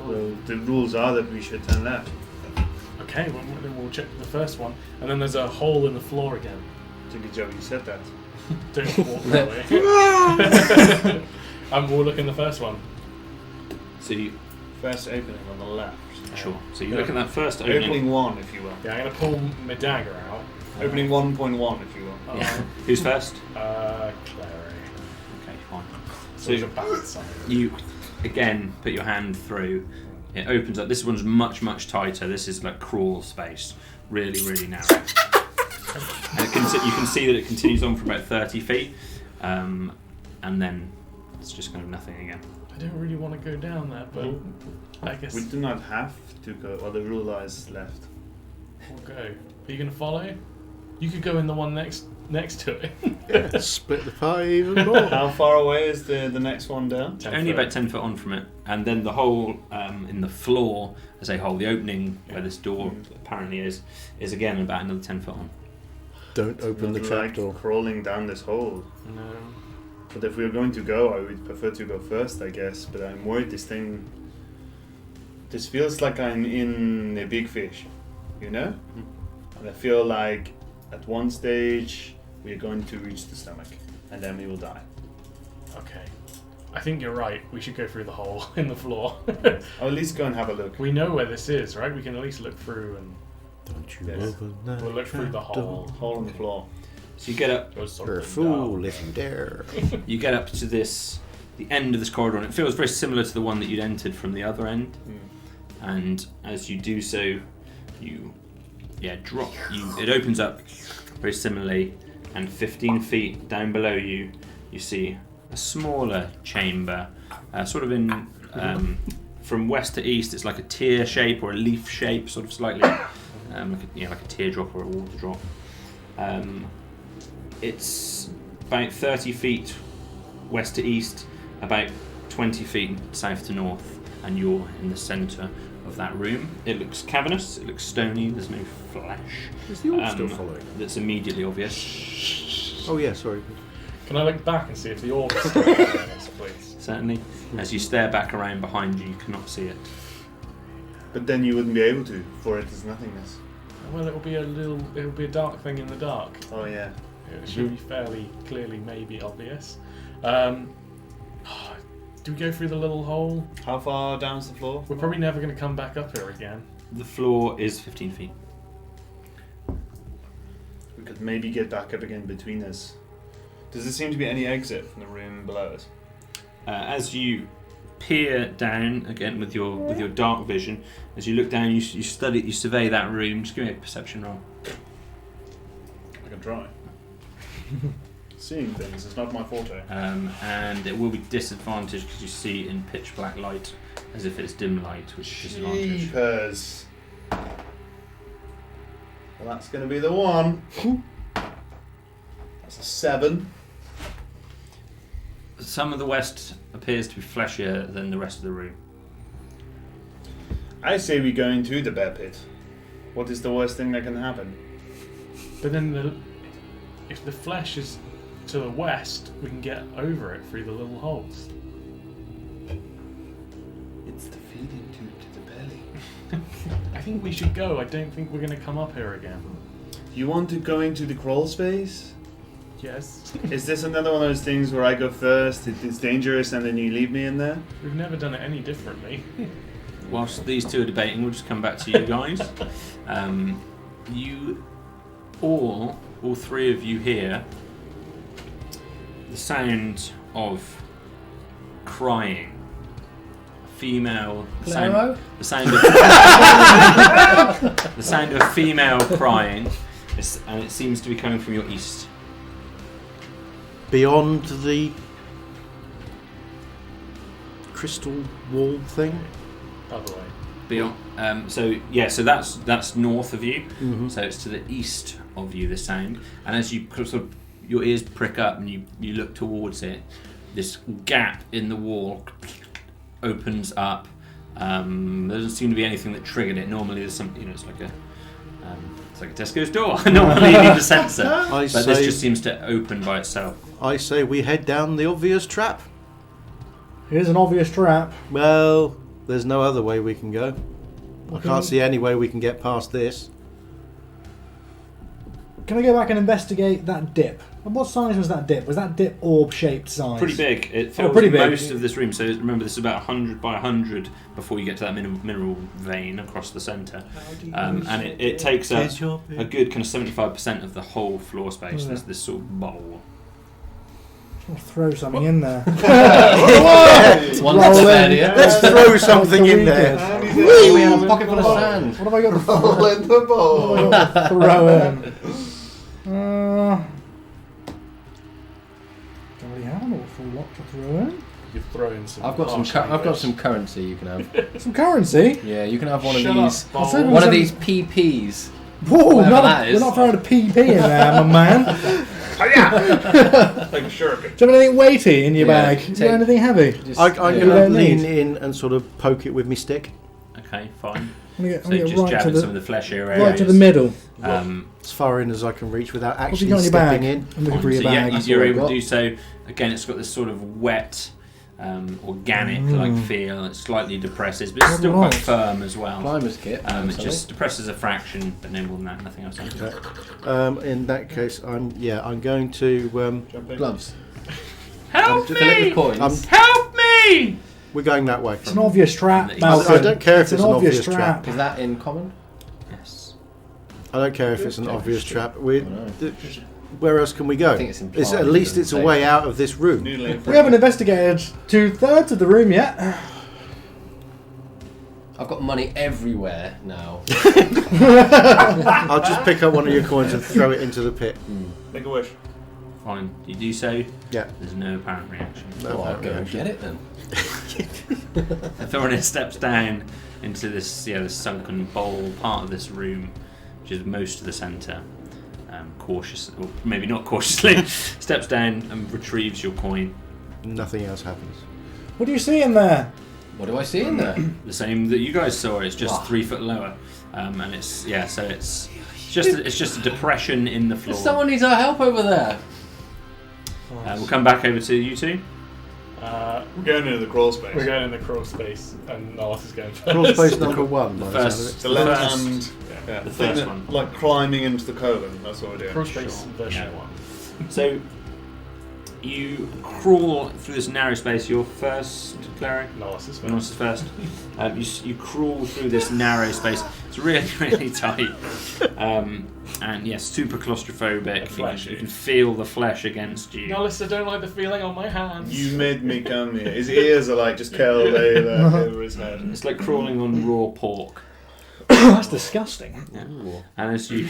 [SPEAKER 1] Well, the rules are that we should turn left.
[SPEAKER 5] Okay, well, then we'll check the first one, and then there's a hole in the floor again.
[SPEAKER 1] Good job you said that.
[SPEAKER 5] Don't walk that way. And we'll look in the first one.
[SPEAKER 3] So you,
[SPEAKER 1] First opening on the left.
[SPEAKER 3] sure. So you look at that first opening.
[SPEAKER 1] Opening 1, if you will.
[SPEAKER 5] Yeah, I'm gonna pull my dagger out.
[SPEAKER 1] Opening 1.1, if you will.
[SPEAKER 3] Yeah. Who's first?
[SPEAKER 5] Clary.
[SPEAKER 3] Okay, fine.
[SPEAKER 5] So there's a back side.
[SPEAKER 3] You again put your hand through. It opens up. This one's much, much tighter. This is like crawl space, really, really narrow. And you can see that it continues on for about 30 feet, and then it's just kind of nothing again.
[SPEAKER 5] I don't really want to go down there, but I guess
[SPEAKER 1] We do not have to go, or the rule is left.
[SPEAKER 5] we'll go. Are you gonna follow? You could go in the one next to it.
[SPEAKER 2] Split the pie even more.
[SPEAKER 1] How far away is the next one down?
[SPEAKER 5] 10
[SPEAKER 3] Only
[SPEAKER 5] foot.
[SPEAKER 3] about 10 foot on from it, and then the hole in the floor, as a hole, the opening where this door apparently is again about another 10 foot on.
[SPEAKER 2] Don't open the
[SPEAKER 1] Not
[SPEAKER 2] trapdoor.
[SPEAKER 1] like crawling down this hole.
[SPEAKER 5] No.
[SPEAKER 1] But if we were going to go, I would prefer to go first, I guess. But I'm worried this feels like I'm in a big fish, you know? And I feel like at one stage we're going to reach the stomach, and then we will die.
[SPEAKER 5] Okay. I think you're right. We should go through the hole in the floor.
[SPEAKER 1] I'll at least go and have a look.
[SPEAKER 5] We know where this is, right? We can at least look through and
[SPEAKER 2] Don't you
[SPEAKER 1] Yes.
[SPEAKER 2] open that
[SPEAKER 5] we'll look through the
[SPEAKER 2] trapdoor.
[SPEAKER 5] hole.
[SPEAKER 1] Hole in the floor.
[SPEAKER 3] So you get up.
[SPEAKER 5] Or
[SPEAKER 2] You're a
[SPEAKER 5] something
[SPEAKER 2] fool
[SPEAKER 5] down.
[SPEAKER 2] if you dare.
[SPEAKER 3] You get up to the end of this corridor, and it feels very similar to the one that you'd entered from the other end. And as you do so, you drop. It opens up very similarly, and 15 feet down below you, you see a smaller chamber, sort of in from west to east. It's like a tear shape or a leaf shape, sort of slightly like a teardrop or a water drop. It's about 30 feet west to east, about 20 feet south to north, and you're in the centre of that room. It looks cavernous, it looks stony, there's no flesh.
[SPEAKER 2] Is the orc still following?
[SPEAKER 3] That's immediately obvious.
[SPEAKER 2] Oh yeah, sorry.
[SPEAKER 5] Can I look back and see if the orc is still following us, please?
[SPEAKER 3] Certainly. As you stare back around behind you, you cannot see it.
[SPEAKER 1] But then you wouldn't be able to, for it is nothingness.
[SPEAKER 5] Well, it'll be a dark thing in the dark.
[SPEAKER 1] Oh yeah.
[SPEAKER 5] It should be fairly clearly maybe obvious. Do we go through the little hole?
[SPEAKER 1] How far down's the floor?
[SPEAKER 5] We're probably never going to come back up here again.
[SPEAKER 3] The floor is 15 feet.
[SPEAKER 1] We could maybe get back up again between us. Does there seem to be any exit from the room below us?
[SPEAKER 3] As you peer down again with your dark vision, as you look down, you survey that room. Just give me a perception roll.
[SPEAKER 1] I can try. Seeing things is not my forte.
[SPEAKER 3] And it will be disadvantaged because you see in pitch black light, as if it's dim light, which is disadvantage.
[SPEAKER 1] Jeepers. Well, that's going to be the one. That's a 7.
[SPEAKER 3] Some of the west appears to be fleshier than the rest of the room.
[SPEAKER 1] I say we go into the bear pit. What is the worst thing that can happen?
[SPEAKER 5] But then if the flesh is to the west, we can get over it through the little holes.
[SPEAKER 1] It's the feeding tube to the belly.
[SPEAKER 5] I think we should go. I don't think we're going to come up here again.
[SPEAKER 1] You want to go into the crawl space?
[SPEAKER 5] Yes.
[SPEAKER 1] Is this another one of those things where I go first, it's dangerous, and then you leave me in there?
[SPEAKER 5] We've never done it any differently.
[SPEAKER 3] Whilst these two are debating, we'll just come back to you guys. You all three of you hear the sound of crying. Female. The sound of female crying, and it seems to be coming from your east.
[SPEAKER 2] Beyond the crystal wall thing?
[SPEAKER 5] Other way.
[SPEAKER 3] Beyond, so that's north of you.
[SPEAKER 2] Mm-hmm.
[SPEAKER 3] So it's to the east of you, the sound. And as you sort of, your ears prick up and you look towards it, this gap in the wall opens up. There doesn't seem to be anything that triggered it. Normally there's something, it's like a Tesco's door. Normally you need a sensor, but this just seems to open by itself.
[SPEAKER 2] I say we head down the obvious trap.
[SPEAKER 6] Here's an obvious trap.
[SPEAKER 2] Well, there's no other way we can go. I
[SPEAKER 6] Okay.
[SPEAKER 2] can't see any way we can get past this.
[SPEAKER 6] Can I go back and investigate that dip? And what size was that dip? Was that dip orb-shaped size?
[SPEAKER 3] Pretty big. It fills
[SPEAKER 6] pretty big.
[SPEAKER 3] most of this room. So remember, this is about 100 by 100 before you get to that mineral vein across the centre. And it takes up a good kind of 75% of the whole floor space.
[SPEAKER 6] Yeah.
[SPEAKER 3] There's this sort of bowl.
[SPEAKER 6] I'll throw something in there.
[SPEAKER 4] One
[SPEAKER 6] Roll
[SPEAKER 4] step
[SPEAKER 6] in.
[SPEAKER 4] ahead of you.
[SPEAKER 2] Let's throw something in there.
[SPEAKER 4] Hey, we have a pocket full of sand.
[SPEAKER 6] What have I got to
[SPEAKER 1] Roll in the ball.
[SPEAKER 6] What have I got to throw in? Don't really have an awful lot to throw in.
[SPEAKER 5] You've thrown some.
[SPEAKER 4] I've got some.
[SPEAKER 5] harsh
[SPEAKER 4] I've got
[SPEAKER 5] language.
[SPEAKER 4] some currency you can have.
[SPEAKER 6] Some currency.
[SPEAKER 4] Yeah, you can have one
[SPEAKER 5] Shut
[SPEAKER 4] of these.
[SPEAKER 5] up, Bowl.
[SPEAKER 6] I'll save
[SPEAKER 4] One
[SPEAKER 6] some-
[SPEAKER 4] of these PPs.
[SPEAKER 6] Whoa,
[SPEAKER 4] Whatever that
[SPEAKER 6] we're
[SPEAKER 4] is.
[SPEAKER 6] not throwing a PP in there, my man.
[SPEAKER 1] Like a shuriken.
[SPEAKER 6] Do you have anything weighty in your
[SPEAKER 4] Yeah,
[SPEAKER 6] bag? Do you
[SPEAKER 4] take-
[SPEAKER 6] have anything heavy?
[SPEAKER 4] Just,
[SPEAKER 2] I'm
[SPEAKER 6] You
[SPEAKER 2] going to
[SPEAKER 6] don't
[SPEAKER 2] lean
[SPEAKER 6] need.
[SPEAKER 2] in and sort of poke it with my stick.
[SPEAKER 3] Okay, fine.
[SPEAKER 6] I'm gonna
[SPEAKER 3] So
[SPEAKER 6] get
[SPEAKER 3] just
[SPEAKER 6] right to
[SPEAKER 3] jabbing some of
[SPEAKER 6] the
[SPEAKER 3] the fleshier areas.
[SPEAKER 6] right to the middle.
[SPEAKER 2] As far in as I can reach without
[SPEAKER 6] What's you
[SPEAKER 2] actually
[SPEAKER 6] got in your bag?
[SPEAKER 2] stepping in.
[SPEAKER 6] I'm looking for your
[SPEAKER 3] So
[SPEAKER 6] bag.
[SPEAKER 3] yeah,
[SPEAKER 6] That's
[SPEAKER 3] you're
[SPEAKER 6] all I've
[SPEAKER 3] able to
[SPEAKER 6] got.
[SPEAKER 3] do so. Again, it's got this sort of wet, organic-like feel. It slightly depresses, but it's still
[SPEAKER 6] Right.
[SPEAKER 3] quite firm as well.
[SPEAKER 4] Climber's kit.
[SPEAKER 3] It
[SPEAKER 4] absolutely.
[SPEAKER 3] just depresses a fraction, but no more than that. Nothing else.
[SPEAKER 2] Okay. In that case, I'm going to.
[SPEAKER 1] Jump in.
[SPEAKER 4] gloves.
[SPEAKER 3] Help
[SPEAKER 4] Fill it
[SPEAKER 3] me!
[SPEAKER 4] with coins.
[SPEAKER 3] Help me!
[SPEAKER 2] We're going that way.
[SPEAKER 6] It's an obvious trap,
[SPEAKER 3] I
[SPEAKER 6] Malcolm.
[SPEAKER 2] I don't care if it's an obvious trap.
[SPEAKER 4] Is that in common?
[SPEAKER 3] Yes.
[SPEAKER 2] I don't care if it's an obvious trap. We.
[SPEAKER 4] know.
[SPEAKER 2] Where else can we go?
[SPEAKER 4] I think it's implied,
[SPEAKER 2] At least
[SPEAKER 4] doesn't
[SPEAKER 2] it's a
[SPEAKER 4] say.
[SPEAKER 2] way out of this room.
[SPEAKER 1] Noodling.
[SPEAKER 6] We haven't investigated 2/3 of the room yet.
[SPEAKER 4] I've got money everywhere now.
[SPEAKER 2] I'll just pick up one of your coins and throw it into the pit.
[SPEAKER 1] Make a wish.
[SPEAKER 3] Fine. You do so.
[SPEAKER 2] Yeah.
[SPEAKER 3] There's no apparent reaction.
[SPEAKER 2] No,
[SPEAKER 4] Oh, I'll go and
[SPEAKER 2] reaction.
[SPEAKER 4] get it then.
[SPEAKER 3] Thorin steps down into this sunken bowl part of this room, which is most of the centre. Cautious, or maybe not cautiously, steps down and retrieves your coin.
[SPEAKER 2] Nothing else happens.
[SPEAKER 6] What do you see in there?
[SPEAKER 4] What do I see in there?
[SPEAKER 3] The same that you guys saw. It's just
[SPEAKER 4] Wow.
[SPEAKER 3] 3 foot lower, and it's so it's just a depression in the floor.
[SPEAKER 4] Someone needs our help over there.
[SPEAKER 3] We'll come back over to you two.
[SPEAKER 1] We're going into the crawl space.
[SPEAKER 5] We're going in the crawl space, and North is going first.
[SPEAKER 2] Crawl space number 1. by the sound of
[SPEAKER 3] First,
[SPEAKER 2] it.
[SPEAKER 1] The left
[SPEAKER 3] first-
[SPEAKER 1] hand. Yeah,
[SPEAKER 3] the
[SPEAKER 1] thing
[SPEAKER 3] first
[SPEAKER 1] that-
[SPEAKER 3] one.
[SPEAKER 1] Like climbing into the colon. That's what we're doing.
[SPEAKER 5] Crawl space version
[SPEAKER 3] Yeah.
[SPEAKER 5] 1.
[SPEAKER 3] So You crawl through this narrow space. You're first, Clary?
[SPEAKER 5] Norris is
[SPEAKER 3] Norris is first. You crawl through this narrow space. It's really, really tight. And yes, super claustrophobic. You can feel the flesh against you.
[SPEAKER 5] Norris, I don't like the feeling on my hands.
[SPEAKER 1] You made me come here. His ears are like just curled over his head.
[SPEAKER 3] It's like crawling on raw pork.
[SPEAKER 6] That's disgusting.
[SPEAKER 3] Yeah. And as you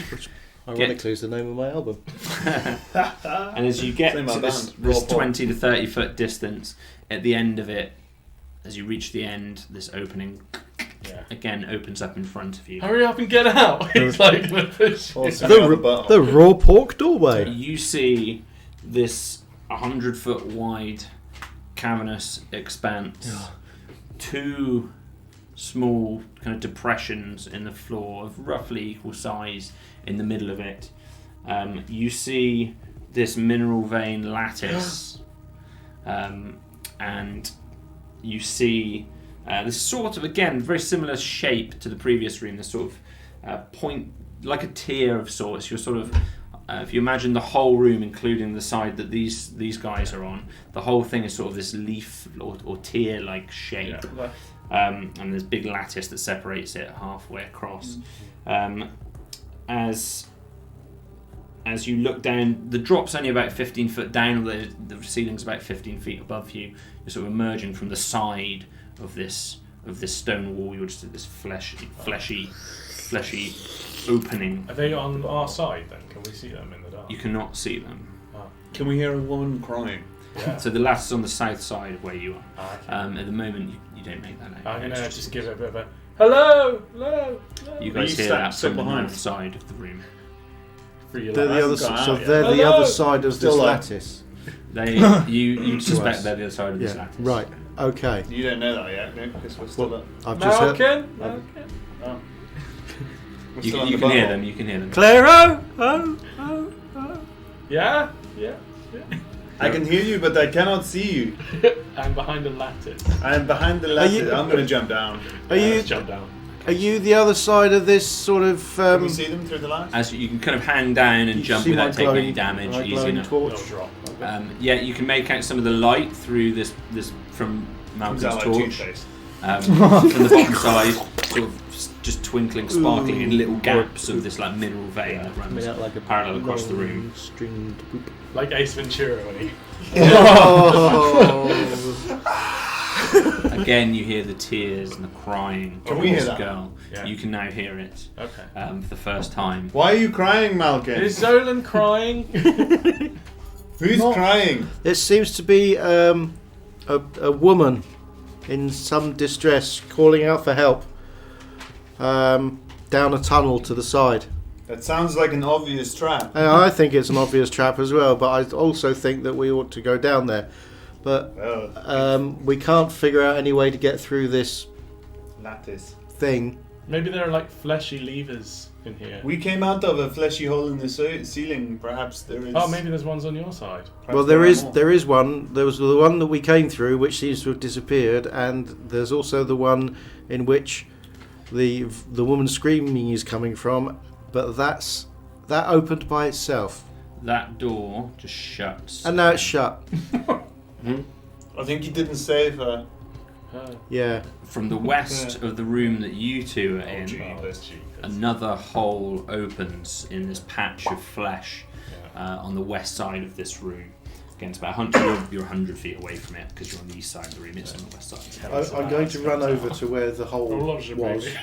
[SPEAKER 2] Ironically, is the name of my album.
[SPEAKER 3] and as you get
[SPEAKER 1] Same
[SPEAKER 3] to
[SPEAKER 1] old
[SPEAKER 3] this
[SPEAKER 1] band, raw
[SPEAKER 3] 20 to 30 foot distance, at the end of it, as you reach the end, this opening again opens up in front of you.
[SPEAKER 5] Hurry up and get out! It's like
[SPEAKER 2] The raw pork doorway.
[SPEAKER 3] You see this 100-foot wide cavernous expanse, two small kind of depressions in the floor of roughly equal size in the middle of it. You see this mineral vein lattice, and you see this sort of, again, very similar shape to the previous room, this sort of point, like a tier of sorts. You're sort of, if you imagine the whole room, including the side that these guys are on, the whole thing is sort of this leaf or tier-like shape. And there's big lattice that separates it halfway across. As you look down, the drop's only about 15 foot down, the ceiling's about 15 feet above you. You're sort of emerging from the side of this stone wall. You're just at this fleshy opening.
[SPEAKER 5] Are they on our side then? Can we see them in the dark?
[SPEAKER 3] You cannot see them.
[SPEAKER 1] Can we hear a woman crying?
[SPEAKER 5] Yeah.
[SPEAKER 3] So the lattice is on the south side of where you are.
[SPEAKER 5] Okay.
[SPEAKER 3] At the moment, you don't make that out.
[SPEAKER 5] I'm going to just give it a bit of a hello, hello, hello.
[SPEAKER 3] You guys
[SPEAKER 1] You
[SPEAKER 3] hear that
[SPEAKER 1] sit
[SPEAKER 3] from the
[SPEAKER 1] behind.
[SPEAKER 3] north side of the room.
[SPEAKER 5] For you
[SPEAKER 2] They're
[SPEAKER 5] lads.
[SPEAKER 2] the other,
[SPEAKER 1] hasn't gone
[SPEAKER 2] so
[SPEAKER 1] out yet.
[SPEAKER 2] they're the
[SPEAKER 5] Hello.
[SPEAKER 2] other side of
[SPEAKER 1] Still
[SPEAKER 2] this
[SPEAKER 1] like-
[SPEAKER 2] lattice.
[SPEAKER 3] You suspect
[SPEAKER 2] us.
[SPEAKER 3] they're the other side of this
[SPEAKER 2] Yeah.
[SPEAKER 3] lattice.
[SPEAKER 2] Right. Okay.
[SPEAKER 1] You don't know that yet, no? Because we're still
[SPEAKER 2] Well,
[SPEAKER 1] up.
[SPEAKER 2] I've just heard.
[SPEAKER 5] Malkin.
[SPEAKER 1] Oh. We're
[SPEAKER 3] You
[SPEAKER 1] still on
[SPEAKER 3] can
[SPEAKER 1] the
[SPEAKER 3] hear
[SPEAKER 1] bottle.
[SPEAKER 3] them. You can hear them.
[SPEAKER 2] Claro.
[SPEAKER 5] Yeah.
[SPEAKER 1] I can hear you, but I cannot see you.
[SPEAKER 5] I'm behind a lattice.
[SPEAKER 1] I am behind the lattice.
[SPEAKER 2] you-
[SPEAKER 1] I'm going to jump down.
[SPEAKER 2] Are you?
[SPEAKER 5] Let's jump down.
[SPEAKER 2] Are you the other side of this sort of?
[SPEAKER 1] Can we see them through the lattice?
[SPEAKER 3] As you can kind of hang down and jump
[SPEAKER 2] see my
[SPEAKER 3] without taking
[SPEAKER 2] glowing-
[SPEAKER 3] any damage,
[SPEAKER 2] my
[SPEAKER 3] easy
[SPEAKER 2] glowing
[SPEAKER 3] enough.
[SPEAKER 2] torch?
[SPEAKER 5] No drop.
[SPEAKER 3] Yeah, you can make out some of the light through this from
[SPEAKER 1] Comes
[SPEAKER 3] Malcolm's
[SPEAKER 1] out like
[SPEAKER 3] torch.
[SPEAKER 1] toothpaste.
[SPEAKER 3] From the bottom side, sort of just twinkling, sparkling in little gaps of this like mineral vein that runs parallel across the room.
[SPEAKER 2] Stringed poop.
[SPEAKER 5] Like Ace Ventura when he.
[SPEAKER 3] Again, you hear the tears and the crying
[SPEAKER 1] Can
[SPEAKER 3] of
[SPEAKER 1] we hear
[SPEAKER 3] this
[SPEAKER 1] that?
[SPEAKER 3] girl.
[SPEAKER 5] Yeah.
[SPEAKER 3] You can now hear it
[SPEAKER 5] Okay.
[SPEAKER 3] for the first time.
[SPEAKER 1] Why are you crying, Malkin?
[SPEAKER 5] Is Zolan crying?
[SPEAKER 1] Who's
[SPEAKER 6] Not-
[SPEAKER 1] crying?
[SPEAKER 2] It seems to be a woman in some distress calling out for help down a tunnel to the side.
[SPEAKER 1] That sounds like an obvious trap.
[SPEAKER 2] I think it's an obvious trap as well, but I also think that we ought to go down there. But
[SPEAKER 1] Oh,
[SPEAKER 2] we can't figure out any way to get through this
[SPEAKER 1] lattice.
[SPEAKER 2] thing.
[SPEAKER 5] Maybe there are like fleshy levers in here.
[SPEAKER 1] We came out of a fleshy hole in the ceiling. Perhaps there is.
[SPEAKER 5] Oh, maybe there's ones on your side.
[SPEAKER 1] perhaps
[SPEAKER 2] Well, there
[SPEAKER 1] are
[SPEAKER 2] is
[SPEAKER 1] more.
[SPEAKER 2] one. There was the one that we came through, which seems to have disappeared, and there's also the one in which the woman screaming is coming from. But that opened by itself,
[SPEAKER 3] That door just shuts.
[SPEAKER 2] and now it's shut.
[SPEAKER 1] I think you didn't save her.
[SPEAKER 2] Yeah.
[SPEAKER 3] From the west of the room that you two are in, another hole opens in this patch of flesh on the west side of this room. Again, it's about 100. You're 100 feet away from it because you're on the east side of the room. It's on the west side.
[SPEAKER 2] I'm going to run over to where the hole
[SPEAKER 5] Oh, loves you,
[SPEAKER 2] was
[SPEAKER 5] baby.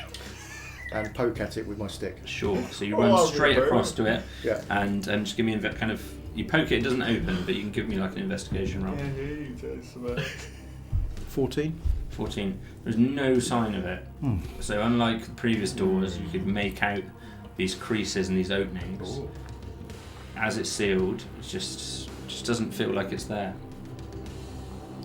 [SPEAKER 2] and poke at it with my stick.
[SPEAKER 3] Sure. So you
[SPEAKER 1] Oh,
[SPEAKER 3] run
[SPEAKER 1] I'll
[SPEAKER 3] straight
[SPEAKER 1] remember.
[SPEAKER 3] across to it,
[SPEAKER 2] Yeah.
[SPEAKER 3] and just give me a kind of. You poke it. It doesn't open, but you can give me like an investigation roll.
[SPEAKER 2] 14.
[SPEAKER 3] 14. There's no sign of it. So unlike the previous doors, you could make out these creases and these openings.
[SPEAKER 5] Ooh.
[SPEAKER 3] As it's sealed, it just doesn't feel like it's there.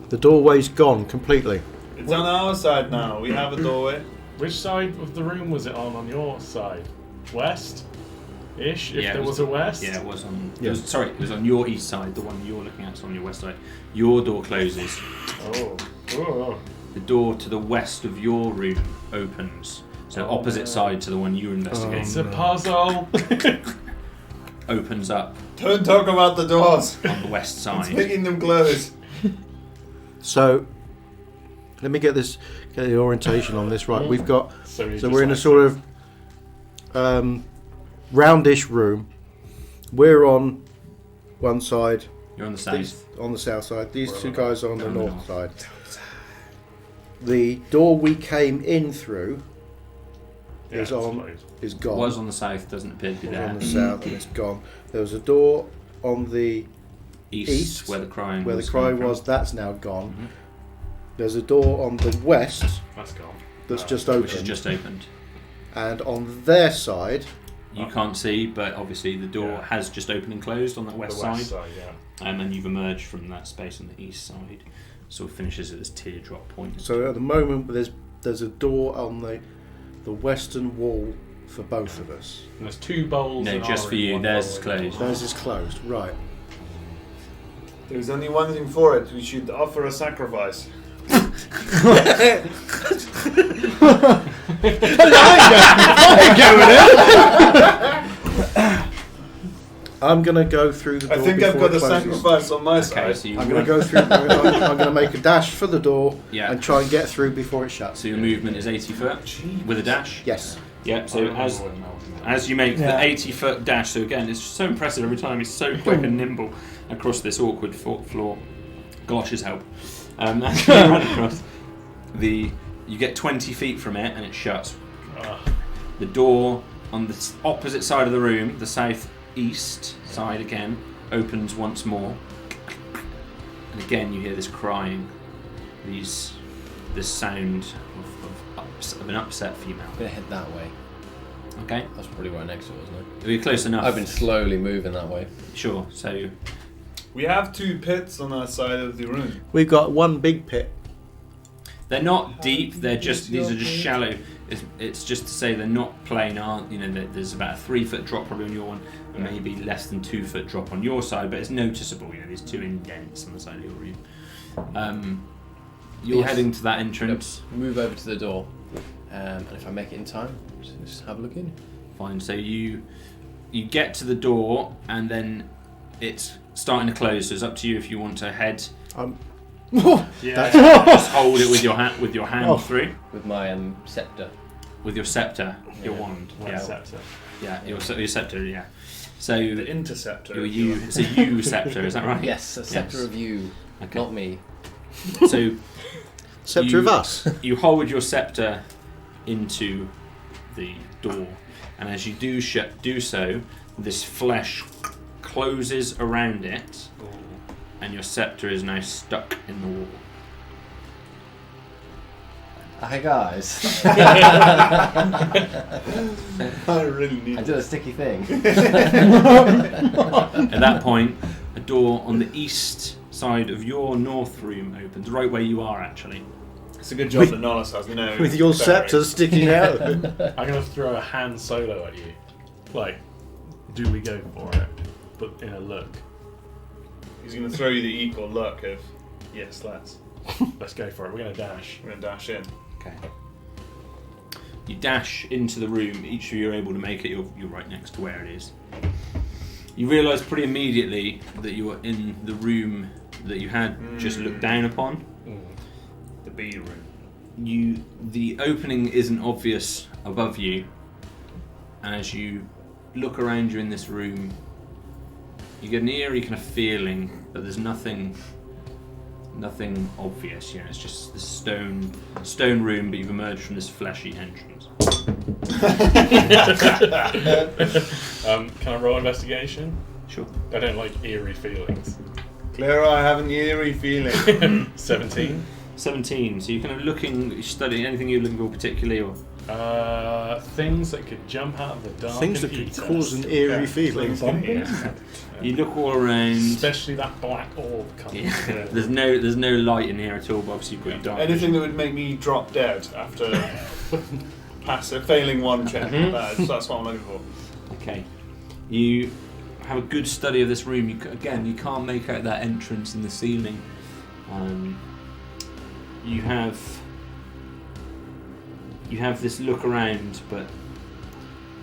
[SPEAKER 2] The doorway's gone completely.
[SPEAKER 1] It's on our side now. We have a doorway.
[SPEAKER 5] Which side of the room was it on your side? West? Ish, if
[SPEAKER 3] Yeah, it
[SPEAKER 5] there
[SPEAKER 3] was-
[SPEAKER 5] was a west?
[SPEAKER 3] Yeah, it was on.
[SPEAKER 2] Yeah.
[SPEAKER 3] It was on your east side. The one you're looking at is on your west side. Your door closes.
[SPEAKER 5] Oh. Oh.
[SPEAKER 3] The door to the west of your room opens. So opposite side to the one you're investigating.
[SPEAKER 5] It's a puzzle.
[SPEAKER 3] opens up
[SPEAKER 1] Don't talk about the doors.
[SPEAKER 3] on the west
[SPEAKER 1] It's
[SPEAKER 3] side.
[SPEAKER 1] making them close.
[SPEAKER 2] So, let me get the orientation on this right. We've got,
[SPEAKER 5] So
[SPEAKER 2] we're in a sort of roundish room. We're on one side,
[SPEAKER 3] You're on the
[SPEAKER 2] these
[SPEAKER 3] south.
[SPEAKER 2] on the south side. These
[SPEAKER 5] We're
[SPEAKER 2] two
[SPEAKER 5] on
[SPEAKER 2] guys are on the
[SPEAKER 3] down the
[SPEAKER 2] north
[SPEAKER 3] north.
[SPEAKER 2] side. The door we came in through is gone.
[SPEAKER 3] Was on the south, doesn't appear to be
[SPEAKER 2] It was
[SPEAKER 3] there.
[SPEAKER 2] on the south, and it's gone. There was a door on the
[SPEAKER 3] East, where the crying
[SPEAKER 2] where the
[SPEAKER 3] was
[SPEAKER 2] cry
[SPEAKER 3] coming from.
[SPEAKER 2] was. That's now gone.
[SPEAKER 3] Mhm.
[SPEAKER 2] There's a door on the west
[SPEAKER 5] That's gone.
[SPEAKER 2] that's just
[SPEAKER 3] Which
[SPEAKER 2] opened,
[SPEAKER 3] is just opened.
[SPEAKER 2] and on their side,
[SPEAKER 3] You can't see, but obviously the door
[SPEAKER 5] Yeah.
[SPEAKER 3] has just opened and closed on that
[SPEAKER 5] The
[SPEAKER 3] west
[SPEAKER 5] west
[SPEAKER 3] side.
[SPEAKER 5] side, yeah.
[SPEAKER 3] And you've emerged from that space on the east side. Sort of finishes at this teardrop point.
[SPEAKER 2] so at the moment there's a door on the western wall for both of us.
[SPEAKER 5] And there's 2 bowls.
[SPEAKER 3] No,
[SPEAKER 5] in
[SPEAKER 3] just
[SPEAKER 5] our
[SPEAKER 3] for
[SPEAKER 5] room,
[SPEAKER 3] you.
[SPEAKER 5] one
[SPEAKER 3] Theirs
[SPEAKER 5] bowl
[SPEAKER 3] is
[SPEAKER 5] in
[SPEAKER 3] closed.
[SPEAKER 2] Theirs is closed, right?
[SPEAKER 1] There's only one thing for it. We should offer a sacrifice.
[SPEAKER 2] I'm gonna go through the door.
[SPEAKER 1] I think I've
[SPEAKER 2] before
[SPEAKER 1] got
[SPEAKER 2] it
[SPEAKER 1] a
[SPEAKER 2] closes.
[SPEAKER 1] sacrifice on my
[SPEAKER 3] Okay,
[SPEAKER 1] side.
[SPEAKER 3] so you
[SPEAKER 2] I'm gonna go through. I'm gonna make a dash for the door
[SPEAKER 3] Yeah.
[SPEAKER 2] and try and get through before it shuts.
[SPEAKER 3] So your movement is 80 foot with a dash.
[SPEAKER 2] Yes.
[SPEAKER 3] Yeah. So as you make
[SPEAKER 6] Yeah.
[SPEAKER 3] the 80-foot dash, so again, it's so impressive every time. It's so quick and nimble across this awkward floor. Galoshes help. As you run across, you get 20 feet from it and it shuts. The door on the opposite side of the room, the southeast side again, opens once more. And again you hear this crying, this sound of an upset female.
[SPEAKER 4] I'm gonna head that way.
[SPEAKER 3] Okay?
[SPEAKER 4] That's probably right next to it, wasn't
[SPEAKER 3] We're close
[SPEAKER 4] it?
[SPEAKER 3] enough.
[SPEAKER 4] I've been slowly moving that way.
[SPEAKER 3] Sure, so
[SPEAKER 1] We have 2 pits on our side of the room.
[SPEAKER 2] We've got one big pit.
[SPEAKER 3] they're not deep, these are just shallow. It's just to say they're not plain, there's about a 3-foot drop probably on your one, and maybe less than 2-foot drop on your side, but it's noticeable, there's 2 indents on the side of your room. You're
[SPEAKER 4] Yes.
[SPEAKER 3] heading to that entrance.
[SPEAKER 4] Move over to the door, and if I make it in time, just have a look in.
[SPEAKER 3] Fine, so you get to the door and then it's starting to close, so it's up to you if you want to head.
[SPEAKER 5] Yeah.
[SPEAKER 3] Just hold it with your hand through.
[SPEAKER 4] With my scepter.
[SPEAKER 3] With your scepter, your
[SPEAKER 4] Yeah.
[SPEAKER 3] wand.
[SPEAKER 5] One
[SPEAKER 3] Yeah,
[SPEAKER 5] scepter.
[SPEAKER 3] yeah, your scepter, yeah. So
[SPEAKER 1] The interceptor.
[SPEAKER 3] it's a U scepter, is that right?
[SPEAKER 4] Yes, a scepter
[SPEAKER 3] Yes.
[SPEAKER 4] of you,
[SPEAKER 3] Okay.
[SPEAKER 4] not me.
[SPEAKER 3] So
[SPEAKER 2] Scepter
[SPEAKER 3] You-
[SPEAKER 2] of us.
[SPEAKER 3] you hold your scepter into the door, and as you do so, this flesh closes around it, and your scepter is now stuck in the wall.
[SPEAKER 4] Hi guys.
[SPEAKER 1] I really need
[SPEAKER 4] I did a sticky thing.
[SPEAKER 3] At that point, a door on the east side of your north room opens, right where you are actually.
[SPEAKER 1] It's a good job that Nollis has no.
[SPEAKER 2] With your
[SPEAKER 1] bearing.
[SPEAKER 2] scepter sticking out.
[SPEAKER 5] I'm gonna throw a hand solo at you. Like, do we go for it? But in a look.
[SPEAKER 1] He's going to throw you the equal look of, yes,
[SPEAKER 5] Let's go for it. We're gonna dash.
[SPEAKER 1] we're going to dash in.
[SPEAKER 3] Okay. You dash into the room. Each of you are able to make it. You're right next to where it is. You realise pretty immediately that you are in the room that you had just looked down upon.
[SPEAKER 1] The B room.
[SPEAKER 3] The opening isn't obvious above you, and as you look around you in this room, you get an eerie kind of feeling that there's nothing obvious. It's just this stone room, but you've emerged from this fleshy entrance.
[SPEAKER 5] Can I roll investigation?
[SPEAKER 3] Sure.
[SPEAKER 5] I don't like eerie feelings.
[SPEAKER 1] Clara, I have an eerie feeling.
[SPEAKER 5] 17.
[SPEAKER 3] 17. So you're kind of looking, studying anything you're looking for particularly, or
[SPEAKER 5] Things that could jump out of the dark.
[SPEAKER 2] Things that
[SPEAKER 5] and
[SPEAKER 2] could
[SPEAKER 5] eat
[SPEAKER 2] cause
[SPEAKER 5] us.
[SPEAKER 2] an eerie
[SPEAKER 1] Yeah,
[SPEAKER 2] feeling.
[SPEAKER 1] things
[SPEAKER 3] you look all around.
[SPEAKER 5] Especially that black orb coming.
[SPEAKER 3] Yeah. There's no light in here at all, but obviously you've got your dark
[SPEAKER 1] Anything
[SPEAKER 3] vision.
[SPEAKER 1] that would make me drop dead after failing one check. That's what I'm looking for.
[SPEAKER 3] Okay. You have a good study of this room. You can't make out that entrance in the ceiling. You have this look around, but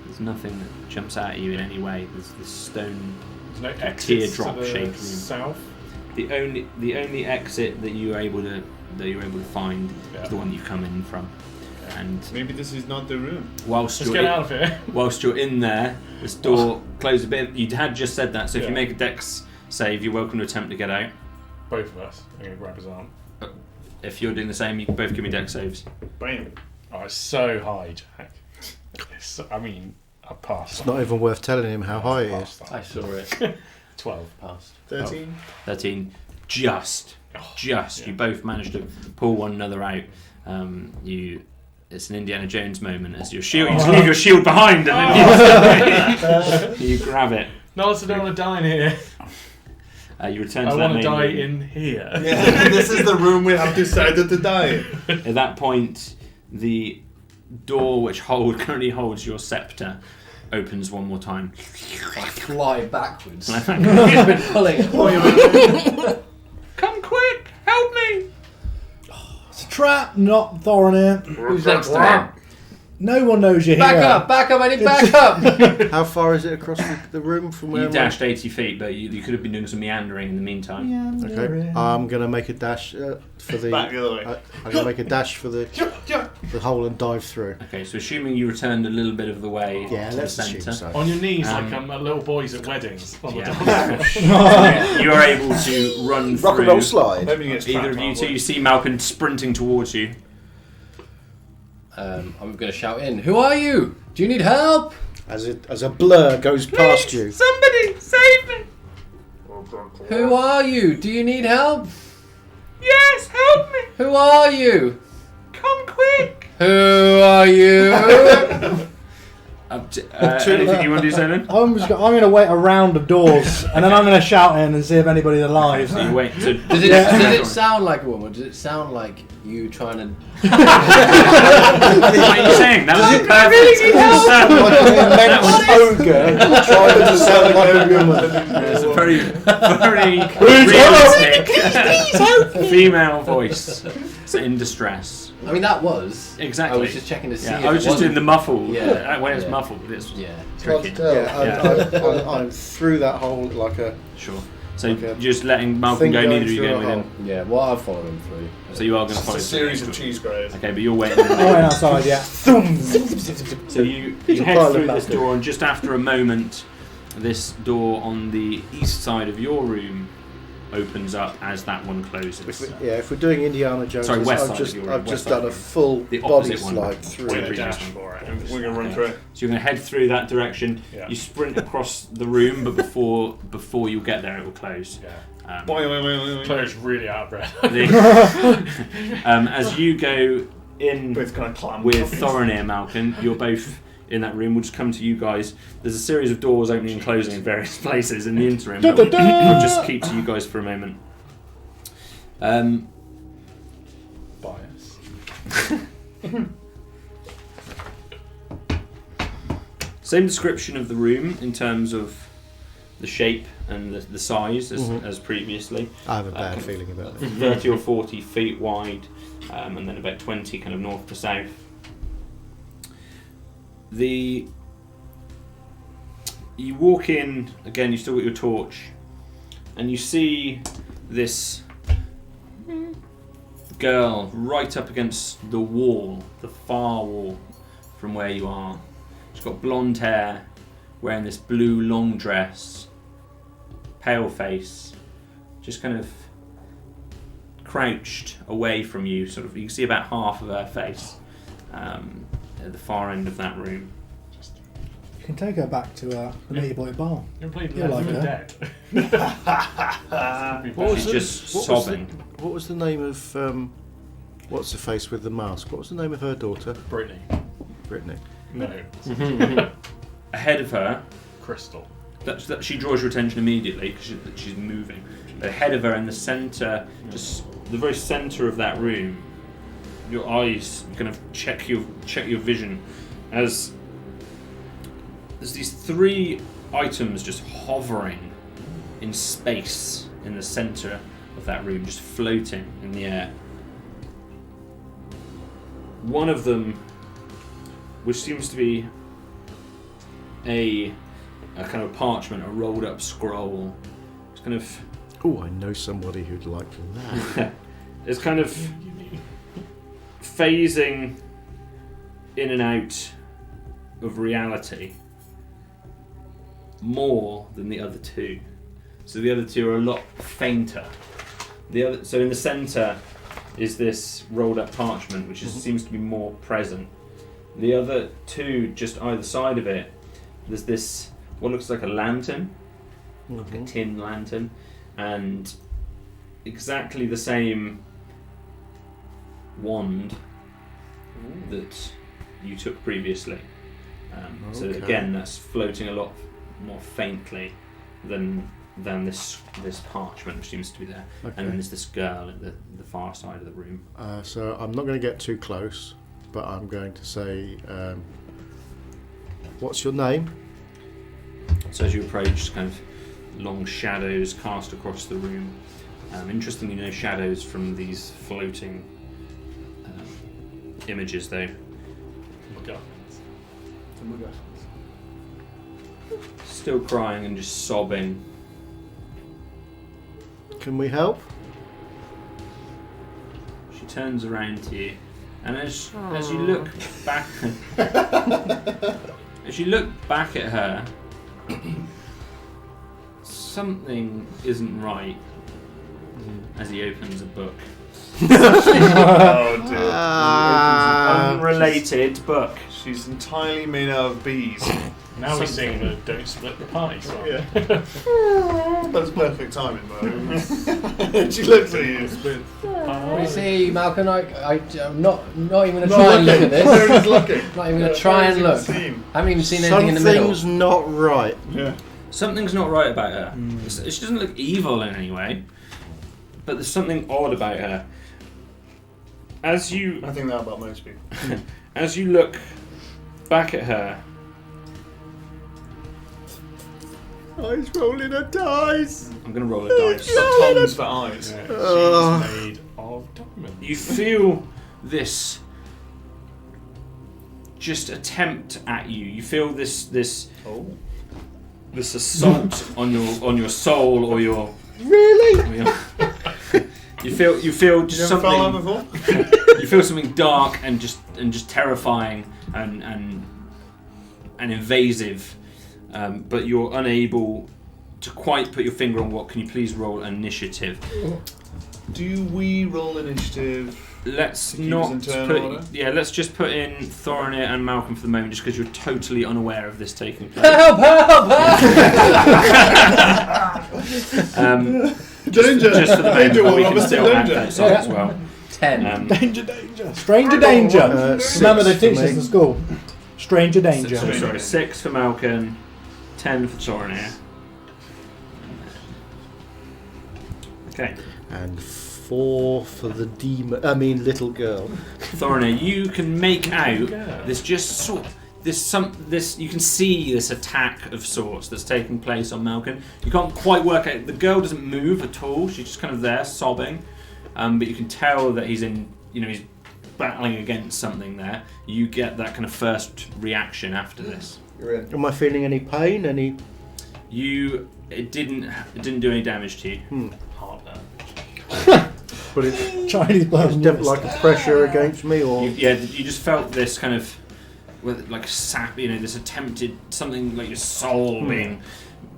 [SPEAKER 3] There's nothing that jumps out at you in any way. There's this stone
[SPEAKER 5] There's no exits to
[SPEAKER 3] teardrop
[SPEAKER 5] the
[SPEAKER 3] shaped room.
[SPEAKER 5] south.
[SPEAKER 3] The only exit that you're able to find is the one you come in from. And
[SPEAKER 1] Maybe this is not the room.
[SPEAKER 3] whilst
[SPEAKER 5] Let's
[SPEAKER 3] you're
[SPEAKER 5] get out of here.
[SPEAKER 3] whilst you're in there, this door closes a bit. You had just said that, so if
[SPEAKER 5] Yeah.
[SPEAKER 3] you make a dex save, you're welcome to attempt to get out.
[SPEAKER 5] Both of us. I'm going to grab his arm.
[SPEAKER 3] If you're doing the same, you can both give me dex saves.
[SPEAKER 1] Bam.
[SPEAKER 5] Oh, it's so high, Jack. I passed.
[SPEAKER 2] It's not even worth telling him how high it is.
[SPEAKER 4] I saw it.
[SPEAKER 5] 12.
[SPEAKER 4] Passed.
[SPEAKER 1] 13.
[SPEAKER 3] 13. Just.
[SPEAKER 5] Yeah.
[SPEAKER 3] You both managed to pull one another out. It's an Indiana Jones moment as your shield. You just leave your shield behind and then you grab it.
[SPEAKER 5] No, I don't want to die in here.
[SPEAKER 3] You return
[SPEAKER 5] I
[SPEAKER 3] to that
[SPEAKER 5] want to
[SPEAKER 3] main
[SPEAKER 5] die
[SPEAKER 3] room.
[SPEAKER 5] in here.
[SPEAKER 1] Yeah, this is the room we have decided to die in.
[SPEAKER 3] At that point, the door which currently holds your scepter opens one more time.
[SPEAKER 4] I fly backwards. I've been pulling it.
[SPEAKER 3] Come quick! Help me!
[SPEAKER 6] It's a trap, not Thorin here.
[SPEAKER 4] Who's next to me?
[SPEAKER 6] No one knows you're
[SPEAKER 4] Back
[SPEAKER 6] here.
[SPEAKER 4] up, I need back up!
[SPEAKER 2] How far is it across the room from where
[SPEAKER 3] You
[SPEAKER 2] I'm
[SPEAKER 3] dashed 80 feet, but you could have been doing some meandering in the meantime.
[SPEAKER 6] Yeah,
[SPEAKER 2] Okay, I'm gonna make a dash for the.
[SPEAKER 1] Back the other way.
[SPEAKER 2] I'm gonna make a dash for the hole and dive through.
[SPEAKER 3] Okay, so assuming you returned a little bit of the way
[SPEAKER 2] Yeah,
[SPEAKER 3] to the
[SPEAKER 2] let's assume
[SPEAKER 3] centre,
[SPEAKER 2] so.
[SPEAKER 5] On your knees,
[SPEAKER 3] Um,
[SPEAKER 5] like little boys at weddings. On the
[SPEAKER 3] yeah. you are able to run
[SPEAKER 2] Rock and roll
[SPEAKER 3] through.
[SPEAKER 2] slide.
[SPEAKER 1] Hoping it's
[SPEAKER 3] Either of you two, you see Malcolm sprinting towards you.
[SPEAKER 4] I'm going to shout in. Who are you? Do you need help?
[SPEAKER 2] As a blur goes past you.
[SPEAKER 3] Somebody save me!
[SPEAKER 4] Who are you? Do you need help?
[SPEAKER 3] Yes, help me!
[SPEAKER 4] Who are you?
[SPEAKER 3] Come quick!
[SPEAKER 4] Who are you?
[SPEAKER 3] Anything you want to do, Simon?
[SPEAKER 6] I'm going to wait a round of doors, and then I'm going to shout in and see if anybody's alive.
[SPEAKER 3] So you wait. So
[SPEAKER 4] Does it sound like a woman? Does it sound like you trying to...
[SPEAKER 3] what are you saying? That was perfect.
[SPEAKER 2] Like an immense ogre trying to sound like a woman.
[SPEAKER 3] It's a very, very realistic female voice. It's in distress.
[SPEAKER 4] I mean, that was...
[SPEAKER 3] Exactly.
[SPEAKER 4] I was just checking to see if
[SPEAKER 3] I was
[SPEAKER 4] it
[SPEAKER 3] just doing
[SPEAKER 4] wasn't.
[SPEAKER 3] the muffle.
[SPEAKER 4] Yeah.
[SPEAKER 3] When it's
[SPEAKER 4] Yeah.
[SPEAKER 3] muffled, it's
[SPEAKER 4] Yeah.
[SPEAKER 3] tricky.
[SPEAKER 2] I'm through that hole like a.
[SPEAKER 3] Sure. So
[SPEAKER 2] Okay.
[SPEAKER 3] just letting Malcolm
[SPEAKER 2] Thing
[SPEAKER 3] go,
[SPEAKER 2] going
[SPEAKER 3] neither of you
[SPEAKER 2] through
[SPEAKER 3] going
[SPEAKER 2] a
[SPEAKER 3] with him.
[SPEAKER 2] hole.
[SPEAKER 4] Yeah, well, I've followed him through.
[SPEAKER 3] So you are going to
[SPEAKER 1] It's
[SPEAKER 3] follow
[SPEAKER 1] a series of cheese graves.
[SPEAKER 3] Okay, but you're waiting.
[SPEAKER 6] I went outside, yeah.
[SPEAKER 3] So you
[SPEAKER 2] He's a
[SPEAKER 3] head
[SPEAKER 2] pile of
[SPEAKER 3] through this
[SPEAKER 2] bastard.
[SPEAKER 3] door, and just after a moment, this door on the east side of your room opens up as that one closes.
[SPEAKER 2] If we're doing Indiana Jones,
[SPEAKER 3] Sorry, west side
[SPEAKER 2] I've
[SPEAKER 3] of
[SPEAKER 2] just,
[SPEAKER 3] your room,
[SPEAKER 2] I've
[SPEAKER 3] west
[SPEAKER 2] just
[SPEAKER 3] side
[SPEAKER 2] done
[SPEAKER 3] of
[SPEAKER 2] a
[SPEAKER 3] your
[SPEAKER 2] full
[SPEAKER 3] The
[SPEAKER 2] body
[SPEAKER 3] opposite one.
[SPEAKER 2] slide through.
[SPEAKER 5] We're
[SPEAKER 3] Previous
[SPEAKER 5] gonna dash
[SPEAKER 3] one.
[SPEAKER 5] for it.
[SPEAKER 1] We're going to run
[SPEAKER 3] Okay.
[SPEAKER 1] through it.
[SPEAKER 3] So you're going to head through that direction.
[SPEAKER 5] Yeah.
[SPEAKER 3] You sprint across the room, but before you get there, it will close.
[SPEAKER 5] Yeah.
[SPEAKER 1] Boing, boing, boing, boing, boing.
[SPEAKER 5] Claire's really out of breath.
[SPEAKER 3] As you go in
[SPEAKER 1] Both kind of clam
[SPEAKER 3] with
[SPEAKER 1] puppies.
[SPEAKER 3] Thorinir, Malcolm, you're both in that room. We'll just come to you guys. There's a series of doors opening and closing in various places in the interim. But we'll just keep to you guys for a moment.
[SPEAKER 5] Bias.
[SPEAKER 3] Same description of the room in terms of the shape and the size as previously.
[SPEAKER 2] I have a bad feeling about it.
[SPEAKER 3] 30 or 40 feet wide, and then about 20 kind of north to south. You walk in, again, you still got your torch, and you see this girl right up against the wall, the far wall from where you are. She's got blonde hair, wearing this blue long dress, pale face, just kind of crouched away from you, sort of. You can see about half of her face at the far end of that room.
[SPEAKER 6] You can take her back to the Meaty Boy bar.
[SPEAKER 5] You played
[SPEAKER 6] You like
[SPEAKER 5] Left 4
[SPEAKER 6] her.
[SPEAKER 5] Dead.
[SPEAKER 3] She's just sobbing.
[SPEAKER 2] What was the name of what's the face with the mask? What was the name of her daughter?
[SPEAKER 5] Brittany.
[SPEAKER 2] Brittany.
[SPEAKER 5] No.
[SPEAKER 3] Ahead of her,
[SPEAKER 5] Crystal.
[SPEAKER 3] that she draws your attention immediately because she's moving. Ahead of her in the centre, just the very centre of that room, your eyes kind of check your vision as there's these three items just hovering in space in the centre of that room, just floating in the air. One of them, which seems to be a kind of parchment, a rolled up scroll. It's kind of.
[SPEAKER 2] Oh, I know somebody who'd like that.
[SPEAKER 3] It's kind of phasing in and out of reality more than the other two. So the other two are a lot fainter. So in the centre is this rolled up parchment, which seems to be more present. The other two, just either side of it, there's this what looks like a lantern, like a tin lantern, and exactly the same wand that you took previously. So again, that's floating a lot more faintly than this parchment, which seems to be there.
[SPEAKER 2] Okay.
[SPEAKER 3] And then there's this girl at the far side of the room.
[SPEAKER 2] So I'm not going to get too close, but I'm going to say, what's your name?
[SPEAKER 3] So as you approach, kind of long shadows cast across the room. Interestingly, no shadows from these floating images, though. Still crying and just sobbing.
[SPEAKER 2] Can we help?
[SPEAKER 3] She turns around to you, and as you look back, as you look back at her, something isn't right. As he opens a book.
[SPEAKER 1] Oh dear.
[SPEAKER 3] Unrelated book.
[SPEAKER 1] She's entirely made out of bees.
[SPEAKER 5] Now we're seeing the Don't Split the Pie song.
[SPEAKER 1] Yeah. That's perfect timing, though. She looks at you.
[SPEAKER 4] You see, Malcolm, I'm not even going to try and look at this.
[SPEAKER 1] Nobody's looking.
[SPEAKER 4] Not even going to try and look. I haven't even seen anything in the middle.
[SPEAKER 2] Something's not right.
[SPEAKER 1] Yeah.
[SPEAKER 3] Something's not right about her. She doesn't look evil in any way, but there's something odd about her. As you,
[SPEAKER 1] I think that about most people.
[SPEAKER 3] as you look back at her,
[SPEAKER 2] Eyes rolling a dice.
[SPEAKER 3] I'm going to roll a dice.
[SPEAKER 1] Got tongues for eyes.
[SPEAKER 5] Yeah, she's made of diamonds.
[SPEAKER 3] You feel this just attempt at you. You feel this assault on your soul or your
[SPEAKER 2] Really?
[SPEAKER 3] or your- you feel just
[SPEAKER 1] You never
[SPEAKER 3] something.
[SPEAKER 1] felt that before?
[SPEAKER 3] You feel something dark and just terrifying and invasive, but you're unable to quite put your finger on what. Can you please roll initiative?
[SPEAKER 1] Do we roll initiative?
[SPEAKER 3] Let's
[SPEAKER 1] To keep
[SPEAKER 3] not
[SPEAKER 1] us in turn
[SPEAKER 3] put.
[SPEAKER 1] order?
[SPEAKER 3] Yeah, let's just put in Thorinir and Malcolm for the moment, just because you're totally unaware of this taking place.
[SPEAKER 4] Help!
[SPEAKER 1] Danger!
[SPEAKER 3] Just for the moment,
[SPEAKER 1] Danger,
[SPEAKER 3] but we
[SPEAKER 1] well,
[SPEAKER 3] can
[SPEAKER 1] Mr.
[SPEAKER 3] still add
[SPEAKER 1] Danger.
[SPEAKER 3] that song as well.
[SPEAKER 4] 10.
[SPEAKER 6] Danger. Stranger danger.
[SPEAKER 2] Six
[SPEAKER 6] Remember they
[SPEAKER 2] for
[SPEAKER 6] teach
[SPEAKER 2] me.
[SPEAKER 6] this in school. Stranger danger.
[SPEAKER 3] So, sorry, 6 for Malcolm, 10 for Thorinir. Okay.
[SPEAKER 2] And 4 for the demon. I mean, little girl.
[SPEAKER 3] Thorinir, you can make out this just sort. This you can see this attack of sorts that's taking place on Malcolm. You can't quite work out. The girl doesn't move at all. She's just kind of there sobbing, but you can tell that he's he's battling against something there. You get that kind of first reaction after this.
[SPEAKER 1] You're in.
[SPEAKER 2] Am I feeling any pain? Any?
[SPEAKER 3] It didn't do any damage to you.
[SPEAKER 5] Hard now.
[SPEAKER 2] But it's
[SPEAKER 6] Chinese blood.
[SPEAKER 2] like a pressure against me, or
[SPEAKER 3] You just felt this kind of like sap, this attempted something like your soul being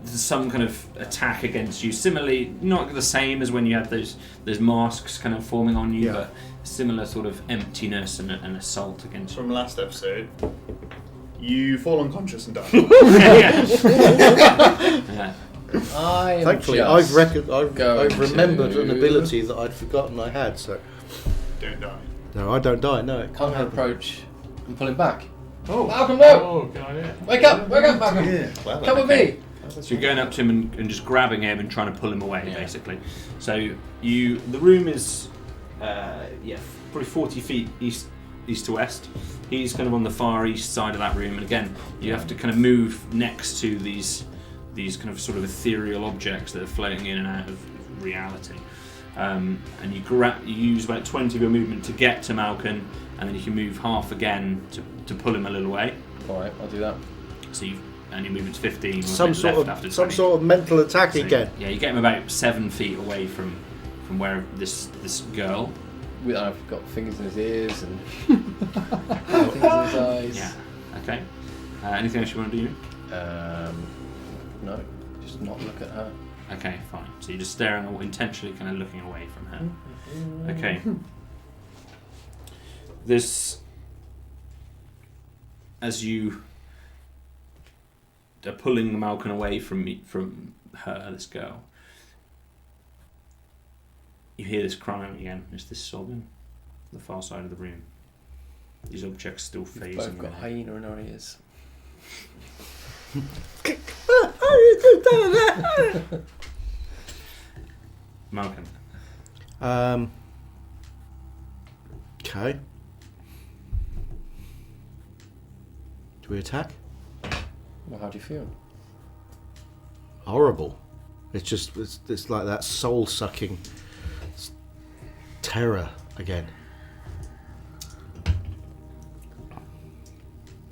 [SPEAKER 3] some kind of attack against you. Similarly, not the same as when you had those masks kind of forming on you,
[SPEAKER 2] Yeah.
[SPEAKER 3] but similar sort of emptiness and an assault against you.
[SPEAKER 1] From last episode, you fall unconscious and die.
[SPEAKER 3] Yeah.
[SPEAKER 4] I am
[SPEAKER 2] thankfully
[SPEAKER 4] just
[SPEAKER 2] I've
[SPEAKER 4] going
[SPEAKER 2] remembered
[SPEAKER 4] to-
[SPEAKER 2] an ability that I'd forgotten I had. So
[SPEAKER 1] Don't die.
[SPEAKER 2] no, I don't die. No, it
[SPEAKER 4] Can't
[SPEAKER 2] can't happen.
[SPEAKER 4] approach and pull him back.
[SPEAKER 1] Oh.
[SPEAKER 4] Malcolm, no!
[SPEAKER 5] Oh, good idea.
[SPEAKER 4] Wake up, Malcolm!
[SPEAKER 1] Yeah, clever.
[SPEAKER 4] Come with me!
[SPEAKER 3] So you're going up to him and just grabbing him and trying to pull him away, basically. So the room is, probably 40 feet east to west. He's kind of on the far east side of that room, and again, you have to kind of move next to these kind of sort of ethereal objects that are floating in and out of reality. And you use about 20 of your movement to get to Malcolm, and then you can move half again to pull him a little way.
[SPEAKER 4] Alright, I'll do that.
[SPEAKER 3] So you and you move it to 15.
[SPEAKER 2] Some sort
[SPEAKER 3] after
[SPEAKER 2] of mental attack
[SPEAKER 3] So,
[SPEAKER 2] again.
[SPEAKER 3] Yeah, you get him about 7 feet away from where this girl.
[SPEAKER 4] I've got fingers in his ears and fingers in his eyes.
[SPEAKER 3] Yeah. Okay. Anything else you want to do?
[SPEAKER 4] No, just not look at her.
[SPEAKER 3] Okay, fine. So you're just staring, intentionally kind of looking away from her. Okay. This, as you are pulling Malcolm away from her, this girl, you hear this crying again. It's this sobbing, the far side of the room. These objects still
[SPEAKER 4] We've
[SPEAKER 3] phasing.
[SPEAKER 4] both got hyena in our ears.
[SPEAKER 3] Malcolm.
[SPEAKER 2] Okay. Do we attack?
[SPEAKER 4] Well, how do you feel?
[SPEAKER 2] Horrible. It's like that soul-sucking terror again.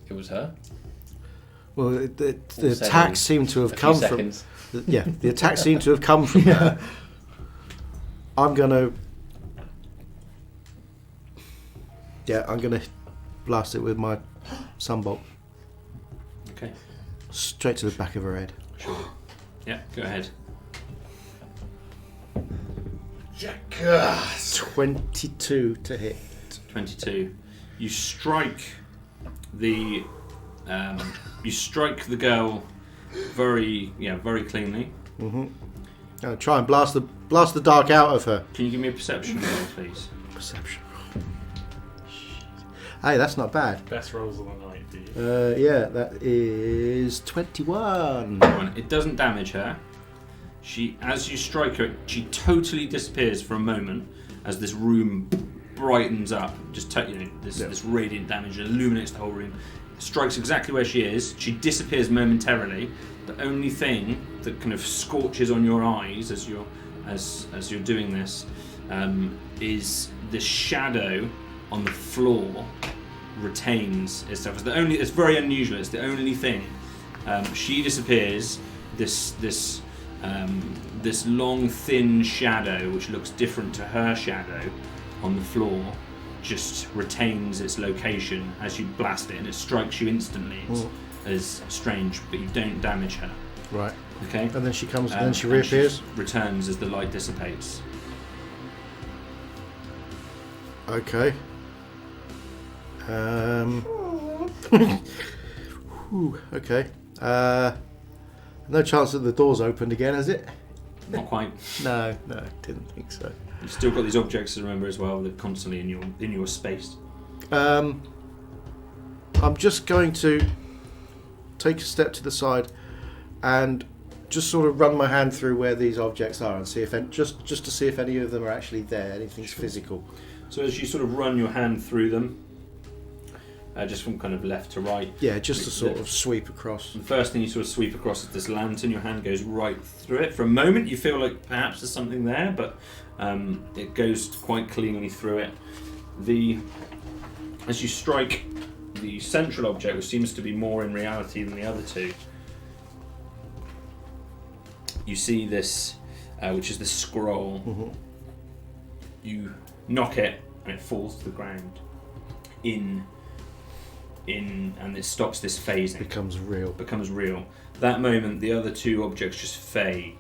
[SPEAKER 4] It was her.
[SPEAKER 2] Well, the
[SPEAKER 4] All
[SPEAKER 2] attack seemed to have
[SPEAKER 4] a few
[SPEAKER 2] come from.
[SPEAKER 4] seconds.
[SPEAKER 2] Yeah, the attack seemed to have come from her. I'm gonna blast it with my sunbolt
[SPEAKER 3] Okay.
[SPEAKER 2] straight to the back of her head.
[SPEAKER 3] Sure. Yeah, go ahead.
[SPEAKER 2] 22 to hit.
[SPEAKER 3] 22. You strike the girl very cleanly.
[SPEAKER 2] I'll try and blast the dark out of her.
[SPEAKER 3] Can you give me a perception roll, please?
[SPEAKER 2] Perception. Hey, that's not bad.
[SPEAKER 5] Best rolls of the night, do you?
[SPEAKER 2] Yeah, that is 21.
[SPEAKER 3] It doesn't damage her. As you strike her, she totally disappears for a moment as this room brightens up. This radiant damage illuminates the whole room. Strikes exactly where she is. She disappears momentarily. The only thing that kind of scorches on your eyes as you're doing this is the shadow on the floor retains itself. It's very unusual. It's the only thing. She disappears. This long thin shadow, which looks different to her shadow on the floor, just retains its location as you blast it, and it strikes you instantly. It's strange, but you don't damage her.
[SPEAKER 2] Right.
[SPEAKER 3] Okay.
[SPEAKER 2] And then she comes. Then she reappears.
[SPEAKER 3] Returns as the light dissipates.
[SPEAKER 2] Okay. Okay. No chance that the door's opened again, has it?
[SPEAKER 3] Not quite.
[SPEAKER 2] No, didn't think so.
[SPEAKER 3] You've still got these objects to remember as well that are constantly in your space.
[SPEAKER 2] I'm just going to take a step to the side and just sort of run my hand through where these objects are and see if just to see if any of them are actually there. Anything's physical.
[SPEAKER 3] So as you sort of run your hand through them, just from kind of left to right.
[SPEAKER 2] Yeah, just to sort of sweep across.
[SPEAKER 3] The first thing you sort of sweep across is this lantern. Your hand goes right through it. For a moment, you feel like perhaps there's something there, but it goes quite cleanly through it. As you strike the central object, which seems to be more in reality than the other two, you see this, which is the scroll.
[SPEAKER 2] Mm-hmm.
[SPEAKER 3] You knock it, and it falls to the ground. And it stops this phasing.
[SPEAKER 2] Becomes real.
[SPEAKER 3] That moment, the other two objects just fade.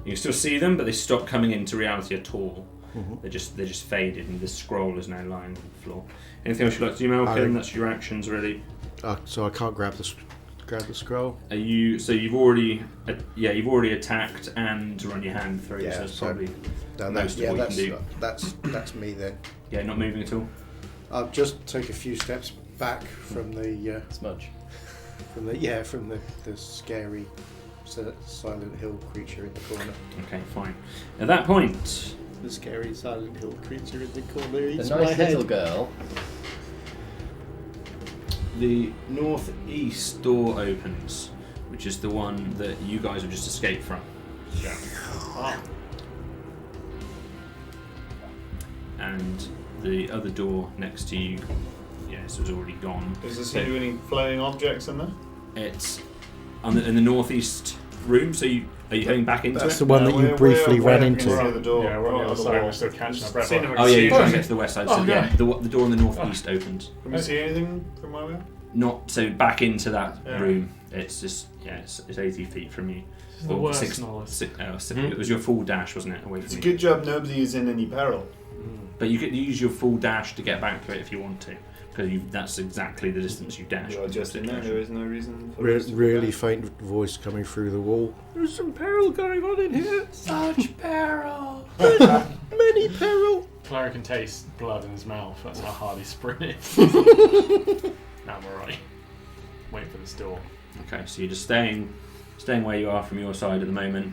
[SPEAKER 3] You can still see them, but they stop coming into reality at all.
[SPEAKER 2] Mm-hmm.
[SPEAKER 3] They're just faded, and this scroll is now lying on the floor. Anything else you'd like to do, Malcolm? That's your actions, really.
[SPEAKER 2] So I can't grab the scroll.
[SPEAKER 3] You've already attacked and run your hand through.
[SPEAKER 2] Yeah,
[SPEAKER 3] so that's
[SPEAKER 2] so
[SPEAKER 3] probably most of what you can do.
[SPEAKER 2] That's me then.
[SPEAKER 3] Yeah, not moving at all.
[SPEAKER 2] I'll just take a few steps back from the
[SPEAKER 4] Smudge.
[SPEAKER 2] from the scary Silent Hill creature in the corner.
[SPEAKER 3] Okay, fine. At that point,
[SPEAKER 2] The scary Silent Hill creature in the corner eats
[SPEAKER 4] The
[SPEAKER 2] my
[SPEAKER 4] nice
[SPEAKER 2] head.
[SPEAKER 4] little girl.
[SPEAKER 3] the northeast door opens, which is the one that you guys have just escaped from.
[SPEAKER 5] Yeah.
[SPEAKER 3] And the other door next to you, yes, was already gone.
[SPEAKER 1] Is there any flowing objects in there?
[SPEAKER 3] It's in the northeast room. So are you heading back into
[SPEAKER 2] That's
[SPEAKER 3] it?
[SPEAKER 2] the one that you briefly ran
[SPEAKER 1] We're
[SPEAKER 2] into.
[SPEAKER 1] the door.
[SPEAKER 5] Yeah, we're on the other
[SPEAKER 1] the
[SPEAKER 5] side.
[SPEAKER 1] wall.
[SPEAKER 5] We're still catching our breath.
[SPEAKER 1] Seen if I
[SPEAKER 3] Oh
[SPEAKER 1] can
[SPEAKER 3] yeah,
[SPEAKER 1] see
[SPEAKER 3] you're trying to
[SPEAKER 1] anything.
[SPEAKER 3] get to the west side.
[SPEAKER 5] Oh,
[SPEAKER 3] So yeah,
[SPEAKER 5] okay.
[SPEAKER 3] the door in the northeast opened.
[SPEAKER 1] Can we see anything from where we are?
[SPEAKER 3] Not so back into that
[SPEAKER 1] Yeah.
[SPEAKER 3] room. It's just it's 80 feet from you.
[SPEAKER 5] This is the
[SPEAKER 3] Or
[SPEAKER 5] worst
[SPEAKER 3] six-
[SPEAKER 5] knowledge.
[SPEAKER 3] It was your full dash, wasn't it, away
[SPEAKER 1] It's
[SPEAKER 3] from
[SPEAKER 1] a
[SPEAKER 3] you?
[SPEAKER 1] good job nobody is in any peril.
[SPEAKER 3] But you could use your full dash to get back to it if you want to, because that's exactly the distance you dash.
[SPEAKER 1] You are just in there. There is no reason. For us to
[SPEAKER 2] Really
[SPEAKER 1] go
[SPEAKER 2] faint voice coming through the wall. There's some peril going on in here.
[SPEAKER 4] Such peril.
[SPEAKER 2] Many peril.
[SPEAKER 5] Clara can taste blood in his mouth. That's how hard he sprinted. Now I'm alright. Wait for this door.
[SPEAKER 3] Okay, so you're just staying where you are from your side at the moment,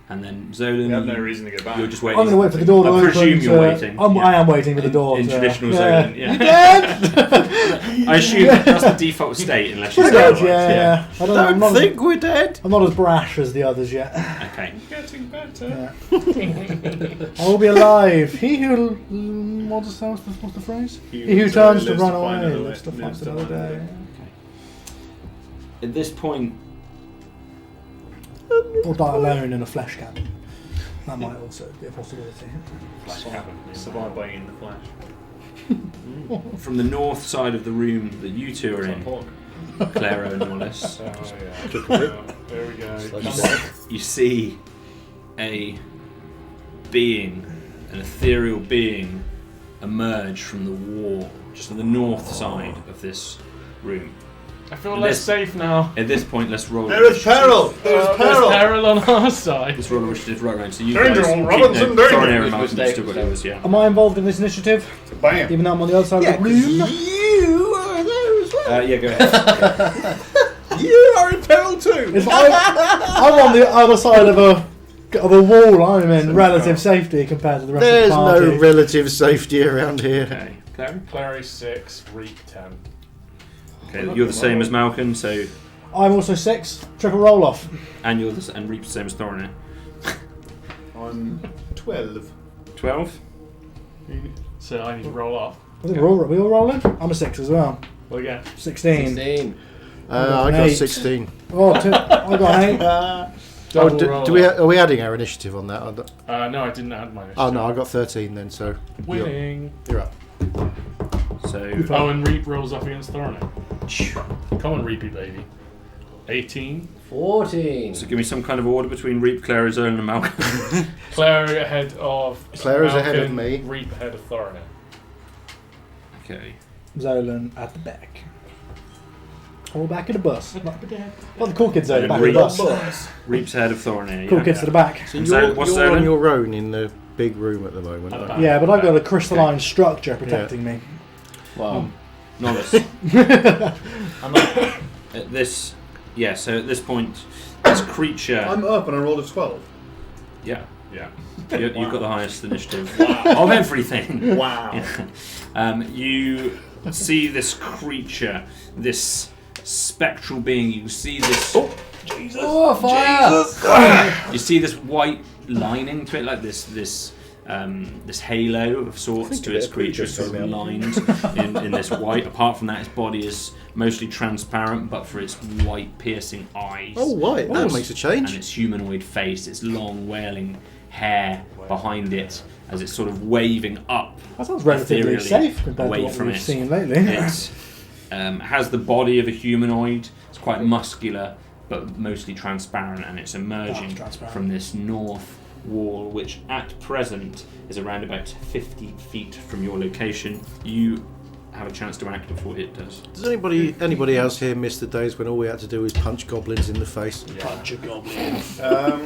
[SPEAKER 3] and then Zolan,
[SPEAKER 1] We have no reason to go back.
[SPEAKER 3] you're just
[SPEAKER 6] I'm
[SPEAKER 3] waiting.
[SPEAKER 6] going to wait for the door to
[SPEAKER 3] I
[SPEAKER 6] open.
[SPEAKER 3] presume you're waiting.
[SPEAKER 6] I
[SPEAKER 3] yeah.
[SPEAKER 6] am waiting for the door
[SPEAKER 3] in
[SPEAKER 6] to...
[SPEAKER 3] traditional
[SPEAKER 6] yeah.
[SPEAKER 3] Zolan. Yeah.
[SPEAKER 6] You dead?
[SPEAKER 3] I assume that's the default state, unless you
[SPEAKER 6] Pretty
[SPEAKER 3] say
[SPEAKER 6] much,
[SPEAKER 3] otherwise,
[SPEAKER 6] yeah. I don't know, I'm
[SPEAKER 2] Don't
[SPEAKER 6] not,
[SPEAKER 2] think we're dead.
[SPEAKER 6] I'm not as brash as the others yet.
[SPEAKER 3] Okay.
[SPEAKER 1] Getting better.
[SPEAKER 6] Yeah. I will be alive. He who... What's the phrase? He who turns to run away lives to fight another day.
[SPEAKER 3] At this point,
[SPEAKER 6] Or die alone in a flesh cabin. That might also be a possibility.
[SPEAKER 1] Survived by eating the flesh.
[SPEAKER 3] from the north side of the room that you two are in, Claro and Wallace,
[SPEAKER 5] Oh yeah. There we go.
[SPEAKER 3] you see a being, an ethereal being, emerge from the wall, just on the north side of this room.
[SPEAKER 5] I feel
[SPEAKER 3] And
[SPEAKER 5] less
[SPEAKER 3] this-
[SPEAKER 5] safe now.
[SPEAKER 3] At this point, let's roll.
[SPEAKER 1] There is peril. There is
[SPEAKER 5] There's
[SPEAKER 1] peril.
[SPEAKER 5] peril on our side.
[SPEAKER 3] Let's roll initiative right round. So you
[SPEAKER 1] Danger,
[SPEAKER 3] guys keep
[SPEAKER 1] Robinson,
[SPEAKER 3] no,
[SPEAKER 1] danger.
[SPEAKER 3] Thornair and Malcolm, you've
[SPEAKER 4] Mistake.
[SPEAKER 3] still got yours, yeah.
[SPEAKER 6] Am I involved in this initiative?
[SPEAKER 1] Bam.
[SPEAKER 6] Even though I'm on the other side of the room?
[SPEAKER 2] You are there as well.
[SPEAKER 3] Yeah, go ahead.
[SPEAKER 2] You are in peril too.
[SPEAKER 6] It's- I'm on the other side of a wall. I'm in relative safety compared to the rest
[SPEAKER 2] There's
[SPEAKER 6] of the party.
[SPEAKER 2] no relative safety around here.
[SPEAKER 3] Okay, Claro.
[SPEAKER 5] Clary 6, Reap 10.
[SPEAKER 3] Okay, you're the same as Malcolm, so
[SPEAKER 6] I'm also 6. Triple roll off.
[SPEAKER 3] and you're and Reap's the same as Thornair.
[SPEAKER 1] I'm 12.
[SPEAKER 3] 12.
[SPEAKER 5] So I need to roll off.
[SPEAKER 6] I think we all rolling? I'm a 6 as well.
[SPEAKER 5] Well, yeah.
[SPEAKER 6] 16.
[SPEAKER 4] 16.
[SPEAKER 2] I got
[SPEAKER 6] Eight.
[SPEAKER 2] 16.
[SPEAKER 6] Oh, I got an 8.
[SPEAKER 2] Oh,
[SPEAKER 5] Double roll
[SPEAKER 2] do we
[SPEAKER 5] off.
[SPEAKER 2] are we adding our initiative on that?
[SPEAKER 5] No, I didn't add my initiative.
[SPEAKER 2] Oh no, I got 13 then. So
[SPEAKER 5] Winning.
[SPEAKER 2] you're up.
[SPEAKER 3] So
[SPEAKER 5] Oh, and Reap rolls up against Thornair. Come on, Reapy baby. 18.
[SPEAKER 4] 14.
[SPEAKER 3] So give me some kind of order between Reap, Claro, Zolan, and Malcolm.
[SPEAKER 5] Clary ahead of
[SPEAKER 2] Clary's ahead of
[SPEAKER 5] Malcolm,
[SPEAKER 2] me.
[SPEAKER 5] Reap ahead of Thornair.
[SPEAKER 3] Okay.
[SPEAKER 6] Zolan at the back. All back in the bus. Like the cool kids are
[SPEAKER 3] And
[SPEAKER 6] back in the
[SPEAKER 3] Reap.
[SPEAKER 6] bus.
[SPEAKER 3] Reap's ahead of Thornair.
[SPEAKER 6] Cool
[SPEAKER 3] Yeah.
[SPEAKER 6] kids to the back.
[SPEAKER 2] So
[SPEAKER 3] And
[SPEAKER 2] you're,
[SPEAKER 3] what's
[SPEAKER 2] you're on
[SPEAKER 3] Zolan?
[SPEAKER 2] your own in the big room at the moment.
[SPEAKER 5] At the
[SPEAKER 2] aren't
[SPEAKER 5] back.
[SPEAKER 2] you?
[SPEAKER 6] Yeah, but I've got a crystalline structure protecting me.
[SPEAKER 4] Wow.
[SPEAKER 3] Novice. At this, yeah. So at this point, this creature.
[SPEAKER 1] I'm up and I rolled a 12.
[SPEAKER 3] Yeah.
[SPEAKER 5] Yeah.
[SPEAKER 3] You've got the highest initiative of everything.
[SPEAKER 1] Wow.
[SPEAKER 3] You see this creature, this spectral being. You see this.
[SPEAKER 4] Oh, fire!
[SPEAKER 3] You see this white lining to it, like this halo of sorts to its creature, sort of lined in this white. Apart from that, its body is mostly transparent, but for its white, piercing eyes.
[SPEAKER 2] Oh, right. That makes a
[SPEAKER 3] And
[SPEAKER 2] change.
[SPEAKER 3] its humanoid face, its long, wailing hair behind it, as it's sort of waving up.
[SPEAKER 6] That sounds relatively
[SPEAKER 3] ethereally
[SPEAKER 6] safe compared
[SPEAKER 3] away
[SPEAKER 6] to what
[SPEAKER 3] from
[SPEAKER 6] we've
[SPEAKER 3] it.
[SPEAKER 6] seen lately.
[SPEAKER 3] It has the body of a humanoid. It's quite muscular, but mostly transparent, and it's emerging
[SPEAKER 6] transparent.
[SPEAKER 3] from this north wall, which at present is around about 50 feet from your location. You have a chance to act before it does.
[SPEAKER 2] Does anybody else here miss the days when all we had to do was punch goblins in the face?
[SPEAKER 6] Punch a goblin.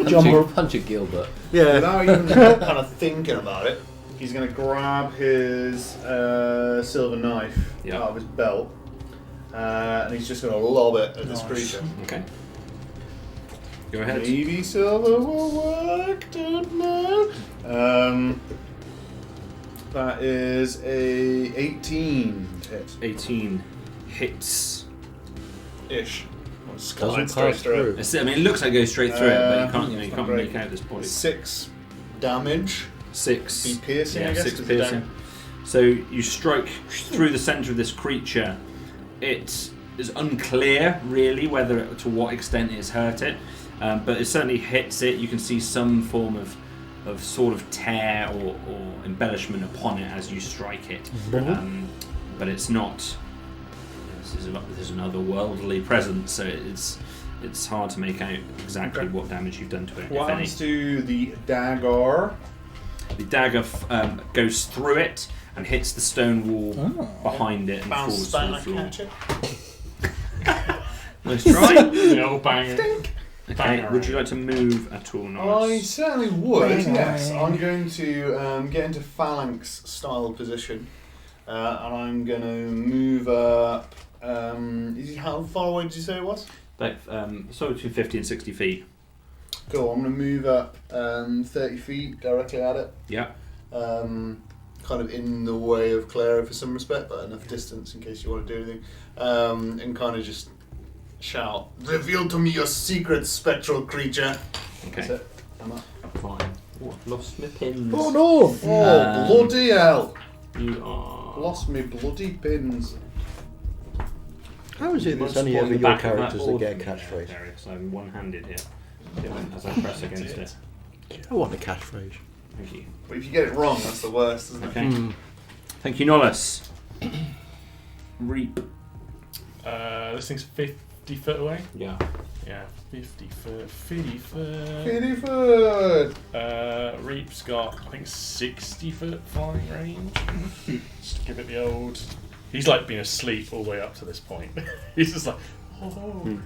[SPEAKER 1] Jumper.
[SPEAKER 4] Punch a Gilbert.
[SPEAKER 2] Yeah.
[SPEAKER 1] Without even kind of thinking about it, he's going to grab his silver knife
[SPEAKER 3] Yeah.
[SPEAKER 1] out of his belt, and he's just going to lob it at this
[SPEAKER 6] Nice.
[SPEAKER 1] creature.
[SPEAKER 3] Okay. Go ahead.
[SPEAKER 1] Maybe silver will work, don't know. That is a 18 hit.
[SPEAKER 3] 18 hits.
[SPEAKER 1] Ish.
[SPEAKER 2] Doesn't pass through.
[SPEAKER 3] I mean, it looks like it goes straight through it, but you can't, you
[SPEAKER 1] it's
[SPEAKER 3] can't
[SPEAKER 1] not
[SPEAKER 3] make
[SPEAKER 1] great.
[SPEAKER 3] out this body.
[SPEAKER 1] 6 damage.
[SPEAKER 3] 6.
[SPEAKER 1] Be piercing,
[SPEAKER 3] Yeah,
[SPEAKER 1] I guess.
[SPEAKER 3] 6
[SPEAKER 1] 'cause it's
[SPEAKER 3] piercing.
[SPEAKER 1] down.
[SPEAKER 3] So you strike through the centre of this creature. It is unclear really whether to what extent it's hurt it, but it certainly hits it. You can see some form of sort of tear or embellishment upon it as you strike it, but it's not. This is an otherworldly presence, so it's hard to make out exactly what damage you've done to it.
[SPEAKER 1] What
[SPEAKER 3] if any.
[SPEAKER 1] happens to the dagger?
[SPEAKER 3] The dagger goes through it and hits the stone wall behind it and falls to the floor.
[SPEAKER 1] Catch it.
[SPEAKER 3] Nice try.
[SPEAKER 5] The old bang.
[SPEAKER 3] Okay, would you like to move at all,
[SPEAKER 1] I
[SPEAKER 3] Norris?
[SPEAKER 1] certainly would,
[SPEAKER 6] Bang.
[SPEAKER 1] yes. I'm going to get into phalanx style position, and I'm going to move up. How far away did you say it was?
[SPEAKER 3] About, somewhere between 50 and 60 feet.
[SPEAKER 1] Cool, I'm going to move up 30 feet directly at it.
[SPEAKER 3] Yeah.
[SPEAKER 1] Kind of in the way of Clara for some respect, but enough distance in case you want to do anything. And kind of just shout, "Reveal to me your secret, spectral creature."
[SPEAKER 3] Okay.
[SPEAKER 1] That's it. I'm up.
[SPEAKER 3] Fine. Oh, I've lost my pins.
[SPEAKER 6] Oh no!
[SPEAKER 1] Oh, bloody hell!
[SPEAKER 3] You are...
[SPEAKER 1] Lost me bloody pins.
[SPEAKER 2] How is it
[SPEAKER 3] You
[SPEAKER 2] there's
[SPEAKER 3] want to
[SPEAKER 2] only
[SPEAKER 3] spawn
[SPEAKER 2] ever
[SPEAKER 3] the
[SPEAKER 2] your
[SPEAKER 3] back of
[SPEAKER 2] characters that get a
[SPEAKER 3] ordinary
[SPEAKER 2] catchphrase?
[SPEAKER 3] area, so I'm one-handed here. As I press against it.
[SPEAKER 2] I want a catchphrase.
[SPEAKER 3] Thank you.
[SPEAKER 1] But if you get it wrong, that's the worst, isn't it?
[SPEAKER 3] Okay. Thank you, Nollis. Reap.
[SPEAKER 5] This thing's 50 foot away.
[SPEAKER 3] Yeah.
[SPEAKER 5] Yeah, 50 foot. 50 foot.
[SPEAKER 1] Kitty foot!
[SPEAKER 5] Reap's got, I think, 60 foot flying range. Just give it the old. He's like been asleep all the way up to this point. He's just like, oh.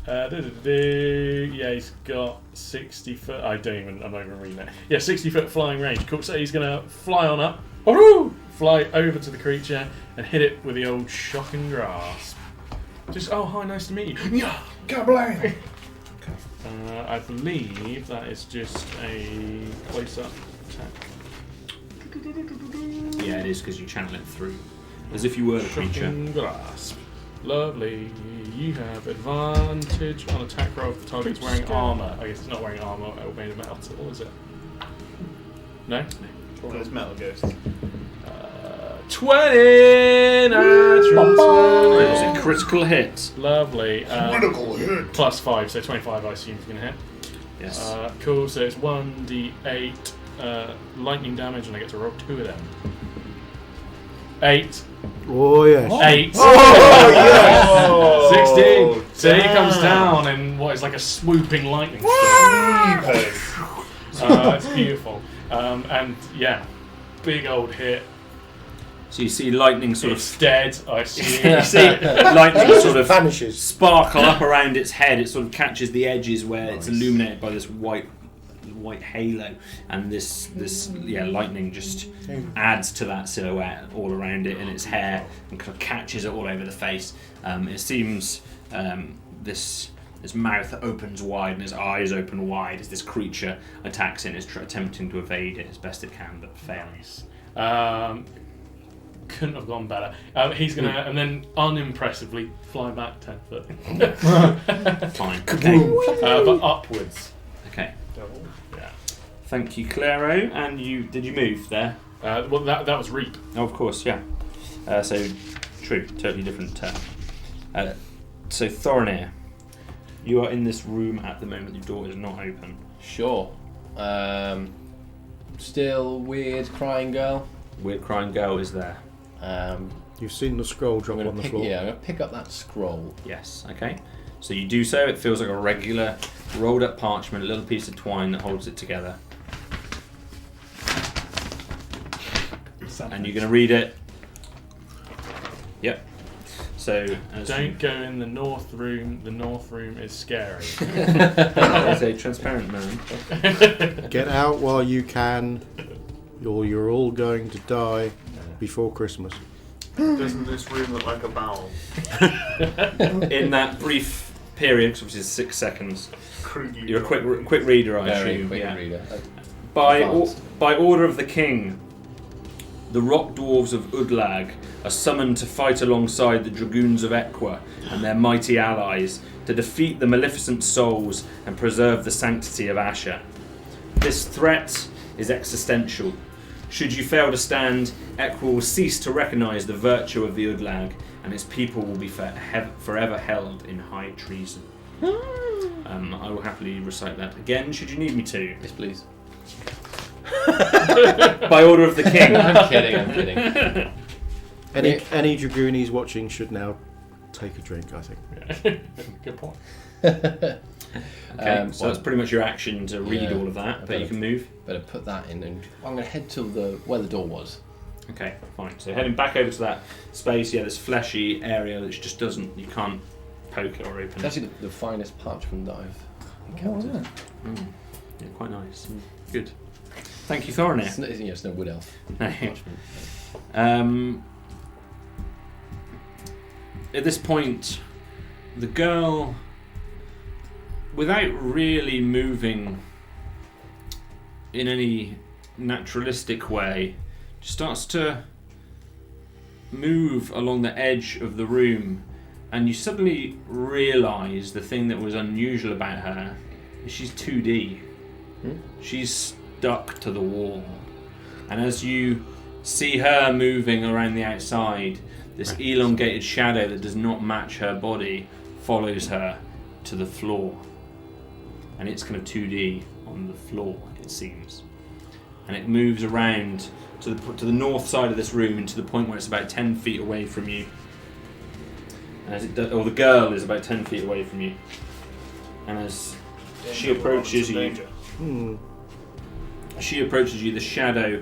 [SPEAKER 5] Yeah, he's got 60 foot. I'm not even reading that. Yeah, 60 foot flying range. Cool. So he's gonna fly on up, fly over to the creature and hit it with the old shock and grasp. Just, oh, hi, nice to meet you. Yeah,
[SPEAKER 1] Kablang!
[SPEAKER 5] I believe that is just a close-up attack.
[SPEAKER 3] Yeah, it is because you channel it through. As if you were the creature.
[SPEAKER 5] Shocking grasp. Lovely. You have advantage on attack roll if the target's wearing armour. I guess it's not wearing armour or made of metal, is it? No?
[SPEAKER 1] Well, it's Metal Ghost.
[SPEAKER 5] 20! Natural 20.
[SPEAKER 3] It was a critical hit.
[SPEAKER 5] Lovely.
[SPEAKER 1] Critical hit!
[SPEAKER 5] Plus 5, so 25 I assume is going to hit.
[SPEAKER 3] Yes.
[SPEAKER 5] Cool, so it's 1d8 lightning damage and I get to roll 2 of them. 8.
[SPEAKER 2] Oh yes.
[SPEAKER 5] 8.
[SPEAKER 1] Oh, yes!
[SPEAKER 5] 16. So he comes down in what is like a swooping lightning storm. It's beautiful. And yeah, big old hit.
[SPEAKER 3] So you see lightning sort
[SPEAKER 5] It's dead, I
[SPEAKER 3] of...
[SPEAKER 5] assume.
[SPEAKER 3] you see lightning sort of
[SPEAKER 2] vanishes.
[SPEAKER 3] sparkle up around its head. It sort of catches the edges where it's illuminated by this white halo, and this lightning just adds to that silhouette all around it in its hair and kind of catches it all over the face. It seems this mouth opens wide and its eyes open wide as this creature attacks it and is attempting to evade it as best it can, but fails.
[SPEAKER 5] Couldn't have gone better. He's gonna and then unimpressively fly back 10 foot.
[SPEAKER 3] Fine. Okay.
[SPEAKER 5] But upwards.
[SPEAKER 3] Okay.
[SPEAKER 5] Yeah.
[SPEAKER 3] Thank you, Claro. And did you move there?
[SPEAKER 5] Well, that was Reap.
[SPEAKER 3] Oh, of course, yeah. So, true, totally different turn. So, Thorinir, you are in this room at the moment. Your door is not open.
[SPEAKER 4] Sure. Still weird crying girl.
[SPEAKER 3] Weird crying girl is there.
[SPEAKER 2] You've seen the scroll drop on the floor.
[SPEAKER 4] I'm going to pick up that scroll.
[SPEAKER 3] Yes, okay. So you do so. It feels like a regular rolled up parchment, a little piece of twine that holds it together. And you're going to read it. Yep. So
[SPEAKER 5] Don't go in the north room. The north room is scary.
[SPEAKER 3] It's a transparent man.
[SPEAKER 2] Get out while you can, or you're all going to die before Christmas.
[SPEAKER 1] Doesn't this room look like a bowel?
[SPEAKER 3] In that brief period, which is 6 seconds,
[SPEAKER 1] Crudely.
[SPEAKER 3] you're a quick reader, I
[SPEAKER 4] Very
[SPEAKER 3] assume.
[SPEAKER 4] quick
[SPEAKER 3] Yeah.
[SPEAKER 4] reader.
[SPEAKER 3] By order of the king, the rock dwarves of Udlag are summoned to fight alongside the dragoons of Equa and their mighty allies to defeat the maleficent souls and preserve the sanctity of Asher. This threat is existential. Should you fail to stand, Equa will cease to recognise the virtue of the Udlag and its people will be forever held in high treason. I will happily recite that again, should you need me to.
[SPEAKER 4] Yes, please.
[SPEAKER 3] By order of the king.
[SPEAKER 4] I'm kidding.
[SPEAKER 2] Any Dragoonies watching should now take a drink, I think.
[SPEAKER 5] Good point.
[SPEAKER 3] Okay, so that's pretty much your action to read all of that, but you can move.
[SPEAKER 4] Better put that in, and I'm going to head to where the door was.
[SPEAKER 3] Okay, fine. So heading back over to that space, this fleshy area which just doesn't, you can't poke it or open
[SPEAKER 4] It's
[SPEAKER 3] it.
[SPEAKER 4] actually the finest parchment that I've encountered.
[SPEAKER 3] Yeah, quite nice. Good. Thank you, Thorinir.
[SPEAKER 4] It's no wood elf
[SPEAKER 3] No.
[SPEAKER 4] parchment.
[SPEAKER 3] At this point, the girl, without really moving in any naturalistic way, starts to move along the edge of the room, and you suddenly realise the thing that was unusual about her is she's 2D. She's stuck to the wall, and as you see her moving around the outside, this elongated shadow that does not match her body follows her to the floor, and it's kind of 2D on the floor, it seems, and it moves around to the north side of this room and to the point where it's about 10 feet away from you. And as the girl is about 10 feet away from you, and as she approaches you, the shadow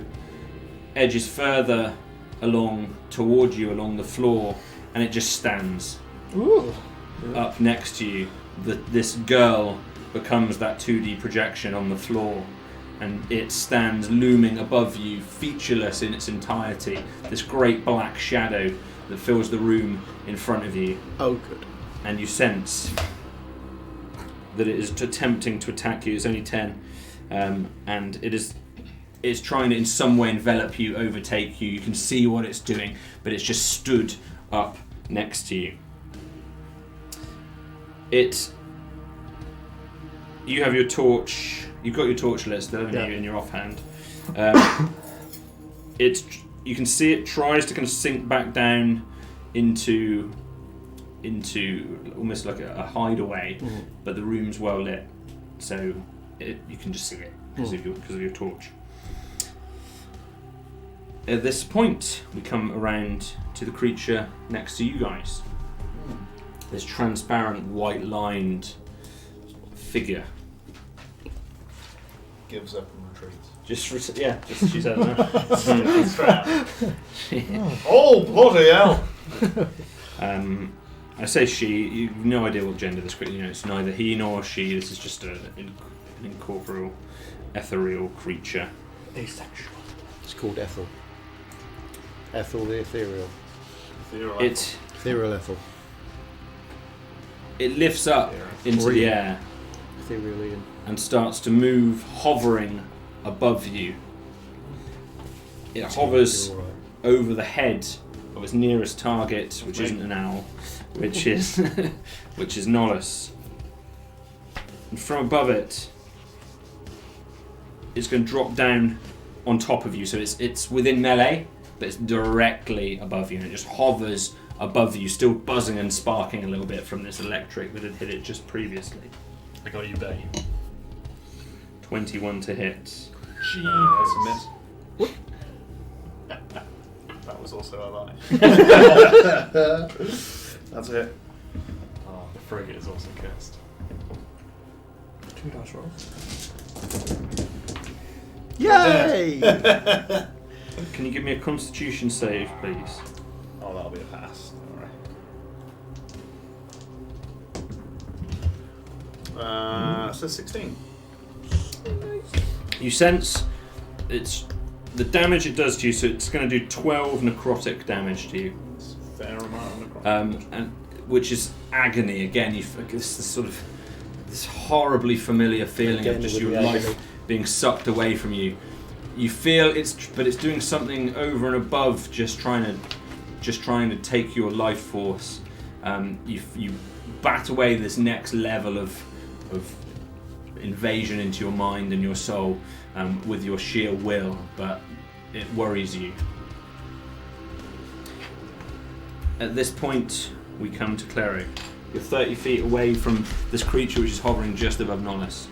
[SPEAKER 3] edges further along toward you along the floor, and it just stands up next to you. This girl becomes that 2D projection on the floor, and it stands looming above you, featureless in its entirety, this great black shadow that fills the room in front of you.
[SPEAKER 2] Oh, good.
[SPEAKER 3] And you sense that it is attempting to attack you. It's only 10, and it's trying to in some way envelop you, overtake you. You can see what it's doing, but it's just stood up next to you. You have your torch. You've got your torch list, haven't you, in your offhand. You can see it tries to kind of sink back down into almost like a hideaway, but the room's well lit, so you can just see it because of your torch. At this point, we come around to the creature next to you guys. This transparent, white-lined figure.
[SPEAKER 1] Gives up and retreats.
[SPEAKER 3] She said that.
[SPEAKER 1] Oh, bloody hell!
[SPEAKER 3] I say she. You've no idea what gender this creature. It's neither he nor she. This is just an incorporeal, ethereal creature.
[SPEAKER 6] Asexual.
[SPEAKER 2] It's called Ethel. Ethel the Ethereal. Ethereal Ethel.
[SPEAKER 3] It lifts up into the air
[SPEAKER 2] Etherealian.
[SPEAKER 3] and starts to move, hovering above you. It hovers over the head of its nearest target, which isn't an owl, which is Nolus. And from above it, it's going to drop down on top of you. So it's within melee, but it's directly above you, and it just hovers above you, still buzzing and sparking a little bit from this electric that had hit it just previously.
[SPEAKER 5] I got you, Bay.
[SPEAKER 3] 21 to hit.
[SPEAKER 5] Jeez.
[SPEAKER 1] That's a miss. That was also a lie. That's it.
[SPEAKER 5] Oh, the frigate is also cursed.
[SPEAKER 6] 2 dice rolls.
[SPEAKER 2] Yay!
[SPEAKER 3] Can you give me a Constitution save, please?
[SPEAKER 1] Oh, that'll be a pass. Alright. So 16.
[SPEAKER 3] You sense it's the damage it does to you, so it's going to do 12 necrotic damage to you.
[SPEAKER 1] It's a fair amount of necrotic.
[SPEAKER 3] And which is agony again. You this sort of this horribly familiar feeling
[SPEAKER 2] Again
[SPEAKER 3] of just
[SPEAKER 2] with
[SPEAKER 3] your
[SPEAKER 2] the
[SPEAKER 3] life
[SPEAKER 2] agony.
[SPEAKER 3] being sucked away from you. You feel it's doing something over and above just trying to take your life force. You bat away this next level of invasion into your mind and your soul with your sheer will, but it worries you. at this point, we come to Clary. You're 30 feet away from this creature which is hovering just above Nollis.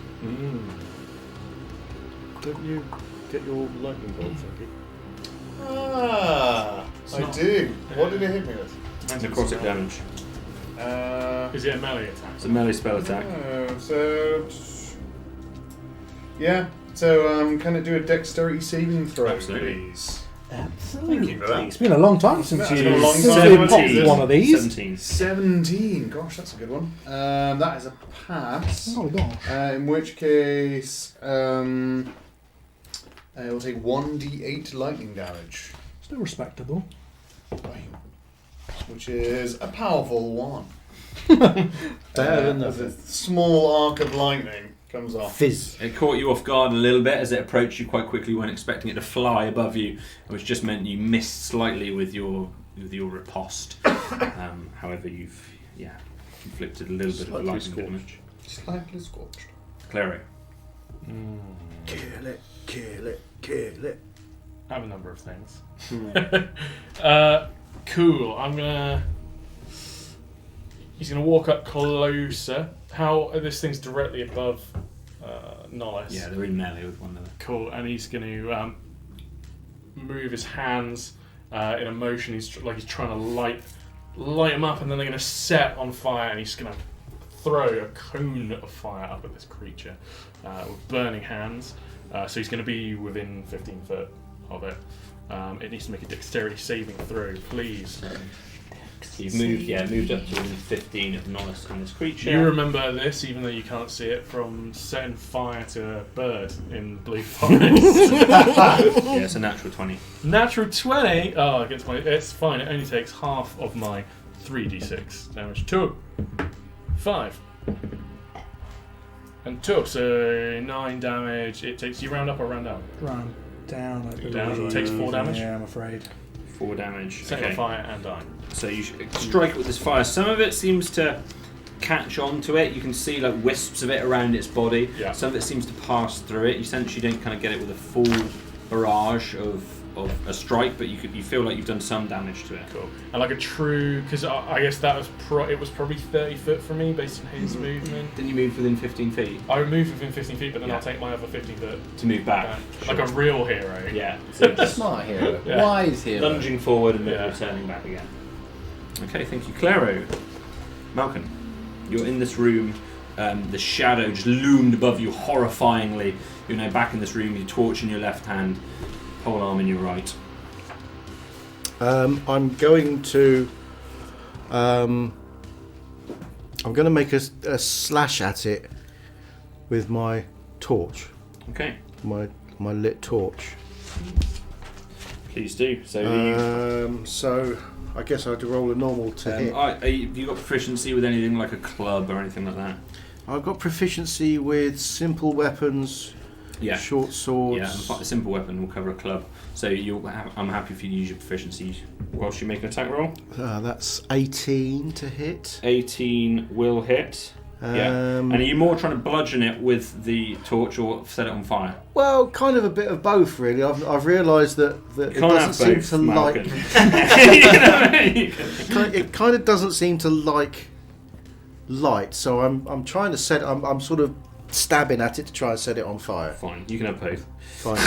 [SPEAKER 2] Don't you get your lightning bolt, Frankie?
[SPEAKER 1] Ah, I do. What did it hit me with?
[SPEAKER 3] Necrotic damage.
[SPEAKER 5] Is it a melee attack?
[SPEAKER 3] It's a melee spell attack.
[SPEAKER 1] So can it do a dexterity saving throw?
[SPEAKER 3] Absolutely.
[SPEAKER 1] Please?
[SPEAKER 6] Absolutely.
[SPEAKER 1] Thank you for that.
[SPEAKER 6] It's been a long time since
[SPEAKER 1] It's
[SPEAKER 6] you
[SPEAKER 1] been a long
[SPEAKER 6] since
[SPEAKER 1] time.
[SPEAKER 6] we popped one of these.
[SPEAKER 3] 17.
[SPEAKER 1] 17. Gosh, that's a good one. That is a pass.
[SPEAKER 6] Oh gosh.
[SPEAKER 1] In which case, it will take 1d8 lightning damage,
[SPEAKER 6] Still respectable.
[SPEAKER 1] which is a powerful one.
[SPEAKER 2] Better than
[SPEAKER 1] as
[SPEAKER 2] nothing.
[SPEAKER 1] a small arc of lightning comes off.
[SPEAKER 2] Fizz.
[SPEAKER 3] It caught you off guard a little bit as it approached you quite quickly. You weren't expecting it to fly above you, which just meant you missed slightly with your riposte. However, you've inflicted a little bit of lightning damage.
[SPEAKER 1] Slightly scorched.
[SPEAKER 3] Clary.
[SPEAKER 2] Kill it, kill it, kill it.
[SPEAKER 5] I have a number of things. Cool. He's gonna walk up closer. This thing's directly above Nollis.
[SPEAKER 3] Yeah, they're in melee with one another.
[SPEAKER 5] Cool. And he's gonna move his hands in a motion. He's trying to light them up, and then they're gonna set on fire. And he's gonna throw a cone of fire up at this creature with burning hands. So he's gonna be within 15 foot of it. It needs to make a dexterity saving throw, please.
[SPEAKER 3] You've moved up to within 15 of Nollis and this creature.
[SPEAKER 5] You remember this, even though you can't see it, from setting fire to a bird in Blue Forest.
[SPEAKER 3] Yeah, it's a natural 20.
[SPEAKER 5] Natural 20. Oh, it's fine. It only takes half of my 3d6 damage. 2, 5, and 2. So 9 damage. It takes you round up or round down.
[SPEAKER 6] Round down. I believe.
[SPEAKER 5] Down. It takes 4 damage.
[SPEAKER 6] Yeah, I'm afraid.
[SPEAKER 3] 4 damage.
[SPEAKER 5] Set on fire and die.
[SPEAKER 3] So you strike it with this fire. Some of it seems to catch onto it. You can see like wisps of it around its body.
[SPEAKER 5] Yeah.
[SPEAKER 3] Some of it seems to pass through it. You essentially don't kind of get it with a full barrage of a strike, but you feel like you've done some damage to it.
[SPEAKER 5] Cool. And like a true, because I guess that was it was probably 30 foot from me based on his movement.
[SPEAKER 3] Didn't you move within 15 feet
[SPEAKER 5] I moved within 15 feet, but then
[SPEAKER 3] Yeah.
[SPEAKER 5] I'll take my other 15 foot
[SPEAKER 3] to move back?
[SPEAKER 5] back. Like a real hero.
[SPEAKER 3] Yeah. So just
[SPEAKER 4] Smart hero.
[SPEAKER 5] Yeah.
[SPEAKER 4] Wise hero.
[SPEAKER 3] lunging forward and then
[SPEAKER 5] Yeah.
[SPEAKER 3] returning back again. Okay, thank you, Claro. Malcolm, you're in this room. The shadow just loomed above you horrifyingly. You're now back in this room. Your torch in your left hand, pole arm in your right.
[SPEAKER 2] I'm going to make a slash at it with my torch,
[SPEAKER 3] Okay,
[SPEAKER 2] my lit torch.
[SPEAKER 3] please do. So,
[SPEAKER 2] So I guess I have to roll a normal to hit.
[SPEAKER 3] have you got proficiency with anything like a club or anything like that?
[SPEAKER 2] I've got proficiency with simple weapons,
[SPEAKER 3] Yeah.
[SPEAKER 2] short swords.
[SPEAKER 3] Yeah, a simple weapon will cover a club. So I'm happy if you use your proficiency whilst you make an attack roll.
[SPEAKER 2] That's 18 to hit.
[SPEAKER 3] 18 will hit. Yeah. And are you more trying to bludgeon it with the torch or set it on fire?
[SPEAKER 2] Well, kind of a bit of both, really. I've realised that it
[SPEAKER 3] Can't
[SPEAKER 2] doesn't
[SPEAKER 3] have
[SPEAKER 2] seem
[SPEAKER 3] both,
[SPEAKER 2] to like.
[SPEAKER 3] Malcolm.
[SPEAKER 2] It kind of doesn't seem to like light, so I'm trying to set. I'm sort of stabbing at it to try and set it on fire.
[SPEAKER 3] Fine, you can have both.
[SPEAKER 2] Fine.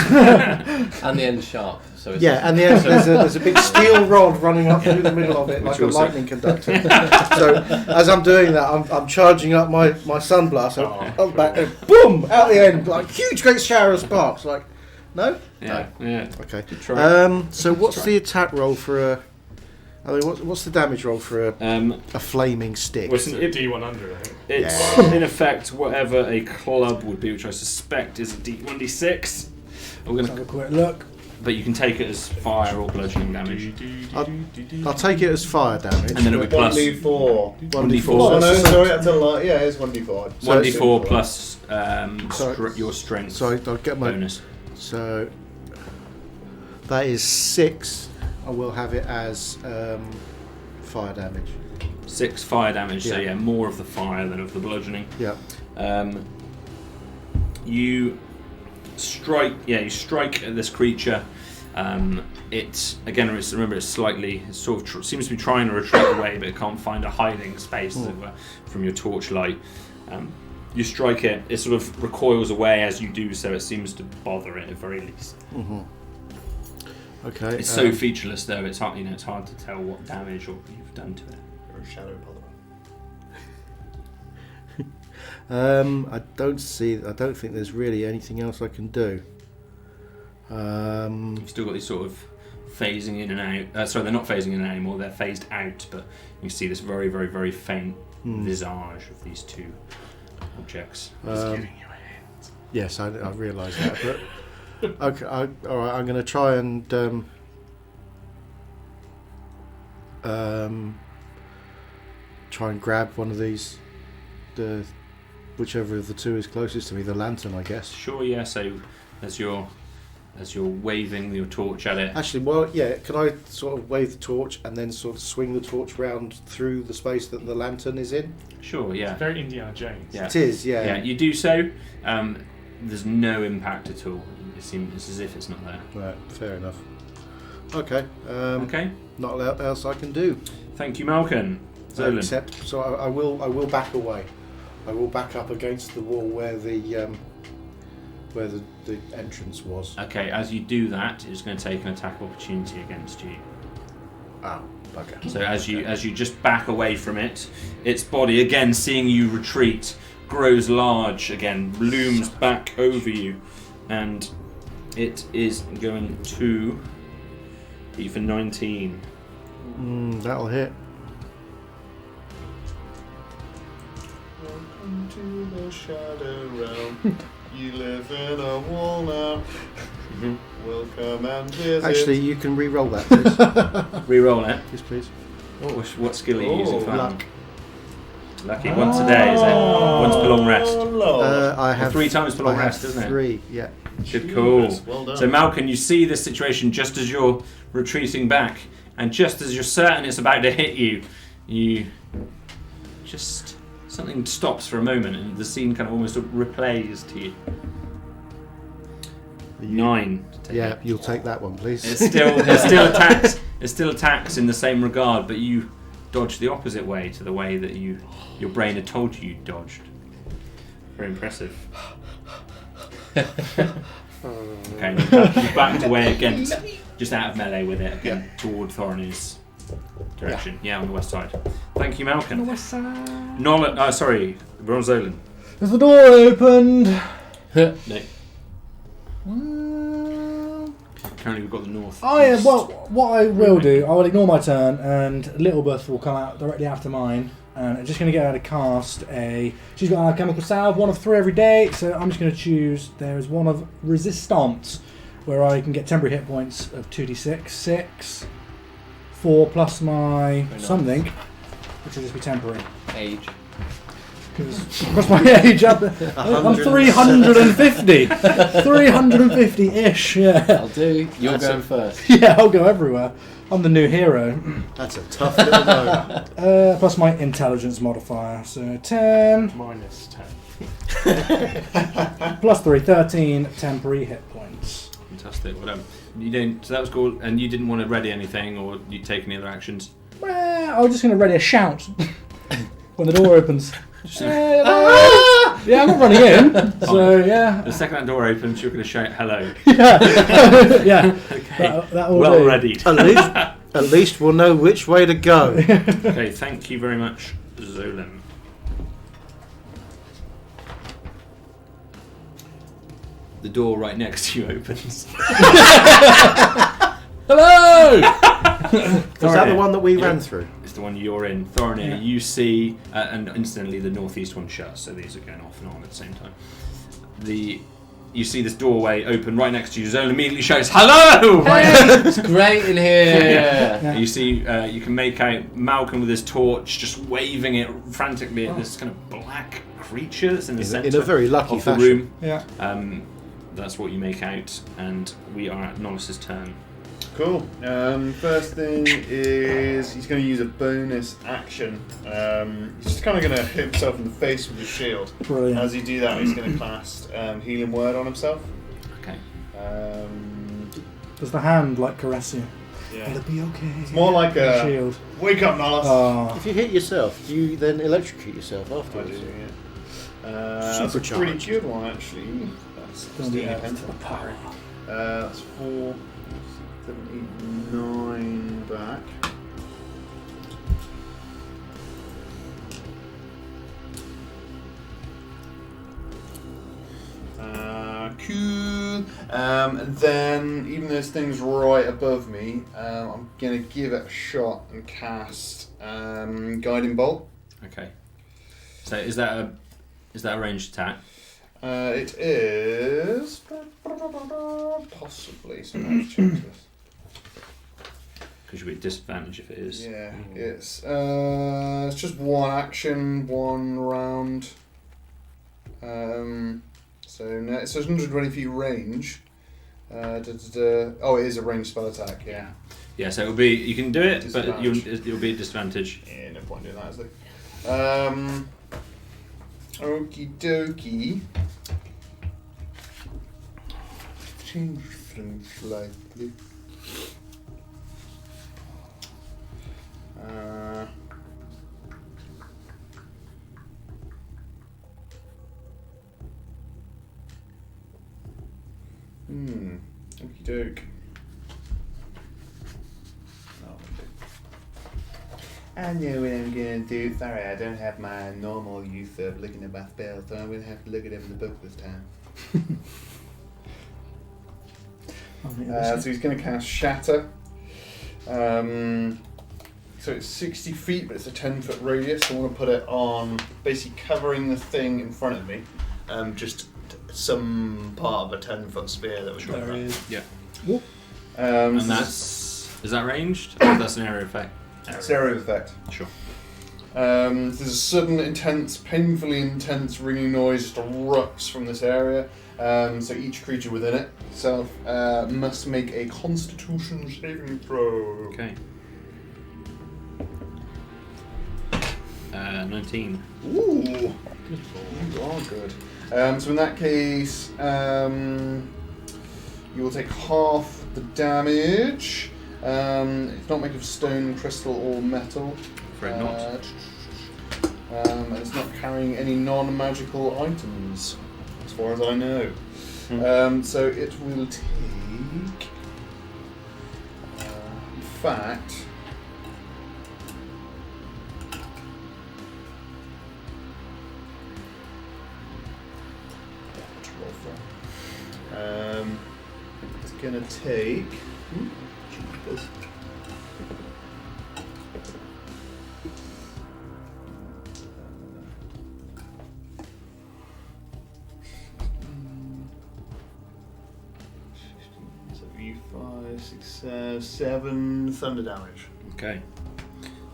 [SPEAKER 4] And the end sharp. So it's
[SPEAKER 2] Yeah, and there's a big steel rod running up through the middle of it, like a
[SPEAKER 3] also-
[SPEAKER 2] lightning conductor. So as I'm doing that, I'm charging up my sunblast. I'm back, and boom, out the end, like huge, great shower of sparks. Like, no,
[SPEAKER 3] Yeah.
[SPEAKER 2] okay.
[SPEAKER 3] Good try.
[SPEAKER 2] So what's the attack roll for a? I mean, what's the damage roll for a flaming stick?
[SPEAKER 3] Well,
[SPEAKER 5] It's a D100, I think.
[SPEAKER 3] It's in effect whatever a club would be, which I suspect is a 1d6. We're
[SPEAKER 6] Let's have
[SPEAKER 3] gonna,
[SPEAKER 6] a quick look.
[SPEAKER 3] but you can take it as fire or bludgeoning damage.
[SPEAKER 2] I'll take it as fire damage.
[SPEAKER 3] And then it'll be plus
[SPEAKER 1] 1d4.
[SPEAKER 2] 1d4.
[SPEAKER 1] Oh no,
[SPEAKER 2] So-
[SPEAKER 1] sorry, that's a lie. Yeah, it's 1d4.
[SPEAKER 3] 1d4 plus your strength
[SPEAKER 2] So I'll get my
[SPEAKER 3] bonus.
[SPEAKER 2] So that is 6. I will have it as fire damage.
[SPEAKER 3] 6 fire damage, so
[SPEAKER 2] Yeah.
[SPEAKER 3] yeah, more of the fire than of the bludgeoning.
[SPEAKER 2] Yeah.
[SPEAKER 3] You strike at this creature, Remember, it's slightly, seems to be trying to retreat away, but it can't find a hiding space, as it were, from your torchlight. You strike it; it sort of recoils away as you do so. It seems to bother it at very least.
[SPEAKER 2] Mm-hmm. Okay.
[SPEAKER 3] It's so featureless, though. It's hard, it's hard to tell what damage or you've done to it.
[SPEAKER 1] Or a shadow bother.
[SPEAKER 2] I don't think there's really anything else I can do.
[SPEAKER 3] You've still got these sort of phasing in and out. Sorry, they're not phasing in and out anymore. They're phased out, but you see this very, very, very faint visage of these two objects.
[SPEAKER 2] Yes, I realise that. But okay, all right. I'm going to try and grab one of these, whichever of the two is closest to me, the lantern, I guess.
[SPEAKER 3] Sure, yeah. So as you're waving your torch at it.
[SPEAKER 2] Actually, well, yeah. Can I sort of wave the torch and then sort of swing the torch round through the space that the lantern is in?
[SPEAKER 3] Sure, yeah.
[SPEAKER 5] It's very Indiana Jones.
[SPEAKER 3] Yeah.
[SPEAKER 2] It is, yeah.
[SPEAKER 3] Yeah, you do so. There's no impact at all. It's as if it's not there.
[SPEAKER 2] Right, fair enough. Okay.
[SPEAKER 3] Okay.
[SPEAKER 2] Not a lot else I can do.
[SPEAKER 3] Thank you, Malcolm. Zolan.
[SPEAKER 2] Except, so I will back away. I will back up against the wall where the entrance was.
[SPEAKER 3] Okay, as you do that, it's going to take an attack opportunity against you.
[SPEAKER 2] Oh, bugger.
[SPEAKER 3] So as you just back away from it, its body, again seeing you retreat, grows large again, looms back over you, and it is going to be for 19.
[SPEAKER 2] That'll hit.
[SPEAKER 1] Welcome to the Shadow Realm. You live in a wall now. Welcome and visit.
[SPEAKER 2] Actually, you can re-roll that, please.
[SPEAKER 3] Re-roll it.
[SPEAKER 2] Yes, please.
[SPEAKER 3] What skill are you using for that?
[SPEAKER 2] Luck.
[SPEAKER 3] Lucky. Once a day, is it? Once per long rest.
[SPEAKER 2] I have
[SPEAKER 3] 3 times per long rest, isn't it?
[SPEAKER 2] 3, yeah.
[SPEAKER 3] Good call.
[SPEAKER 1] Well done.
[SPEAKER 3] So Malcolm, you see this situation just as you're retreating back, and just as you're certain it's about to hit you, something stops for a moment, and the scene kind of almost replays to you. 9.
[SPEAKER 2] Yeah, you'll take that one, please.
[SPEAKER 3] It still attacks. It still attacks in the same regard, but you dodge the opposite way to the way that your brain had told you dodged. Very impressive. Okay, you backed away against, just out of melee with it again, toward Thorin's direction. Yeah, on the west side. Thank you, Malcolm.
[SPEAKER 6] On the west side.
[SPEAKER 3] Bronzolan.
[SPEAKER 6] Is the door opened?
[SPEAKER 3] No. Currently, we've got the north.
[SPEAKER 6] Oh yeah. Well, what I will do, I will ignore my turn, and Littlebeth will come out directly after mine. And I'm just going to get her to cast a... She's got a chemical salve, 1 of 3 every day, so I'm just going to choose... There is 1 of Resistance, where I can get temporary hit points of 2d6, 6, 4 plus my something, which will just be temporary.
[SPEAKER 4] Age.
[SPEAKER 6] What's my age? I'm 350. 350-ish, yeah.
[SPEAKER 4] I'll do. You're going first.
[SPEAKER 6] Yeah, I'll go everywhere. I'm the new hero.
[SPEAKER 2] That's a tough little no.
[SPEAKER 6] Plus my intelligence modifier, so 10.
[SPEAKER 5] Minus 10.
[SPEAKER 6] Plus 3, 13 temporary hit points.
[SPEAKER 3] Fantastic. Well done. You didn't. So that was cool. And you didn't want to ready anything, or you take any other actions?
[SPEAKER 6] I was just going to ready a shout when the door opens. Yeah, I'm not running in. So yeah.
[SPEAKER 3] The second that door opens, you're going to shout hello.
[SPEAKER 6] Yeah. Yeah.
[SPEAKER 3] Okay.
[SPEAKER 6] That will
[SPEAKER 3] well
[SPEAKER 6] do.
[SPEAKER 3] readied.
[SPEAKER 2] At least we'll know which way to go.
[SPEAKER 3] Okay, thank you very much, Zolan. The door right next to you opens.
[SPEAKER 6] Hello!
[SPEAKER 2] Was that the one that we ran through?
[SPEAKER 3] It's the one you're in. Thorinir, you see, and incidentally the northeast one shuts, so these are going off and on at the same time. You see this doorway open right next to you. Zolan immediately shouts, "Hello!"
[SPEAKER 4] It's great in here.
[SPEAKER 3] Yeah. You see, you can make out Malcolm with his torch, just waving it frantically at this kind of black creature that's in the centre
[SPEAKER 2] in a very lucky
[SPEAKER 3] of the
[SPEAKER 2] fashion.
[SPEAKER 3] room.
[SPEAKER 6] Yeah.
[SPEAKER 3] That's what you make out, and we are at Nollis's turn.
[SPEAKER 1] Cool. First thing is he's going to use a bonus action. He's just kind of going to hit himself in the face with his shield.
[SPEAKER 6] Brilliant.
[SPEAKER 1] As he do that, he's going to cast Healing Word on himself.
[SPEAKER 3] Okay.
[SPEAKER 6] Does the hand like caress you?
[SPEAKER 1] Yeah.
[SPEAKER 6] It'll be okay.
[SPEAKER 1] It's more like a
[SPEAKER 6] shield.
[SPEAKER 1] wake up, Nollis.
[SPEAKER 6] Oh.
[SPEAKER 2] If you hit yourself, do you then electrocute yourself
[SPEAKER 1] I
[SPEAKER 2] afterwards?
[SPEAKER 1] do, yeah. That's a pretty
[SPEAKER 2] Supercharged.
[SPEAKER 1] good one, actually. That's
[SPEAKER 6] Gonna be added
[SPEAKER 1] pence.
[SPEAKER 6] to the party.
[SPEAKER 1] That's 4, 7, 8, 9 back. Cool. And then, even though this thing's right above me, I'm gonna give it a shot and cast Guiding Bolt.
[SPEAKER 3] Okay. So is that a ranged attack?
[SPEAKER 1] It is possibly. So let's check this.
[SPEAKER 3] Because you'll be at disadvantage if it is.
[SPEAKER 1] Yeah, it's just one action, one round. So no, it says 120 feet range. Oh, it is a ranged spell attack. Yeah.
[SPEAKER 3] Yeah. So it'll be you can do it, but
[SPEAKER 1] Disadvantage.
[SPEAKER 3] you'll be at disadvantage.
[SPEAKER 1] Yeah, no point doing that, is there? Okie dokie. Change things slightly. Okie doke. I know what I'm gonna do. Sorry, I don't have my normal use of looking at my spells, so I'm gonna have to look at them in the book this time. So he's gonna cast Shatter. So it's 60 feet, but it's a 10-foot radius. So I want to put it on, basically covering the thing in front of me. Just some part of a 10-foot sphere that was going around.
[SPEAKER 3] Yeah.
[SPEAKER 1] And
[SPEAKER 3] And is that ranged? Or that's an area effect.
[SPEAKER 1] stereo effect.
[SPEAKER 3] Sure.
[SPEAKER 1] There's a sudden, intense, painfully intense ringing noise just erupts from this area. So each creature within it itself must make a Constitution saving throw.
[SPEAKER 3] Okay. 19.
[SPEAKER 1] Ooh, you are good. So in that case, you will take half the damage. It's not made of stone, crystal, or metal.
[SPEAKER 3] Afraid not.
[SPEAKER 1] And it's not carrying any non-magical items, as far as I know. So it will take. In fact. It's gonna take. Jeepers. So 5, 6, 7 thunder damage.
[SPEAKER 3] Okay.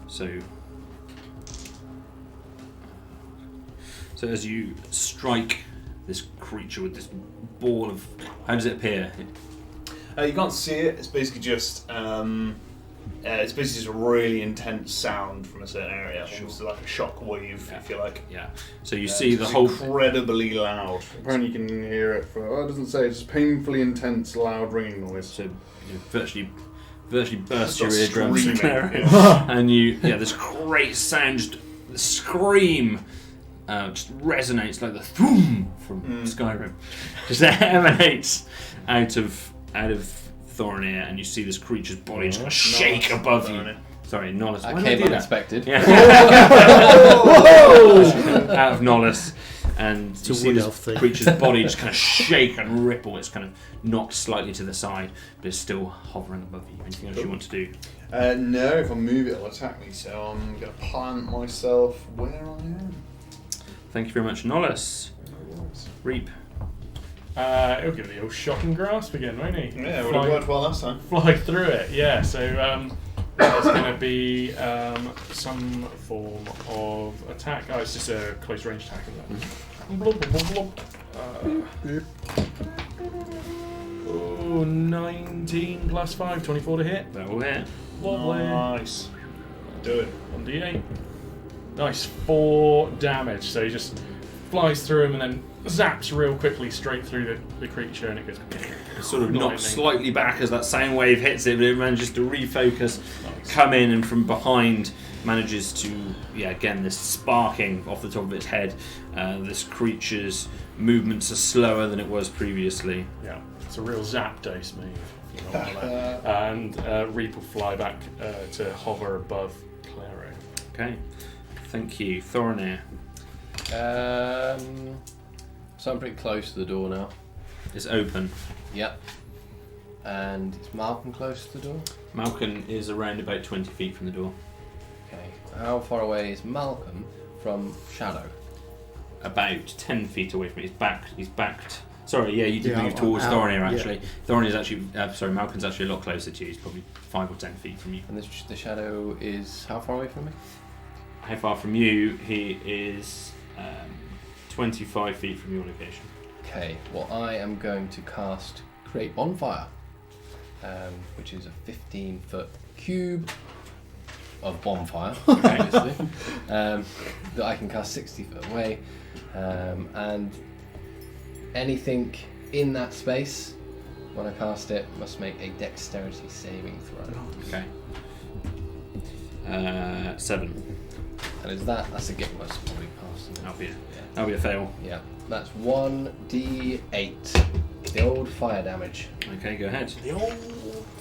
[SPEAKER 3] So as you strike this creature with this ball of, how does it appear?
[SPEAKER 1] You can't see it. It's basically just a really intense sound from a certain area, almost like a shock wave, if you like.
[SPEAKER 3] Yeah. So you see the
[SPEAKER 1] It's
[SPEAKER 3] whole.
[SPEAKER 1] incredibly loud. Apparently, you can hear it. It doesn't say. It's just painfully intense, loud ringing noise.
[SPEAKER 3] So you virtually burst your
[SPEAKER 1] Start
[SPEAKER 3] eardrums,
[SPEAKER 1] screaming,
[SPEAKER 3] and this great sound, just the scream. Just resonates like the thoom from Skyrim. Just emanates out of Thorinir, and you see this creature's body just kind of shake above you. Sorry, Nollis.
[SPEAKER 4] I
[SPEAKER 3] Why did
[SPEAKER 4] came
[SPEAKER 3] do that?
[SPEAKER 4] unexpected.
[SPEAKER 3] Yeah. Out of Nollis, and you
[SPEAKER 2] a
[SPEAKER 3] see
[SPEAKER 2] wood
[SPEAKER 3] this
[SPEAKER 2] elf thing.
[SPEAKER 3] creature's body just kind of shake and ripple. It's kind of knocked slightly to the side, but it's still hovering above you. Anything else you want to do?
[SPEAKER 1] No, if I move it, it'll attack me. So I'm going to plant myself where I am.
[SPEAKER 3] Thank you very much, Nollis. Reap.
[SPEAKER 5] He'll give it the old shocking grasp again, won't he?
[SPEAKER 1] Yeah, it would have worked well last time.
[SPEAKER 5] Fly through it, yeah. So it's going to be some form of attack. Oh, it's just a close range attack, isn't it? Blub, blub, blub. 19 plus 5, 24 to hit.
[SPEAKER 3] That will hit.
[SPEAKER 5] Lovely.
[SPEAKER 1] Nice. Do it.
[SPEAKER 5] 1d8. Nice, 4 damage. So he just flies through him and then zaps real quickly straight through the creature, and it goes
[SPEAKER 3] Sort of knocks
[SPEAKER 5] lightning.
[SPEAKER 3] slightly back as that sound wave hits it, but it manages to refocus,
[SPEAKER 5] Nice.
[SPEAKER 3] come in, and from behind manages to, again, this sparking off the top of its head. This creature's movements are slower than it was previously.
[SPEAKER 5] Yeah, it's a real zap dice move. If you know what I mean. And Reap will fly back to hover above Claro.
[SPEAKER 3] Okay, thank you. Thorinir.
[SPEAKER 4] So I'm pretty close to the door now.
[SPEAKER 3] It's open.
[SPEAKER 4] Yep. And is Malcolm close to the door?
[SPEAKER 3] Malcolm is around about 20 feet from the door.
[SPEAKER 4] Okay. How far away is Malcolm from Shadow?
[SPEAKER 3] About 10 feet away from it. He's backed. Sorry, you did
[SPEAKER 2] Yeah,
[SPEAKER 3] move towards
[SPEAKER 2] out,
[SPEAKER 3] Thorinir,
[SPEAKER 2] yeah.
[SPEAKER 3] actually. Thorinir's actually... Malcolm's actually a lot closer to you. He's probably 5 or 10 feet from you.
[SPEAKER 4] And the Shadow is how far away from me?
[SPEAKER 3] How far from you? He is 25 feet from your location.
[SPEAKER 4] Okay. Well, I am going to cast Create Bonfire, which is a 15-foot cube of bonfire, obviously, that I can cast 60 foot away, and anything in that space when I cast it must make a dexterity saving throw.
[SPEAKER 3] Okay. 7.
[SPEAKER 4] And is that's a get must probably pass. Isn't it?
[SPEAKER 3] That'll be a fail.
[SPEAKER 4] Yeah, that's 1d8. The old fire damage.
[SPEAKER 3] Okay, go ahead.
[SPEAKER 6] The old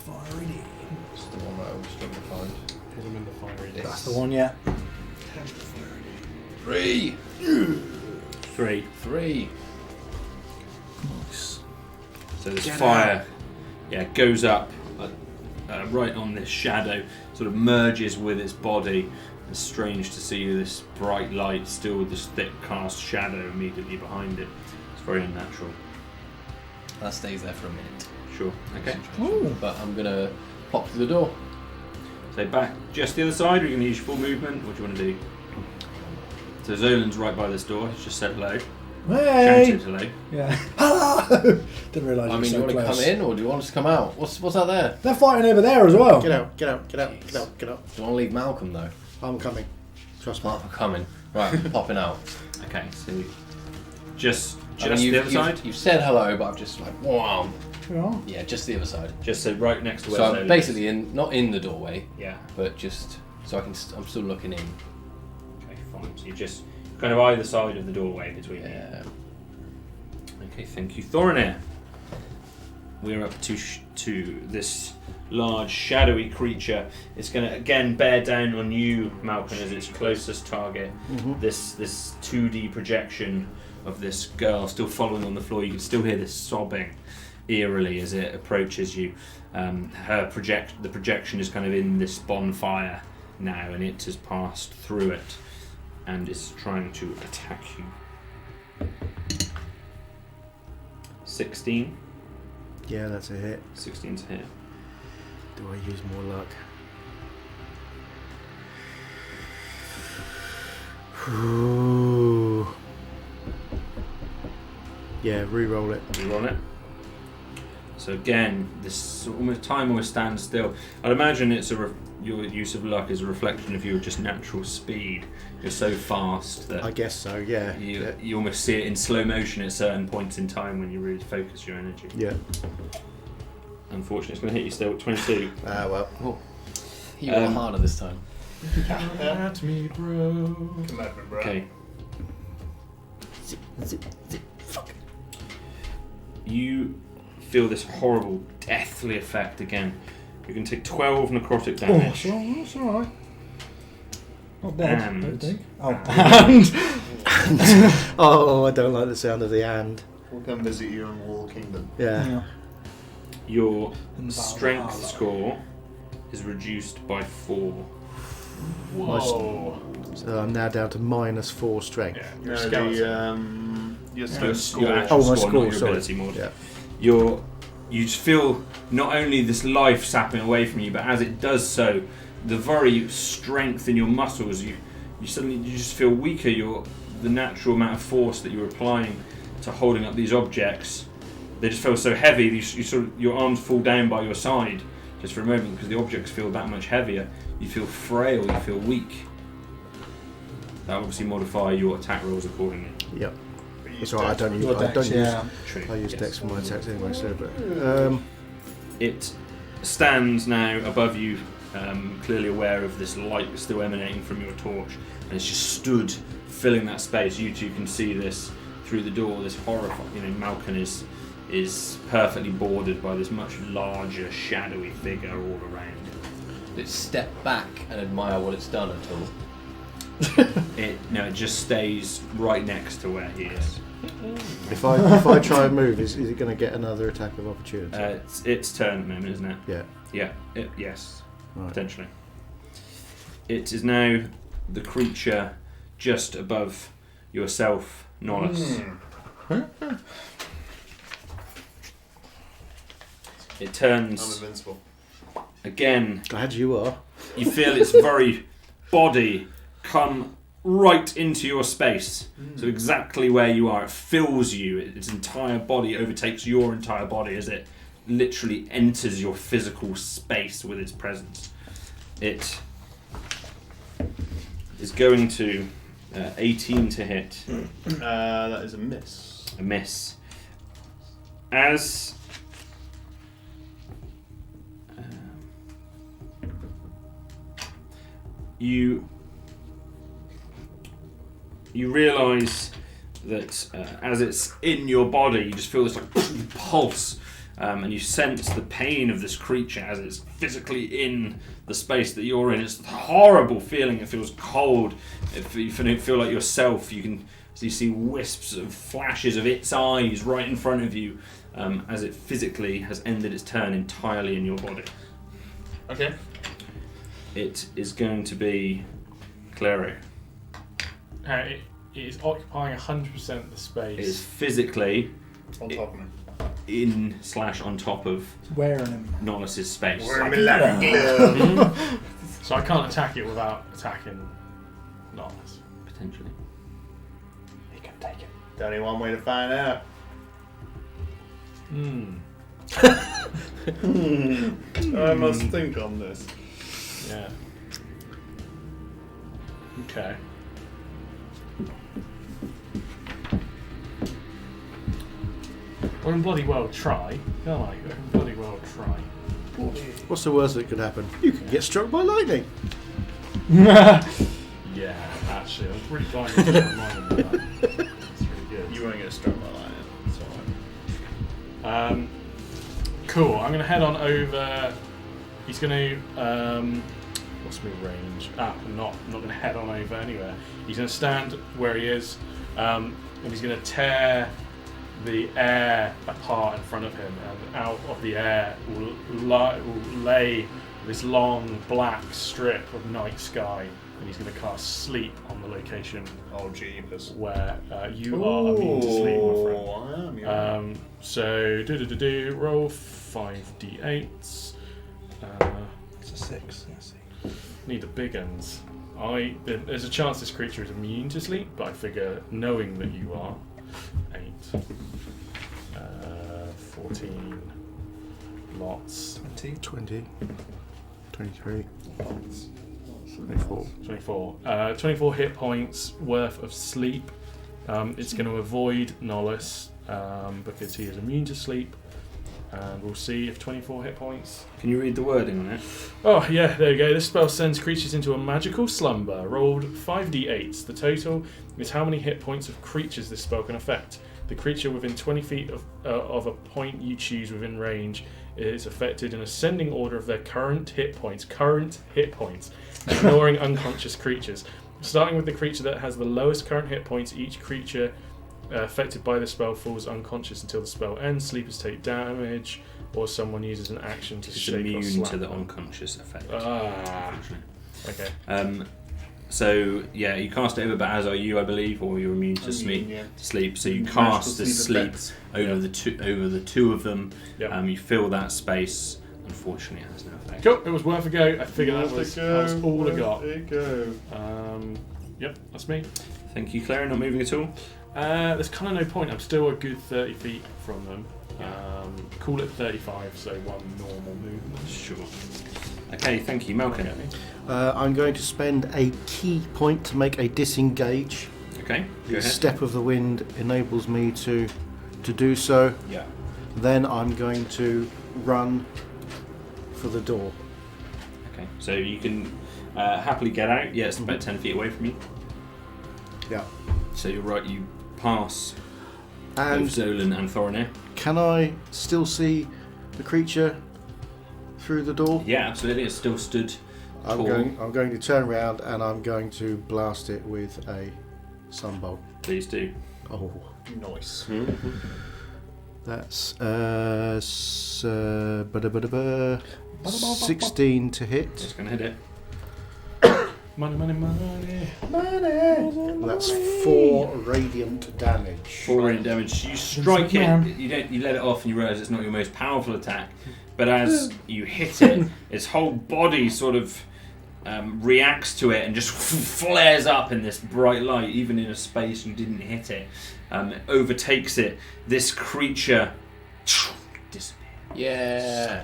[SPEAKER 6] fiery D.
[SPEAKER 4] It's the one that I was struggling to find.
[SPEAKER 5] Hit him in the fiery disc.
[SPEAKER 6] That's the one, yeah.
[SPEAKER 4] 3.
[SPEAKER 3] 3.
[SPEAKER 2] Nice.
[SPEAKER 3] So this fire, goes up right on this shadow, sort of merges with its body. It's strange to see this bright light still with this thick cast shadow immediately behind it. It's very unnatural.
[SPEAKER 4] That stays there for a minute.
[SPEAKER 3] Sure. Okay.
[SPEAKER 6] Ooh.
[SPEAKER 4] But I'm gonna pop through the door.
[SPEAKER 3] So back just the other side. We're going to use full movement. What do you want to do? So Zolan's right by this door. He's just said hello.
[SPEAKER 6] Hey!
[SPEAKER 3] Shouted hello.
[SPEAKER 6] Yeah. Hello! Didn't realise
[SPEAKER 4] I
[SPEAKER 6] you were
[SPEAKER 4] mean,
[SPEAKER 6] so
[SPEAKER 4] you want to
[SPEAKER 6] close.
[SPEAKER 4] come in or do you want us to come out? What's out there?
[SPEAKER 6] They're fighting over there as well.
[SPEAKER 2] Get out, get out, get out, get out, get out.
[SPEAKER 4] Do you want to leave Malcolm though?
[SPEAKER 2] I'm coming. Trust me.
[SPEAKER 4] I'm coming. Right, I'm popping out.
[SPEAKER 3] Okay. So just
[SPEAKER 4] I mean,
[SPEAKER 3] the other side.
[SPEAKER 4] You've said hello, but I've just like, wow.
[SPEAKER 6] Yeah.
[SPEAKER 4] Yeah, just the other side.
[SPEAKER 3] Just so right next to where
[SPEAKER 4] So
[SPEAKER 3] Zolan
[SPEAKER 4] I'm
[SPEAKER 3] is.
[SPEAKER 4] basically not in the doorway,
[SPEAKER 3] Yeah.
[SPEAKER 4] but just so I can. I'm still looking in.
[SPEAKER 3] Okay, fine. So you're just kind of either side of the doorway between you.
[SPEAKER 4] Yeah.
[SPEAKER 3] Okay, thank you, Thorinir. We're up to this large shadowy creature. It's going to again bear down on you, Malcolm, as its closest target. This 2D projection of this girl still following on the floor. You can still hear this sobbing eerily as it approaches you. The projection is kind of in this bonfire now, and it has passed through it and is trying to attack you. 16.
[SPEAKER 2] Yeah, that's a hit.
[SPEAKER 3] 16 to hit.
[SPEAKER 2] Do I use more luck? Ooh. Yeah, re-roll it.
[SPEAKER 3] You roll it. So again, this time almost stands still. I'd imagine it's your use of luck is a reflection of your just natural speed. You're so fast that
[SPEAKER 2] I guess so, yeah.
[SPEAKER 3] you almost see it in slow motion at certain points in time when you really focus your energy.
[SPEAKER 2] Yeah.
[SPEAKER 3] Unfortunately, it's going to hit you still at 22.
[SPEAKER 2] Well.
[SPEAKER 4] He went harder this time.
[SPEAKER 5] At me, bro.
[SPEAKER 1] Come at me, bro.
[SPEAKER 3] Okay. You feel this horrible, deathly effect again. You can take 12 necrotic
[SPEAKER 6] Oh,
[SPEAKER 3] damage.
[SPEAKER 6] that's alright. Not dead, I
[SPEAKER 3] And-
[SPEAKER 6] don't think. Oh, and.
[SPEAKER 2] Oh, I don't like the sound of the and.
[SPEAKER 1] We'll come visit you in Wall Kingdom.
[SPEAKER 2] Yeah.
[SPEAKER 3] Your
[SPEAKER 6] And
[SPEAKER 3] strength
[SPEAKER 6] Valhalla.
[SPEAKER 3] score is reduced by 4.
[SPEAKER 5] Whoa.
[SPEAKER 2] So I'm now down to -4 strength.
[SPEAKER 5] Yeah,
[SPEAKER 1] No,
[SPEAKER 5] you're a skeleton.
[SPEAKER 1] your
[SPEAKER 3] Your
[SPEAKER 1] score.
[SPEAKER 3] actual
[SPEAKER 2] Oh, my
[SPEAKER 3] score,
[SPEAKER 2] score,
[SPEAKER 3] not your
[SPEAKER 2] sorry.
[SPEAKER 3] ability mod.
[SPEAKER 2] Yeah.
[SPEAKER 3] You just feel not only this life sapping away from you, but as it does so, the very strength in your muscles, you just feel weaker. The natural amount of force that you're applying to holding up these objects, they just feel so heavy. Your arms fall down by your side just for a moment because the objects feel that much heavier. You feel frail. You feel weak. that will obviously modify your attack rolls accordingly.
[SPEAKER 2] Yep.
[SPEAKER 1] But you
[SPEAKER 2] That's right. I don't use.
[SPEAKER 6] Your
[SPEAKER 2] I don't
[SPEAKER 6] dex,
[SPEAKER 2] use.
[SPEAKER 6] yeah.
[SPEAKER 3] True.
[SPEAKER 2] I use
[SPEAKER 3] yes.
[SPEAKER 2] dex for my attacks anyway. So, but
[SPEAKER 3] It stands now above you, clearly aware of this light still emanating from your torch, and it's just stood filling that space. You two can see this through the door. This horrifying, Malkin is perfectly bordered by this much larger, shadowy figure all around.
[SPEAKER 4] Let's step back and admire what it's done at all.
[SPEAKER 3] It just stays right next to where he is.
[SPEAKER 2] if I try and move, is it going to get another attack of opportunity?
[SPEAKER 3] It's its turn at the moment, isn't it?
[SPEAKER 2] Yeah.
[SPEAKER 3] Yeah. Yes.
[SPEAKER 2] Right.
[SPEAKER 3] Potentially. It is now the creature just above yourself, Nolus. It
[SPEAKER 1] I'm
[SPEAKER 3] turns
[SPEAKER 1] invincible.
[SPEAKER 3] again.
[SPEAKER 2] Glad you are.
[SPEAKER 3] You feel its very body come right into your space. So exactly where you are, it fills you. Its entire body overtakes your entire body as it literally enters your physical space with its presence. It is going to 18 to hit.
[SPEAKER 1] That is a miss.
[SPEAKER 3] A miss. As you realise that as it's in your body, you just feel this like pulse, and you sense the pain of this creature as it's physically in the space that you're in. It's a horrible feeling. It feels cold. You feel like yourself. You see wisps of flashes of its eyes right in front of you, as it physically has ended its turn entirely in your body.
[SPEAKER 5] Okay.
[SPEAKER 3] It is going to be Claro.
[SPEAKER 5] It is occupying 100% of the space.
[SPEAKER 3] It is physically
[SPEAKER 1] On top of me.
[SPEAKER 3] in/on top of
[SPEAKER 6] Wearing him.
[SPEAKER 3] Nolus' space.
[SPEAKER 1] Wear me like a glove.
[SPEAKER 5] So I can't attack it without attacking Nolus.
[SPEAKER 3] Potentially.
[SPEAKER 5] He can take it.
[SPEAKER 1] There's only one way to find out. I must think on this.
[SPEAKER 5] Yeah. Okay. We can bloody well try. Can't I? We can bloody well try.
[SPEAKER 2] What's the worst that could happen? You could get struck by lightning.
[SPEAKER 5] Yeah, actually, I was really glad you just reminded me of that. That's really good.
[SPEAKER 1] You won't get struck by lightning. It's alright.
[SPEAKER 5] Cool. I'm going to head on over. He's going to. What's my range? I'm not going to head on over anywhere. He's going to stand where he is, and he's going to tear the air apart in front of him, and out of the air will lay this long black strip of night sky, and he's going to cast sleep on the location
[SPEAKER 1] Oh, jeepers.
[SPEAKER 5] where you are immune to sleep, my friend.
[SPEAKER 1] I am. Yeah.
[SPEAKER 5] So roll 5d8s.
[SPEAKER 6] It's a 6. Yes.
[SPEAKER 5] Need the big uns. There's a chance this creature is immune to sleep, but I figure knowing that you are 8, 14 lots,
[SPEAKER 2] 20, 23, 24.
[SPEAKER 5] 24 hit points worth of sleep. It's going to avoid Nolus because he is immune to sleep, and we'll see if 24 hit points.
[SPEAKER 3] Can you read the wording on it?
[SPEAKER 5] Oh yeah, there you go. This spell sends creatures into a magical slumber. Rolled 5d8s. The total is how many hit points of creatures this spell can affect. The creature within 20 feet of a point you choose within range is affected in ascending order of their current hit points, ignoring unconscious creatures. Starting with the creature that has the lowest current hit points, each creature affected by the spell falls unconscious until the spell ends. Sleepers take damage, or someone uses an action to
[SPEAKER 3] It's
[SPEAKER 5] shake or
[SPEAKER 3] immune
[SPEAKER 5] slap
[SPEAKER 3] to the
[SPEAKER 5] them.
[SPEAKER 3] unconscious effect.
[SPEAKER 5] Okay.
[SPEAKER 3] So yeah, you cast it over, but as are you, I believe, or you're immune to sleep.
[SPEAKER 1] Yeah.
[SPEAKER 3] To sleep. So you
[SPEAKER 1] Magical
[SPEAKER 3] cast the sleep
[SPEAKER 1] effects.
[SPEAKER 3] over the two of them.
[SPEAKER 5] Yep.
[SPEAKER 3] You fill that space. Unfortunately, it has no effect.
[SPEAKER 5] Cool. It was worth a go. I figured that was all I got.
[SPEAKER 1] There you go.
[SPEAKER 5] Yep, that's me.
[SPEAKER 3] Thank you, Claire. Not moving at all.
[SPEAKER 5] There's kind of no point. I'm still a good 30 feet from them. Call it 35, so one normal movement.
[SPEAKER 3] Sure. Okay, thank you, Malcolm.
[SPEAKER 2] I'm going to spend a key point to make a disengage.
[SPEAKER 3] Okay, go
[SPEAKER 2] The
[SPEAKER 3] ahead.
[SPEAKER 2] step of the wind enables me to do so.
[SPEAKER 3] Yeah.
[SPEAKER 2] Then I'm going to run for the door.
[SPEAKER 3] Okay, so you can happily get out. Yeah, it's about 10 feet away from you.
[SPEAKER 2] Yeah.
[SPEAKER 3] So you're right, you pass
[SPEAKER 2] And
[SPEAKER 3] both Zolan and Thorinir.
[SPEAKER 2] can I still see the creature through the door?
[SPEAKER 3] Yeah, absolutely, it's still stood tall.
[SPEAKER 2] I'm going to turn around and I'm going to blast it with a sunbolt.
[SPEAKER 3] Please do.
[SPEAKER 2] Oh,
[SPEAKER 1] Nice.
[SPEAKER 2] that's 16 to hit.
[SPEAKER 3] It's going to hit it.
[SPEAKER 5] Money, money, money.
[SPEAKER 2] That's 4 radiant damage.
[SPEAKER 3] 4 radiant damage. You strike it. You let it off, and you realise it's not your most powerful attack. But as you hit it, its whole body sort of reacts to it and just flares up in this bright light, even in a space you didn't hit it. It overtakes it. This creature disappears.
[SPEAKER 4] Yeah.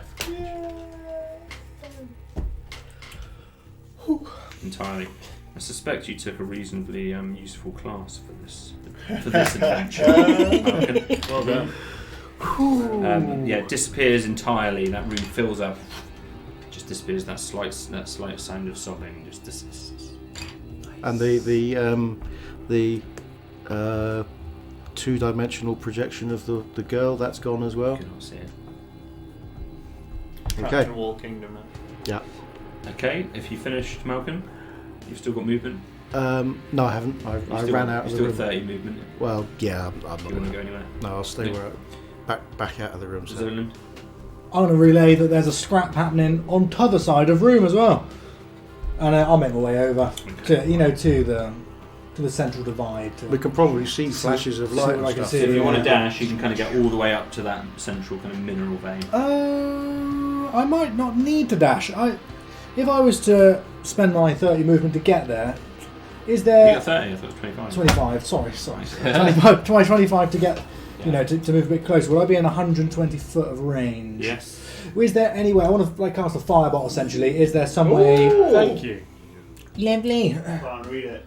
[SPEAKER 3] Entirely. I suspect you took a reasonably useful class for this adventure. Malcolm.
[SPEAKER 1] Well done.
[SPEAKER 3] Yeah, it disappears entirely. That room fills up. Just disappears. That slight sound of sobbing just desists.
[SPEAKER 2] And the 2-dimensional projection of the girl, that's gone as well.
[SPEAKER 3] You cannot see it.
[SPEAKER 1] Trapped
[SPEAKER 2] Okay.
[SPEAKER 1] in Wall Kingdom now.
[SPEAKER 2] Yeah.
[SPEAKER 3] Okay, if you finished, Malcolm, you've still got movement.
[SPEAKER 2] No, I haven't. I
[SPEAKER 3] You've
[SPEAKER 2] ran out of the
[SPEAKER 3] Still
[SPEAKER 2] room.
[SPEAKER 3] 30 movement.
[SPEAKER 2] Well, yeah, I'm
[SPEAKER 3] Do
[SPEAKER 2] not
[SPEAKER 3] you want to
[SPEAKER 2] going
[SPEAKER 3] go anywhere?
[SPEAKER 2] No, I'll stay
[SPEAKER 3] Yeah.
[SPEAKER 2] where back out of the room. So.
[SPEAKER 3] Zolan?
[SPEAKER 6] I'm going to relay that there's a scrap happening on t'other side of room as well, and I'll make my way over to the central divide.
[SPEAKER 2] We can probably see flashes of light
[SPEAKER 6] what
[SPEAKER 2] and
[SPEAKER 6] I can
[SPEAKER 2] stuff.
[SPEAKER 6] see.
[SPEAKER 3] So if you want to
[SPEAKER 6] Yeah.
[SPEAKER 3] dash, you can kind of get all the way up to that central kind of mineral vein.
[SPEAKER 6] I might not need to dash. If I was to spend my 30 movement to get there, is
[SPEAKER 3] You
[SPEAKER 6] there
[SPEAKER 3] got 30, I thought it was 25.
[SPEAKER 6] 25? Sorry. 25 to get, to move a bit closer. Would I be in 120 foot of range?
[SPEAKER 3] Yes.
[SPEAKER 6] Is there any way? I want to cast a fireball essentially. Is there some way?
[SPEAKER 5] Thank you.
[SPEAKER 6] Lovely.
[SPEAKER 1] Can't read it.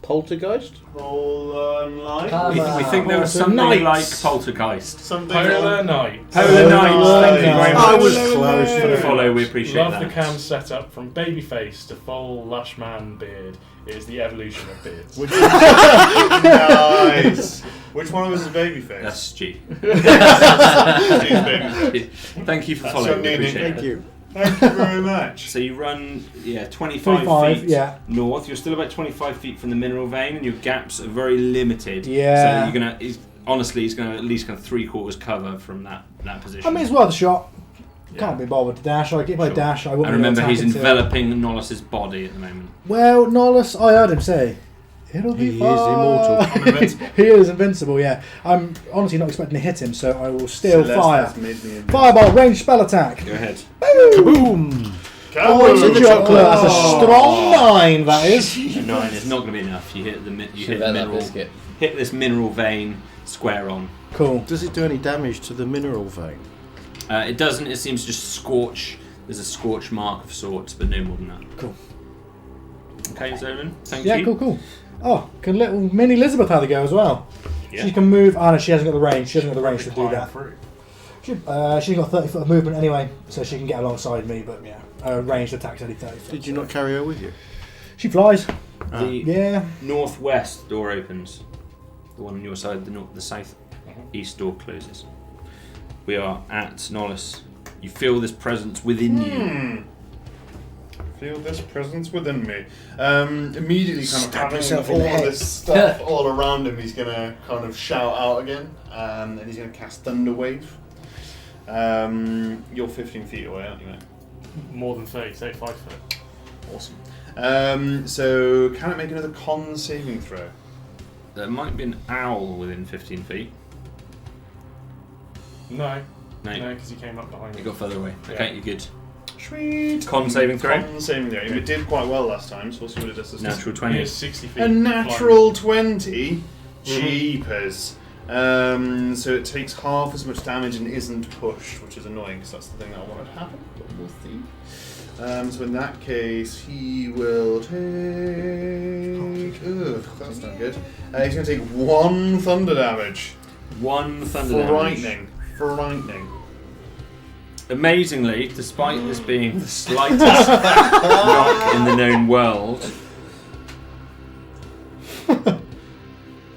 [SPEAKER 2] Poltergeist?
[SPEAKER 1] Polar light.
[SPEAKER 3] We think there was
[SPEAKER 6] Polter
[SPEAKER 3] something
[SPEAKER 6] Knights.
[SPEAKER 3] like poltergeist.
[SPEAKER 1] Something
[SPEAKER 5] Polar
[SPEAKER 1] like
[SPEAKER 5] Knight.
[SPEAKER 3] Polar Knights, thank you very
[SPEAKER 2] I
[SPEAKER 3] much.
[SPEAKER 2] was close.
[SPEAKER 3] For the follow, we appreciate
[SPEAKER 5] Love
[SPEAKER 3] that.
[SPEAKER 5] the cam setup from babyface to full lush man beard. It is the evolution of beards.
[SPEAKER 1] Which nice. Which one was his baby face?
[SPEAKER 3] That's Stu.
[SPEAKER 1] Steve's baby face.
[SPEAKER 3] Thank you for
[SPEAKER 1] That's
[SPEAKER 3] following.
[SPEAKER 1] your
[SPEAKER 3] We
[SPEAKER 1] meaning.
[SPEAKER 3] appreciate
[SPEAKER 2] Thank
[SPEAKER 3] it.
[SPEAKER 2] you.
[SPEAKER 1] Thank you very much.
[SPEAKER 3] So you run, 25
[SPEAKER 6] 25,
[SPEAKER 3] feet
[SPEAKER 6] yeah.
[SPEAKER 3] north. You're still about 25 feet from the mineral vein, and your gaps are very limited.
[SPEAKER 6] Yeah.
[SPEAKER 3] So you're gonna, he's gonna at least kind of 3/4 cover from that position.
[SPEAKER 6] I mean, it's worth a shot.
[SPEAKER 3] Yeah.
[SPEAKER 6] Can't be bothered to dash. Like if I
[SPEAKER 3] Sure.
[SPEAKER 6] dash, I wouldn't.
[SPEAKER 3] And remember,
[SPEAKER 6] attack
[SPEAKER 3] he's
[SPEAKER 6] until-
[SPEAKER 3] enveloping Nollis's body at the moment.
[SPEAKER 6] Well, Nollis, I heard him say, "It'll be
[SPEAKER 2] He is
[SPEAKER 6] fine."
[SPEAKER 2] immortal.
[SPEAKER 6] He is invincible. Yeah, I'm honestly not expecting to hit him, so I will still fire.
[SPEAKER 1] Celeste has made me
[SPEAKER 6] Fireball, ranged spell attack.
[SPEAKER 3] Go ahead.
[SPEAKER 2] Boom!
[SPEAKER 6] Oh, it's a
[SPEAKER 1] Kaboom!
[SPEAKER 6] chocolate. That's a strong 9. That is.
[SPEAKER 3] A 9 is not going to be enough. You hit
[SPEAKER 4] Should have had that
[SPEAKER 3] mineral,
[SPEAKER 4] biscuit.
[SPEAKER 3] hit this mineral vein square on.
[SPEAKER 6] Cool.
[SPEAKER 2] Does it do any damage to the mineral vein?
[SPEAKER 3] It doesn't. It seems to just scorch. There's a scorch mark of sorts, but no more than that.
[SPEAKER 6] Cool.
[SPEAKER 3] Okay, Zolan. Thank
[SPEAKER 6] Yeah,
[SPEAKER 3] you.
[SPEAKER 6] cool. Oh, can little mini Elizabeth have a go as well?
[SPEAKER 3] Yeah.
[SPEAKER 6] She can move. Oh no, she hasn't got the range. She hasn't got the range to do that. She's got 30 foot of movement anyway, so she can get alongside me. But yeah, ranged attack's only 30 foot.
[SPEAKER 2] Did you not carry her with you?
[SPEAKER 6] She flies.
[SPEAKER 3] The
[SPEAKER 6] Yeah.
[SPEAKER 3] northwest door opens. The one on your side, the south east door closes. We are at Nollis. You feel this presence within you.
[SPEAKER 1] Feel this presence within me. Immediately kind of
[SPEAKER 2] Stab
[SPEAKER 1] having
[SPEAKER 2] yourself
[SPEAKER 1] all
[SPEAKER 2] in the
[SPEAKER 1] of
[SPEAKER 2] head.
[SPEAKER 1] this stuff all around him, he's going to kind of shout out again. And he's going to cast Thunder Wave. You're 15 feet away, aren't you, mate?
[SPEAKER 5] More than 30, 35 foot.
[SPEAKER 1] Awesome. So, can it make another con saving throw?
[SPEAKER 3] There might be an owl within 15 feet.
[SPEAKER 5] No,
[SPEAKER 3] No,
[SPEAKER 5] because he came up behind me.
[SPEAKER 3] you got further away.
[SPEAKER 5] Yeah.
[SPEAKER 3] Okay, you're good.
[SPEAKER 1] Sweet.
[SPEAKER 3] Con saving throw?
[SPEAKER 1] Con saving throw. It did quite well last time, so we'll see what it does this time.
[SPEAKER 3] Natural
[SPEAKER 5] He
[SPEAKER 3] 20.
[SPEAKER 5] is 60 feet.
[SPEAKER 1] A natural 20. Jeepers. So it takes half as much damage and isn't pushed, which is annoying because that's the thing that I wanted to happen. But we'll see. So in that case, he will take. Ugh, that's not good. He's going to take 1 thunder damage.
[SPEAKER 3] 1 thunder damage.
[SPEAKER 1] Frightening.
[SPEAKER 3] Amazingly, despite this being the slightest rock in the known world,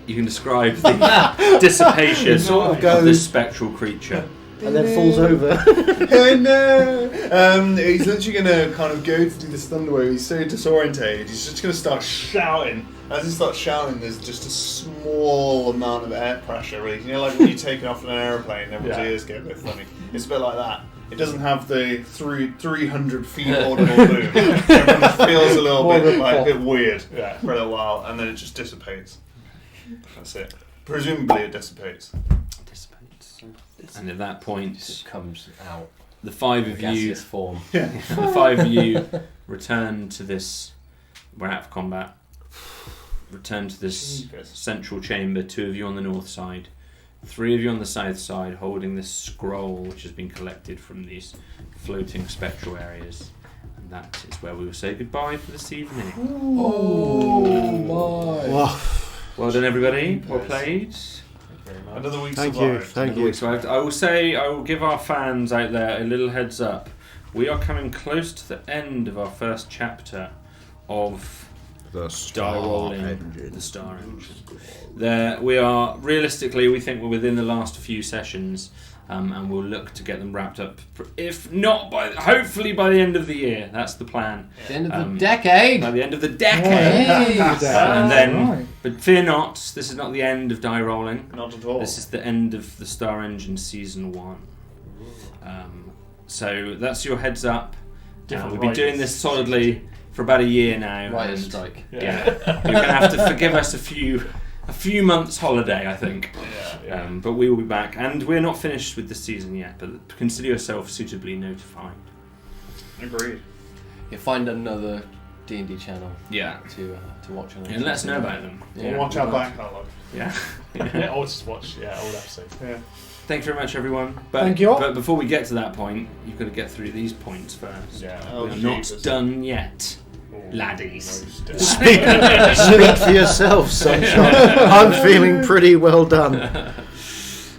[SPEAKER 3] you can describe the dissipation
[SPEAKER 2] sort of
[SPEAKER 3] of
[SPEAKER 2] goes-
[SPEAKER 3] this spectral creature.
[SPEAKER 2] And then falls over.
[SPEAKER 1] Oh no! He's literally going to kind of go to do this thunder wave. He's so disorientated. He's just going to start shouting. As he starts shouting, there's just a small amount of air pressure. Really. You know, like when you're taking off in an airplane, everyone's ears get a bit funny. It's a bit like that. It doesn't have the 300 feet audible boom. Everyone just feels a little bit like a bit weird for a little while, and then it just dissipates. That's it. Presumably, it dissipates.
[SPEAKER 3] And at that point,
[SPEAKER 4] Just comes out.
[SPEAKER 3] the 5 of you,
[SPEAKER 4] Gaseous form.
[SPEAKER 3] the 5 of you, return to this. We're out of combat. Return to this central chamber. 2 of you on the north side, 3 of you on the south side, holding this scroll which has been collected from these floating spectral areas. And that is where we will say goodbye for this evening.
[SPEAKER 4] Oh my!
[SPEAKER 2] Wow.
[SPEAKER 3] Well done, everybody. Well played.
[SPEAKER 1] Another week
[SPEAKER 2] Thank
[SPEAKER 1] survived.
[SPEAKER 2] you. Thank you.
[SPEAKER 3] So I will give our fans out there a little heads up. We are coming close to the end of our first chapter of
[SPEAKER 2] The
[SPEAKER 3] DieRolling, the Star Engine. There, we are realistically, we think we're within the last few sessions, and we'll look to get them wrapped up. If not hopefully by the end of the year. That's the plan.
[SPEAKER 4] The end of the decade.
[SPEAKER 3] By the end of the decade, and then,
[SPEAKER 6] Right.
[SPEAKER 3] but fear not, this is not the end of DieRolling.
[SPEAKER 1] Not at all.
[SPEAKER 3] This is the end of the Star Engine Season 1. So that's your heads up. We've been doing this solidly for about a year now.
[SPEAKER 4] Writer's
[SPEAKER 3] and
[SPEAKER 4] strike.
[SPEAKER 3] yeah, you're going to have to forgive us a few months holiday, I think. But we will be back, and we're not finished with the season yet. But consider yourself suitably notified.
[SPEAKER 1] Agreed.
[SPEAKER 4] You find another D&D channel
[SPEAKER 3] Yeah,
[SPEAKER 4] to watch on.
[SPEAKER 3] and let us know about them.
[SPEAKER 1] We'll watch our back catalogue.
[SPEAKER 3] Yeah.
[SPEAKER 5] Yeah, or just watch old episodes.
[SPEAKER 1] Yeah.
[SPEAKER 3] Thanks very much, everyone. But,
[SPEAKER 6] Thank you all.
[SPEAKER 3] But before we get to that point, you've got to get through these points first.
[SPEAKER 5] Yeah.
[SPEAKER 3] We're not done yet, laddies.
[SPEAKER 2] Speak for yourself, Sunshine. I'm feeling pretty well done.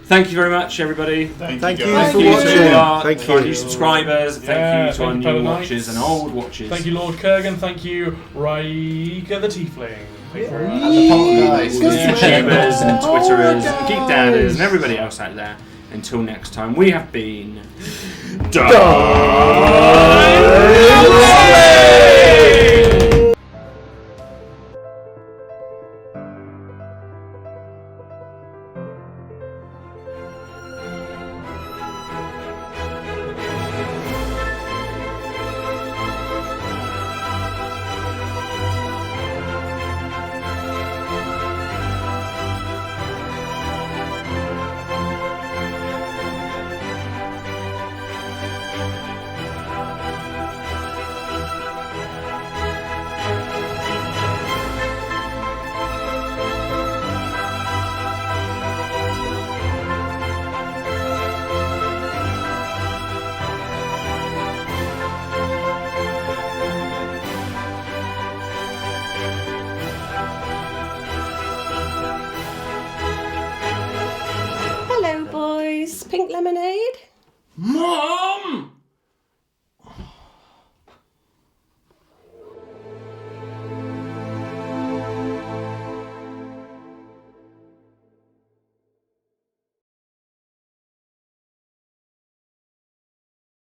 [SPEAKER 3] Thank you very much, everybody.
[SPEAKER 1] Thank you
[SPEAKER 2] you
[SPEAKER 1] guys.
[SPEAKER 2] for
[SPEAKER 3] to
[SPEAKER 2] watching.
[SPEAKER 3] our,
[SPEAKER 2] Thank
[SPEAKER 3] to our
[SPEAKER 2] you.
[SPEAKER 3] new subscribers. Thank you to our
[SPEAKER 5] thank you,
[SPEAKER 3] new
[SPEAKER 5] fellow
[SPEAKER 3] watchers
[SPEAKER 5] knights.
[SPEAKER 3] and old watchers.
[SPEAKER 5] Thank you, Lord Kurgan. Thank you, Raika the Tiefling. Thank you very much.
[SPEAKER 4] And the poltergeist.
[SPEAKER 3] All the YouTubers and Twitterers
[SPEAKER 2] Oh,
[SPEAKER 3] and Geek Downers and everybody else out there. Until next time, we have been...